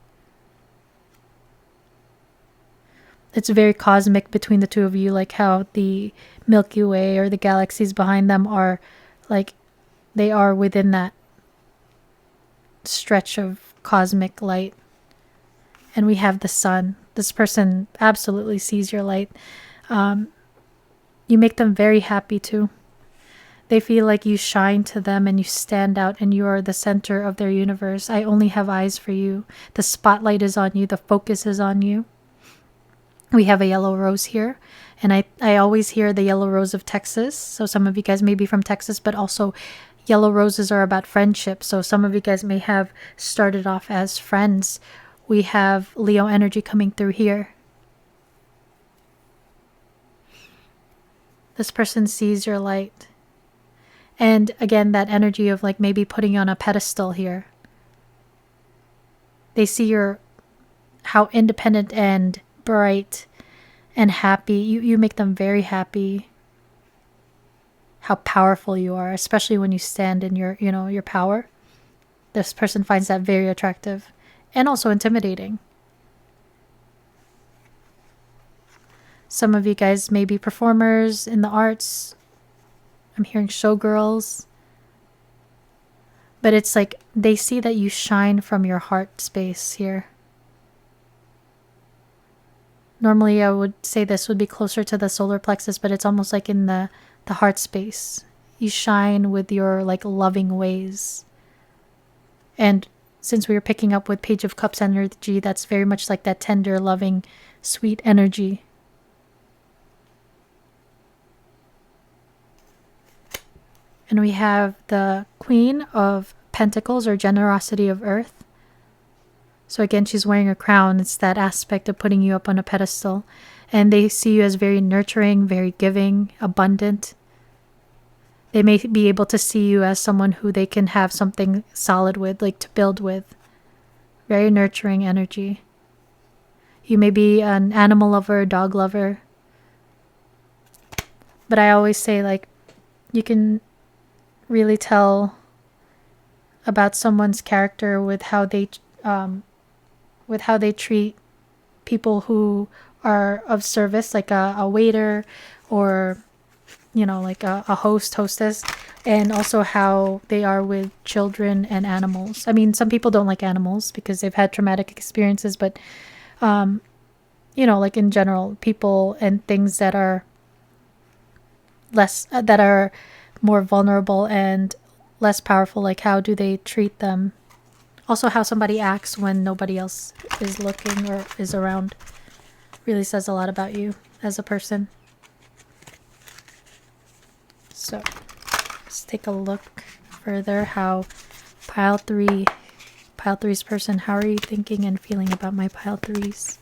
It's very cosmic between the two of you, like how the Milky Way or the galaxies behind them are, like, they are within that stretch of cosmic light. And we have the sun. This person absolutely sees your light. You make them very happy too. They feel like you shine to them and you stand out and you are the center of their universe. I only have eyes for you. The spotlight is on you. The focus is on you. We have a yellow rose here, and I always hear the yellow rose of Texas. So some of you guys may be from Texas, but also yellow roses are about friendship. So some of you guys may have started off as friends. We have Leo energy coming through here. This person sees your light. And again, that energy of like maybe putting you on a pedestal here. They see how independent and bright and happy. You make them very happy. How powerful you are, especially when you stand in your power. This person finds that very attractive and also intimidating. Some of you guys may be performers in the arts. I'm hearing showgirls. But it's like they see that you shine from your heart space here. Normally I would say this would be closer to the solar plexus, but it's almost like in the heart space. You shine with your like loving ways. And since we were picking up with Page of Cups energy, that's very much like that tender, loving, sweet energy. And we have the Queen of Pentacles, or generosity of earth. So again, she's wearing a crown. It's that aspect of putting you up on a pedestal. And they see you as very nurturing, very giving, abundant. They may be able to see you as someone who they can have something solid with, like to build with. Very nurturing energy. You may be an animal lover, a dog lover. But I always say, like, you can really tell about someone's character with how they treat people who are of service, like a waiter or like a hostess, and also how they are with children and animals. I mean, some people don't like animals because they've had traumatic experiences, but like in general, people and things that are more vulnerable and less powerful, like how do they treat them. Also, how somebody acts when nobody else is looking or is around really says a lot about you as a person. So let's take a look further how pile three's person, how are you thinking and feeling about my pile threes?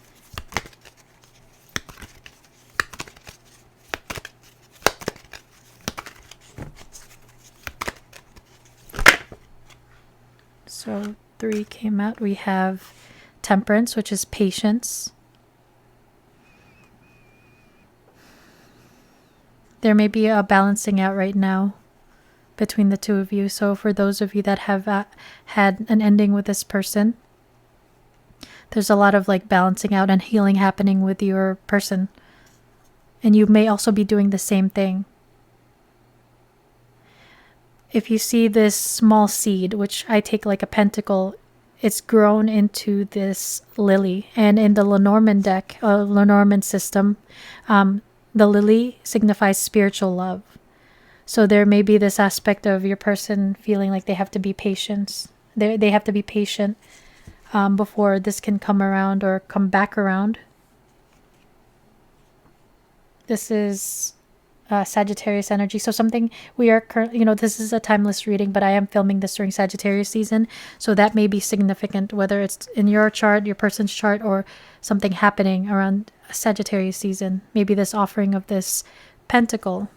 So 3 came out. We have Temperance, which is patience. There may be a balancing out right now between the two of you. So for those of you that have had an ending with this person, there's a lot of like balancing out and healing happening with your person. And you may also be doing the same thing. If you see this small seed, which I take like a pentacle, it's grown into this lily. And in the Lenormand deck, Lenormand system, the lily signifies spiritual love. So there may be this aspect of your person feeling like they have to be patient. They have to be patient before this can come around or come back around. This is Sagittarius energy. So something we are currently, this is a timeless reading, but I am filming this during Sagittarius season. So that may be significant, whether it's in your chart, your person's chart, or something happening around Sagittarius season. Maybe this offering of this pentacle.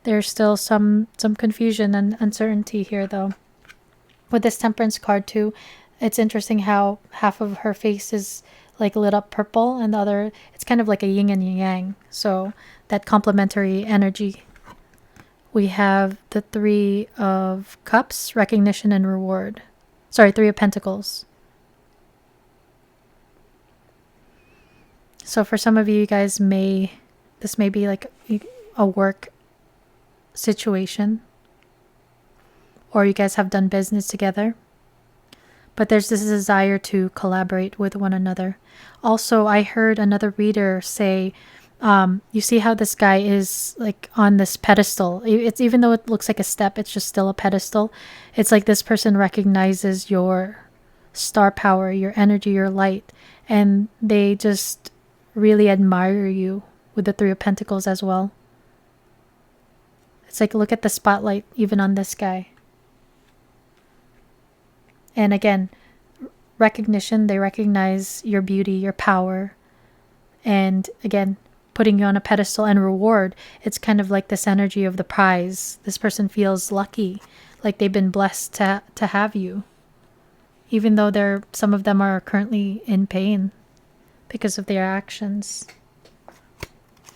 There's still some confusion and uncertainty here, though. With this Temperance card, too, it's interesting how half of her face is like lit up purple and the other, it's kind of like a yin and yang. So that complementary energy. We have the Three of Cups, recognition and reward. Sorry, Three of Pentacles. So for some of you guys, this may be like a work situation, or you guys have done business together, but there's this desire to collaborate with one another. Also, I heard another reader say, you see how this guy is like on this pedestal. It's, even though it looks like a step, it's just still a pedestal. It's like this person recognizes your star power, your energy, your light, and they just really admire you with the Three of Pentacles as well. It's like, look at the spotlight even on this guy. And again, recognition, they recognize your beauty, your power. And again, putting you on a pedestal. And reward, it's kind of like this energy of the prize. This person feels lucky, like they've been blessed to have you. Even though some of them are currently in pain because of their actions.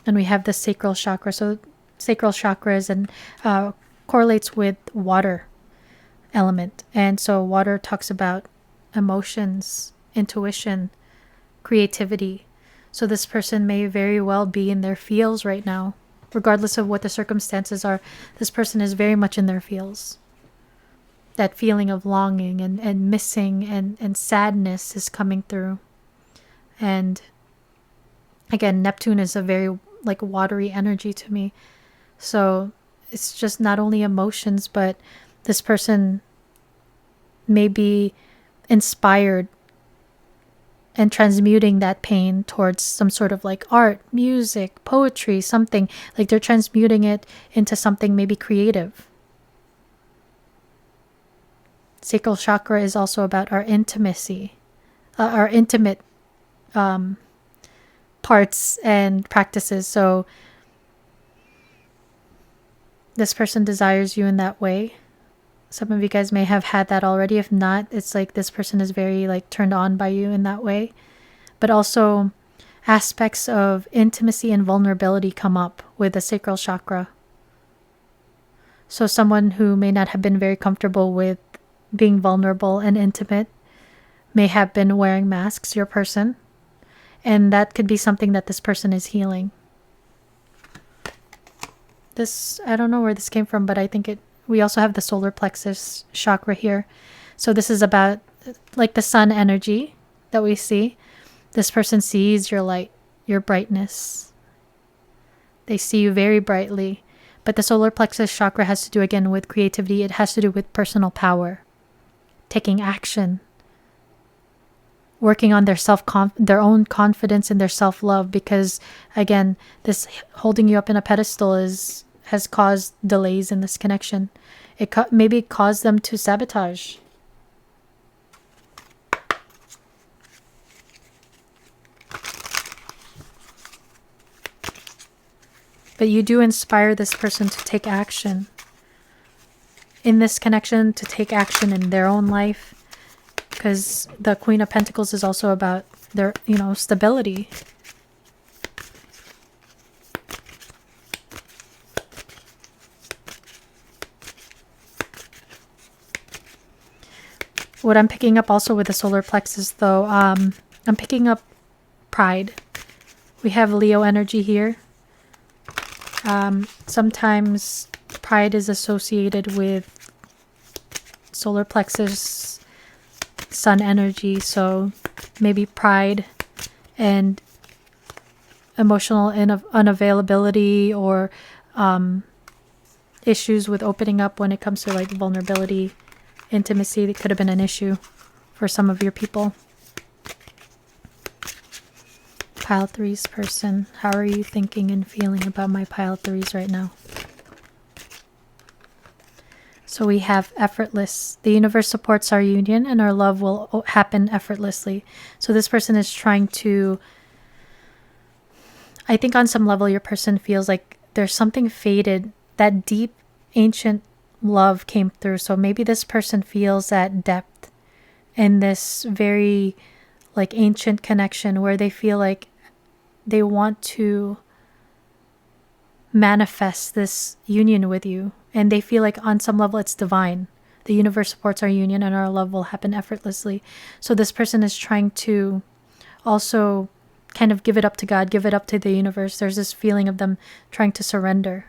And we have the sacral chakra. So sacral chakras and correlates with water element. And so water talks about emotions, intuition, creativity. So this person may very well be in their feels right now. Regardless of what the circumstances are, this person is very much in their feels. That feeling of longing and missing and sadness is coming through. And again, Neptune is a very like watery energy to me. So it's just not only emotions, but this person may be inspired and transmuting that pain towards some sort of like art, music, poetry, something. Like they're transmuting it into something maybe creative. Sacral chakra is also about our intimacy, our intimate parts and practices. So this person desires you in that way. Some of you guys may have had that already. If not, it's like this person is very like turned on by you in that way. But also aspects of intimacy and vulnerability come up with the sacral chakra. So someone who may not have been very comfortable with being vulnerable and intimate may have been wearing masks, your person. And that could be something that this person is healing. This, I don't know where this came from, but I think we also have the solar plexus chakra here. So this is about like the sun energy that we see. This person sees your light, your brightness. They see you very brightly. But the solar plexus chakra has to do again with creativity. It has to do with personal power, taking action, working on their own confidence and their self-love, because again, this holding you up in a pedestal has caused delays in this connection. It maybe caused them to sabotage. But you do inspire this person to take action in this connection, to take action in their own life. Because the Queen of Pentacles is also about their, stability. What I'm picking up also with the solar plexus, though, I'm picking up pride. We have Leo energy here. Sometimes pride is associated with solar plexus, sun energy, so maybe pride and emotional unavailability or issues with opening up when it comes to like vulnerability intimacy that could have been an issue for some of your people. Pile 3's person. How are you thinking and feeling about my pile 3's right now? So we have effortless. The universe supports our union and our love will happen effortlessly. So this person is trying to, I think on some level your person feels like there's something faded. That deep, ancient love came through. So maybe this person feels that depth and this very like ancient connection where they feel like they want to manifest this union with you. And they feel like on some level it's divine. The universe supports our union and our love will happen effortlessly. So this person is trying to also kind of give it up to God, give it up to the universe. There's this feeling of them trying to surrender.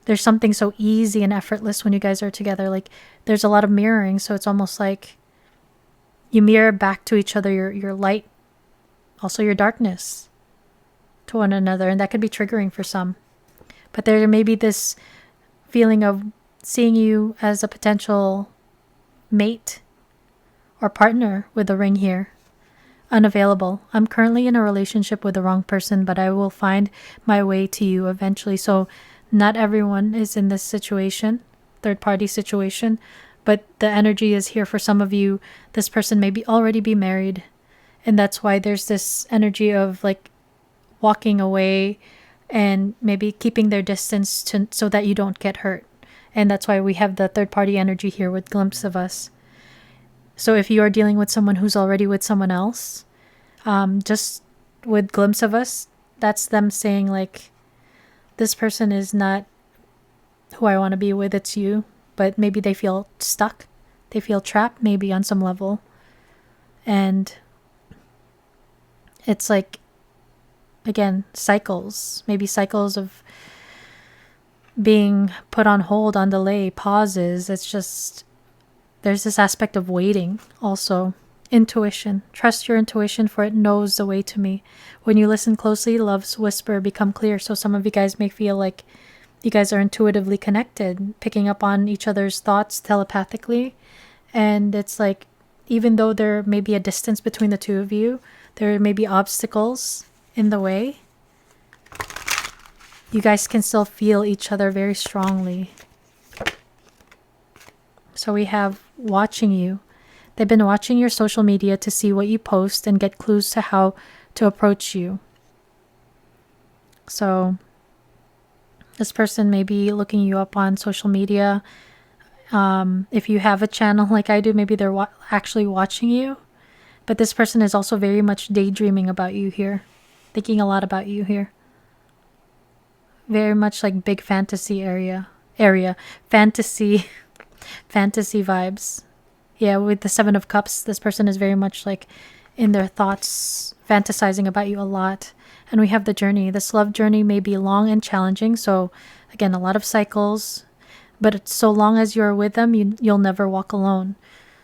There's something so easy and effortless when you guys are together. Like there's a lot of mirroring. So it's almost like you mirror back to each other your light, also your darkness to one another. And that could be triggering for some. But there may be this feeling of seeing you as a potential mate or partner with a ring here. Unavailable. I'm currently in a relationship with the wrong person, but I will find my way to you eventually. So not everyone is in this situation, third party situation, but the energy is here for some of you. This person may already be married. And that's why there's this energy of like walking away and maybe keeping their distance so that you don't get hurt. And that's why we have the third party energy here with glimpse of us. So if you are dealing with someone who's already with someone else, just with glimpse of us, that's them saying like, this person is not who I want to be with, it's you. But maybe they feel stuck. They feel trapped maybe on some level. And it's like, again, cycles, maybe cycles of being put on hold, on delay, pauses. It's just, there's this aspect of waiting also. Intuition. Trust your intuition, for it knows the way to me. When you listen closely, love's whisper become clear. So some of you guys may feel like you guys are intuitively connected, picking up on each other's thoughts telepathically. And it's like, even though there may be a distance between the two of you, there may be obstacles in the way, you guys can still feel each other very strongly. So we have watching you. They've been watching your social media to see what you post and get clues to how to approach you. So this person may be looking you up on social media. If you have a channel like I do, maybe they're actually watching you. But this person is also very much daydreaming about you here. Thinking a lot about you here. Very much like big fantasy area. Fantasy vibes. Yeah, with the 7 of Cups, this person is very much like in their thoughts, fantasizing about you a lot. And we have the journey. This love journey may be long and challenging. So again, a lot of cycles. But it's so long as you're with them, you'll never walk alone.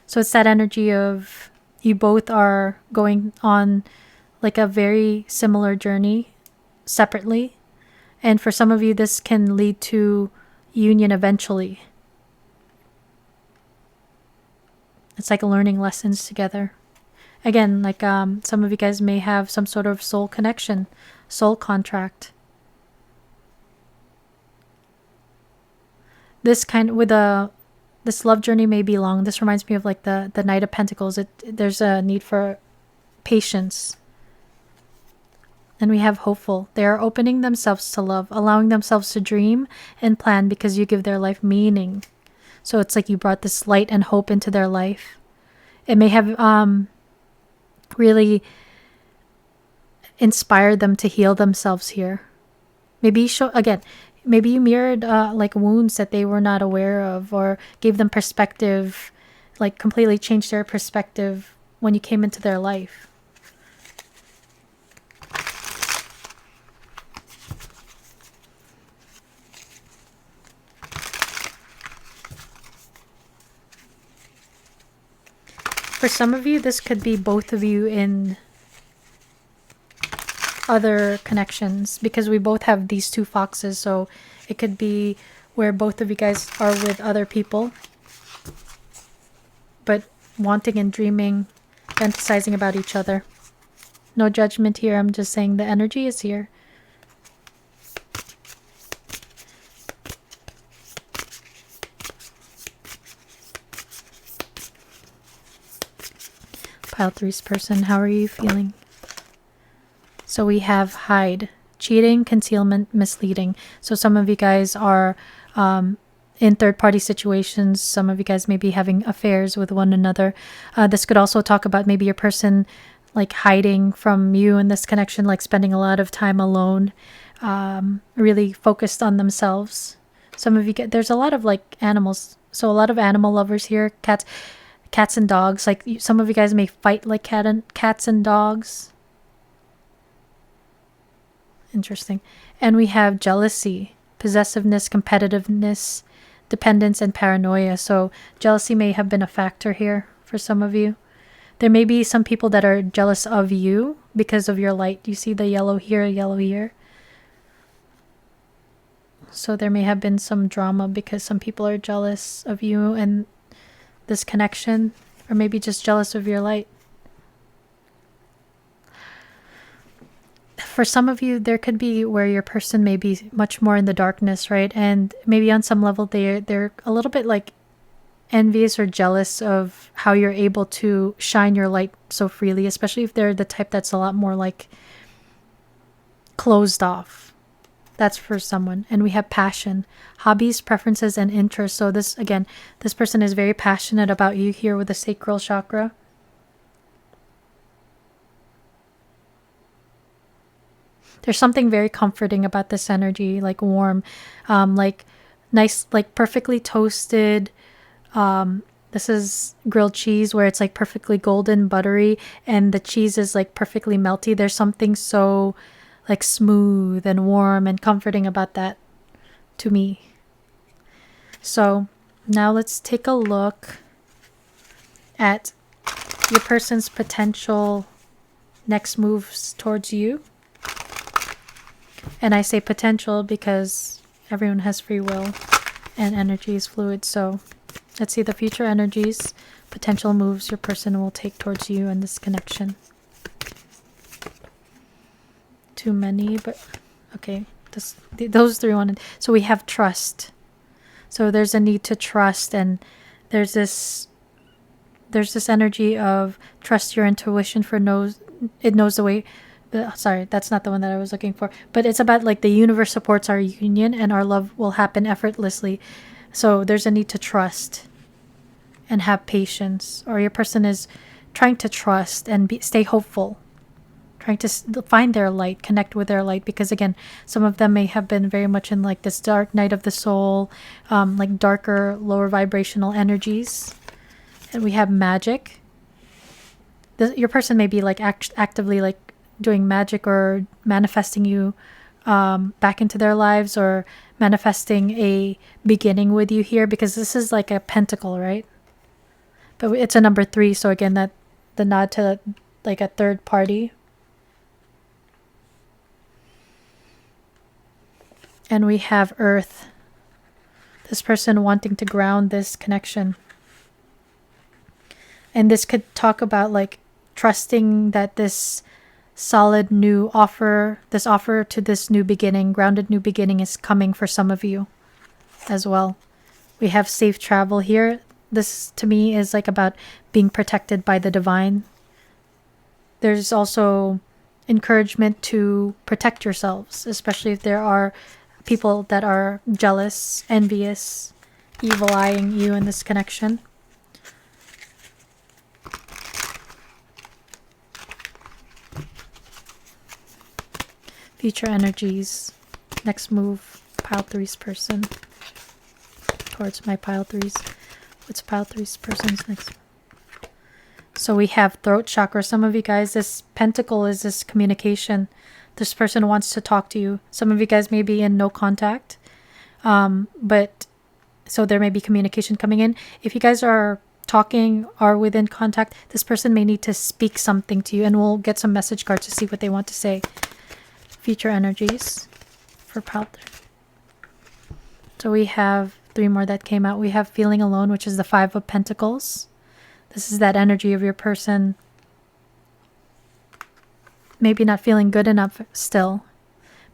So it's that energy of you both are going on like a very similar journey separately. And for some of you, this can lead to union eventually. It's like learning lessons together. Again, like some of you guys may have some sort of soul connection, soul contract. This kind with this love journey may be long. This reminds me of like the Knight of Pentacles. There's a need for patience. And we have hopeful. They are opening themselves to love, allowing themselves to dream and plan because you give their life meaning. So it's like you brought this light and hope into their life. It may have really inspired them to heal themselves here. Maybe maybe you mirrored like wounds that they were not aware of, or gave them perspective, like completely changed their perspective when you came into their life. For some of you, this could be both of you in other connections, because we both have these 2 foxes. So it could be where both of you guys are with other people, but wanting and dreaming, fantasizing about each other. No judgment here. I'm just saying the energy is here. Pile 3's person, how are you feeling? So we have hide, cheating, concealment, misleading. So some of you guys are in third-party situations. Some of you guys may be having affairs with one another. This could also talk about maybe your person like hiding from you in this connection, like spending a lot of time alone, really focused on themselves. Some of you get, there's a lot of like animals. So a lot of animal lovers here, cats and dogs. Like some of you guys may fight like cats and dogs. Interesting. And we have jealousy, possessiveness, competitiveness, dependence, and paranoia. So jealousy may have been a factor here for some of you. There may be some people that are jealous of you because of your light. You see the yellow here, yellow here. So there may have been some drama because some people are jealous of you and this connection, or maybe just jealous of your light. For some of you, there could be where your person may be much more in the darkness, right? And maybe on some level they're a little bit like envious or jealous of how you're able to shine your light so freely, especially if they're the type that's a lot more like closed off. That's for someone. And we have passion, hobbies, preferences, and interests. So this, again, this person is very passionate about you here with the sacral chakra. There's something very comforting about this energy, like warm, like nice, like perfectly toasted. This is grilled cheese where it's like perfectly golden, buttery, and the cheese is like perfectly melty. There's something so like smooth and warm and comforting about that to me. So now let's take a look at your person's potential next moves towards you. And I say potential because everyone has free will and energy is fluid. So let's see the future energies, potential moves your person will take towards you in this connection. Too many, but okay. Those three wanted. So we have trust. So there's a need to trust, and there's this energy of trust your intuition for it knows the way. Sorry, that's not the one that I was looking for. But it's about like the universe supports our union and our love will happen effortlessly. So there's a need to trust and have patience, or your person is trying to trust and stay hopeful, trying to find their light, connect with their light, because again, some of them may have been very much in like this dark night of the soul, like darker, lower vibrational energies. And we have magic. Your person may be like actively like doing magic or manifesting you back into their lives, or manifesting a beginning with you here, because this is like a pentacle, right? But it's a number 3, so again, that the nod to like a third party. And we have earth, this person wanting to ground this connection. And this could talk about like trusting that this solid new offer, this offer to this new beginning, grounded new beginning is coming for some of you as well. We have safe travel here. This to me is like about being protected by the divine. There's also encouragement to protect yourselves, especially if there are people that are jealous, envious, evil-eyeing you in this connection. Future energies. Next move, pile 3's person towards my pile 3's. What's pile 3's person's next? So we have throat chakra. Some of you guys, this pentacle is this communication. This person wants to talk to you. Some of you guys may be in no contact, but so there may be communication coming in. If you guys are talking or within contact, this person may need to speak something to you, and we'll get some message cards to see what they want to say. Future energies for pile 3. So we have 3 more that came out. We have feeling alone, which is the 5 of Pentacles. This is that energy of your person maybe not feeling good enough still,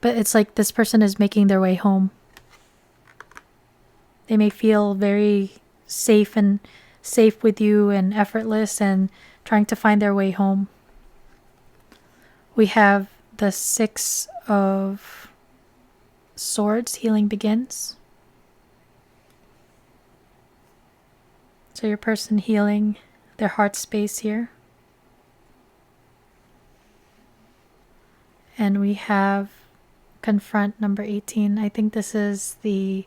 but it's like this person is making their way home. They may feel very safe with you and effortless and trying to find their way home. We have the 6 of Swords, healing begins. So your person healing their heart space here. And we have confront, number 18. I think this is the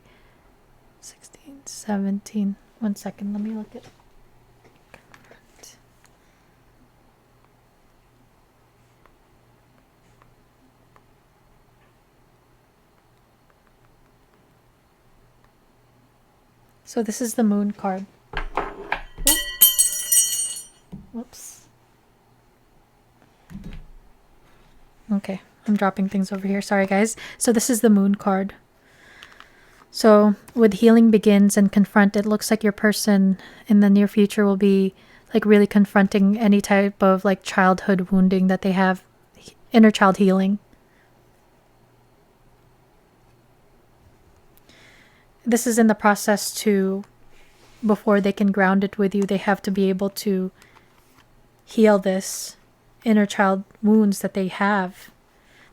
16, 17. 1 second, let me look at confront. So this is the Moon card. Oh. Whoops. Okay, I'm dropping things over here. Sorry, guys. So this is the Moon card. So with healing begins and confront, it looks like your person in the near future will be like really confronting any type of like childhood wounding that they have, inner child healing. This is in the process to, before they can ground it with you, they have to be able to heal this inner child wounds that they have.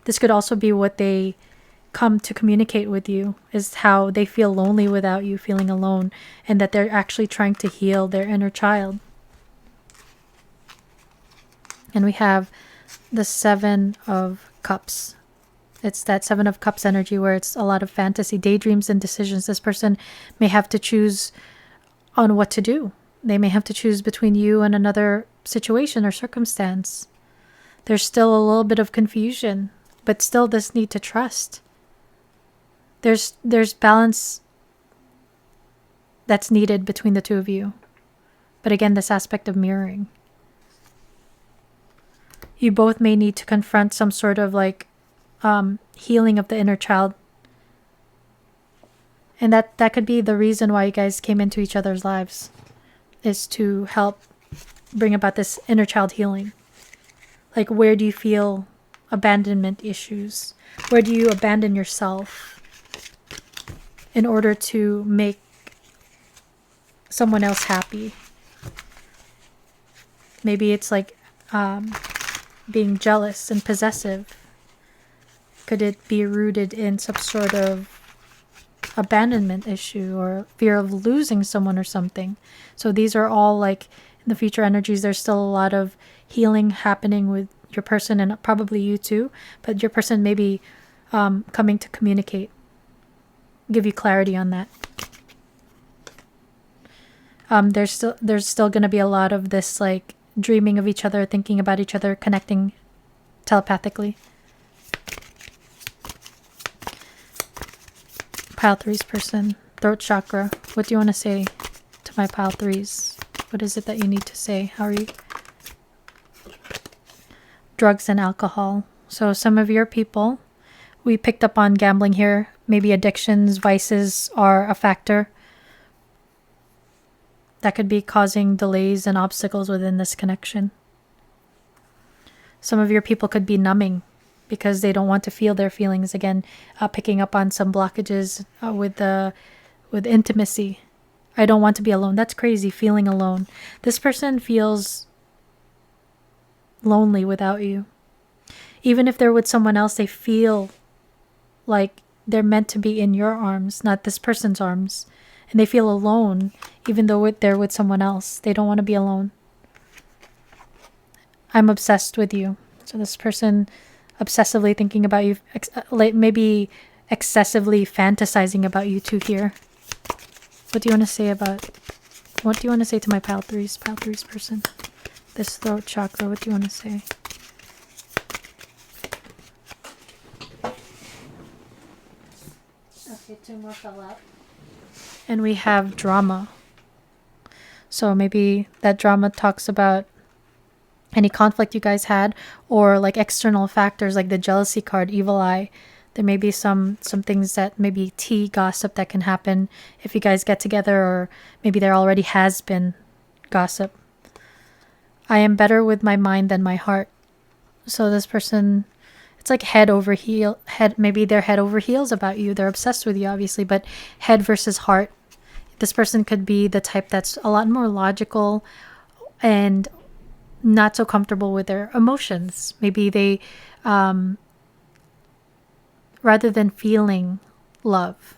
This could also be what they come to communicate with you, is how they feel lonely without you, feeling alone, and that they're actually trying to heal their inner child. And we have the 7 of Cups. It's that 7 of Cups energy where it's a lot of fantasy, daydreams, and decisions. This person may have to choose on what to do. They may have to choose between you and another situation or circumstance. There's still a little bit of confusion, but still this need to trust. There's balance that's needed between the two of you. But again, this aspect of mirroring. You both may need to confront some sort of like healing of the inner child. And that could be the reason why you guys came into each other's lives, is to help bring about this inner child healing. Like, where do you feel abandonment issues? Where do you abandon yourself in order to make someone else happy? Maybe it's like being jealous and possessive. Could it be rooted in some sort of abandonment issue or fear of losing someone or something? So these are all like in the future energies. There's still a lot of healing happening with your person and probably you too, but your person may be coming to communicate, give you clarity on that. There's still going to be a lot of this like dreaming of each other, thinking about each other, connecting telepathically. Pile 3's person, throat chakra. What do you want to say to my pile 3's? What is it that you need to say? How are you? Drugs and alcohol. So some of your people, we picked up on gambling here. Maybe addictions, vices are a factor that could be causing delays and obstacles within this connection. Some of your people could be numbing because they don't want to feel their feelings. Again, picking up on some blockages with intimacy. I don't want to be alone. That's crazy, feeling alone. This person feels lonely without you. Even if they're with someone else, they feel like they're meant to be in your arms, not this person's arms. And they feel alone, even though they're with someone else. They don't want to be alone. I'm obsessed with you. So this person obsessively thinking about you, maybe excessively fantasizing about you too here. What do you want to say to my pile 3's person? This throat chakra, what do you want to say? Okay, 2 more fell out. And we have drama. So maybe that drama talks about any conflict you guys had, or like external factors like the jealousy card, evil eye. There may be some things that maybe tea gossip that can happen if you guys get together, or maybe there already has been gossip. I am better with my mind than my heart. So this person, it's like head over heel, maybe they're head over heels about you. They're obsessed with you, obviously, but head versus heart. This person could be the type that's a lot more logical and not so comfortable with their emotions. Maybe they, rather than feeling love,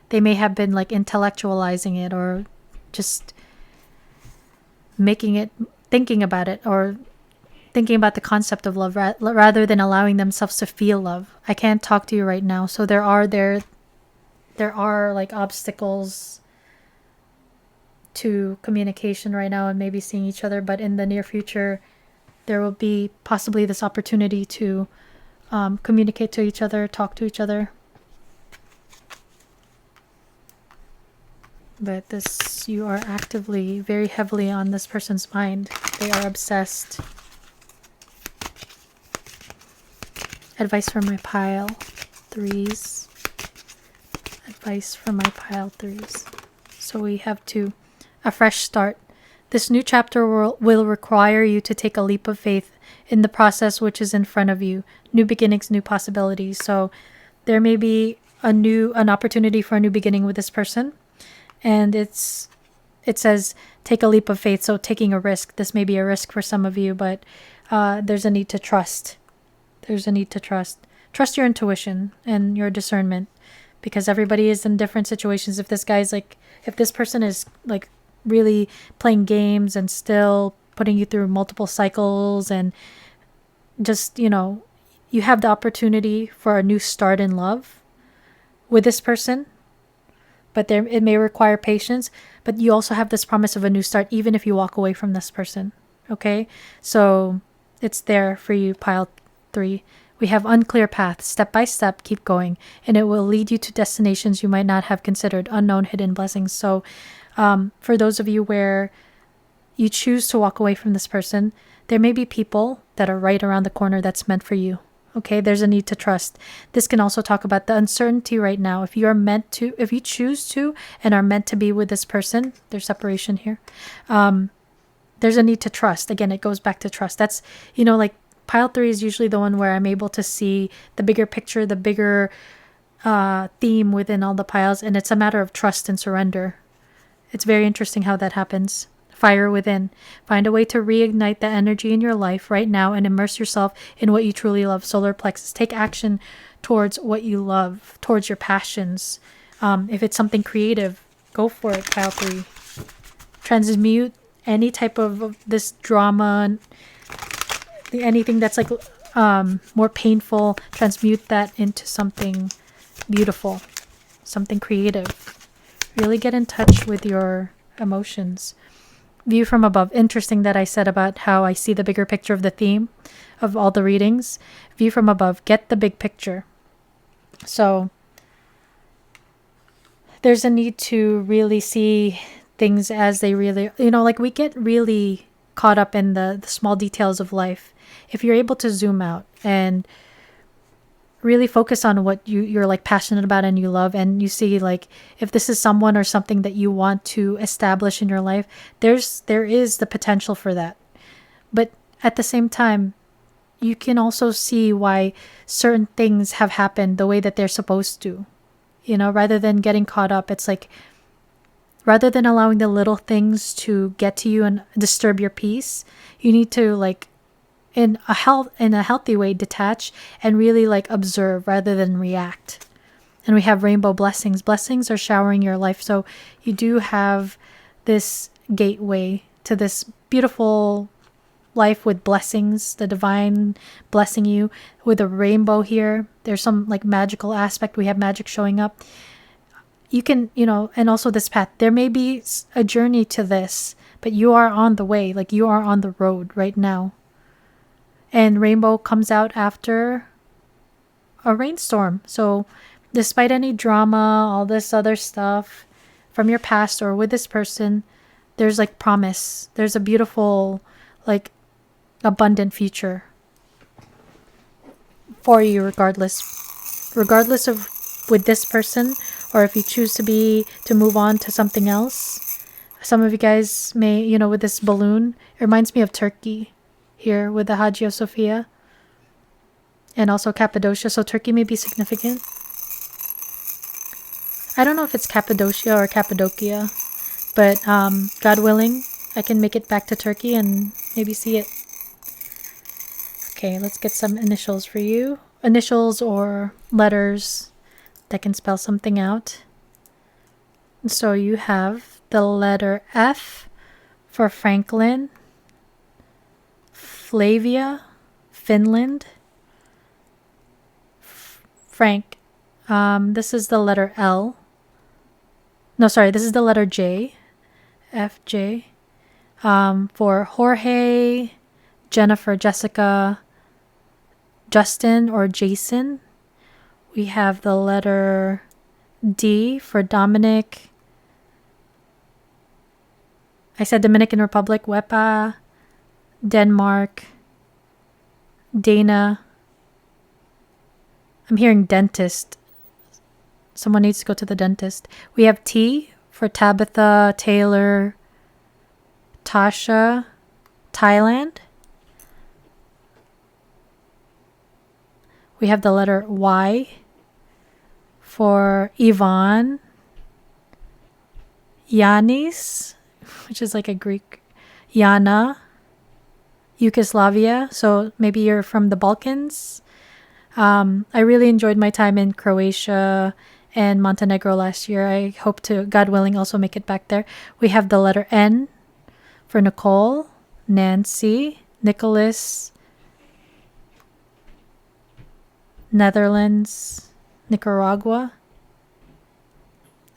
they may have been like intellectualizing it, or just making it, thinking about it, or thinking about the concept of love rather than allowing themselves to feel love. I can't talk to you right now. So there are like obstacles to communication right now and maybe seeing each other, but in the near future there will be possibly this opportunity to communicate to each other, talk to each other. But this, you are actively, very heavily on this person's mind. They are obsessed. Advice from my pile threes. Advice from my pile threes. So we have a fresh start. This new chapter will require you to take a leap of faith in the process which is in front of you. New beginnings, new possibilities. So there may be an opportunity for a new beginning with this person. And it says take a leap of faith. So taking a risk. This may be a risk for some of you, but there's a need to trust. There's a need to trust. Trust your intuition and your discernment, because everybody is in different situations. If this person is like really playing games and still putting you through multiple cycles, and just, you have the opportunity for a new start in love with this person, but it may require patience, but you also have this promise of a new start even if you walk away from this person. Okay? So it's there for you, pile 3. We have unclear path, step by step, keep going, and it will lead you to destinations you might not have considered, unknown hidden blessings. So for those of you where you choose to walk away from this person, there may be people that are right around the corner that's meant for you. Okay, there's a need to trust. This can also talk about the uncertainty right now. If you choose to and are meant to be with this person, there's separation here. There's a need to trust. Again, it goes back to trust. That's, like pile 3 is usually the one where I'm able to see the bigger picture, the bigger theme within all the piles. And it's a matter of trust and surrender. It's very interesting how that happens. Fire within. Find a way to reignite the energy in your life right now and immerse yourself in what you truly love. Solar plexus. Take action towards what you love, towards your passions. If it's something creative, go for it, pile 3. Transmute any type of this drama, anything that's like more painful, transmute that into something beautiful, something creative. Really get in touch with your emotions. View from above. Interesting that I said about how I see the bigger picture of the theme of all the readings. View from above. Get the big picture. So there's a need to really see things as they really, like we get really caught up in the small details of life. If you're able to zoom out and really focus on what you're like passionate about and you love, and you see like if this is someone or something that you want to establish in your life, there is the potential for that. But at the same time, you can also see why certain things have happened the way that they're supposed to. Rather than getting caught up, it's like rather than allowing the little things to get to you and disturb your peace, you need to like in a healthy way detach and really like observe rather than react. And we have rainbow blessings. Blessings are showering your life. So you do have this gateway to this beautiful life with blessings, the divine blessing you with a rainbow here. There's some like magical aspect. We have magic showing up. You can, and also this path. There may be a journey to this, but you are on the way. Like you are on the road right now. And rainbow comes out after a rainstorm. So despite any drama, all this other stuff from your past or with this person, there's like promise. There's a beautiful, like abundant future for you regardless. regardless of with this person, or if you choose to move on to something else. Some of you guys may, with this balloon, it reminds me of Turkey here with the Hagia Sophia, and also Cappadocia. So Turkey may be significant. I don't know if it's Cappadocia or Cappadocia, but God willing, I can make it back to Turkey and maybe see it. Okay, let's get some initials for you. Initials or letters that can spell something out. So you have the letter F for Franklin, Flavia, Finland, Frank. This is the letter L. No, sorry, this is the letter J. FJ. For Jorge, Jennifer, Jessica, Justin, or Jason. We have the letter D for Dominic. I said Dominican Republic, Wepa, Denmark, Dana. I'm hearing dentist. Someone needs to go to the dentist. We have T for Tabitha, Taylor, Tasha, Thailand. We have the letter Y for Yvonne, Yanis, which is like a Greek, Yana, Yugoslavia. So maybe you're from the Balkans. I really enjoyed my time in Croatia and Montenegro last year. I hope to, God willing, also make it back there. We have the letter N for Nicole, Nancy, Nicholas, Netherlands, Nicaragua.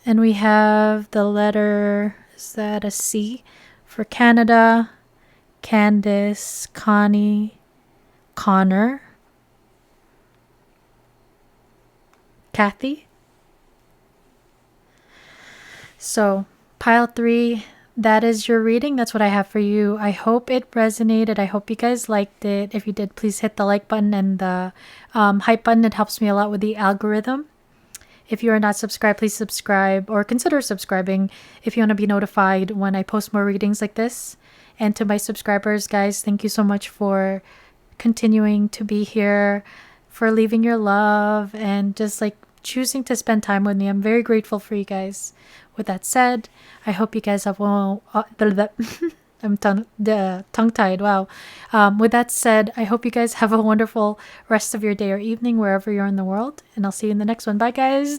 And we have the letter, is that a C? For Canada, Candice, Connie, Connor, Kathy. So, pile 3, that is your reading. That's what I have for you. I hope it resonated. I hope you guys liked it. If you did, please hit the like button and the hype button. It helps me a lot with the algorithm. If you are not subscribed, please subscribe or consider subscribing if you want to be notified when I post more readings like this. And to my subscribers, guys, thank you so much for continuing to be here, for leaving your love, and just like choosing to spend time with me. I'm very grateful for you guys. With that said, I hope you guys have I'm tongue-tied. Wow. With that said, I hope you guys have a wonderful rest of your day or evening wherever you're in the world. And I'll see you in the next one. Bye, guys.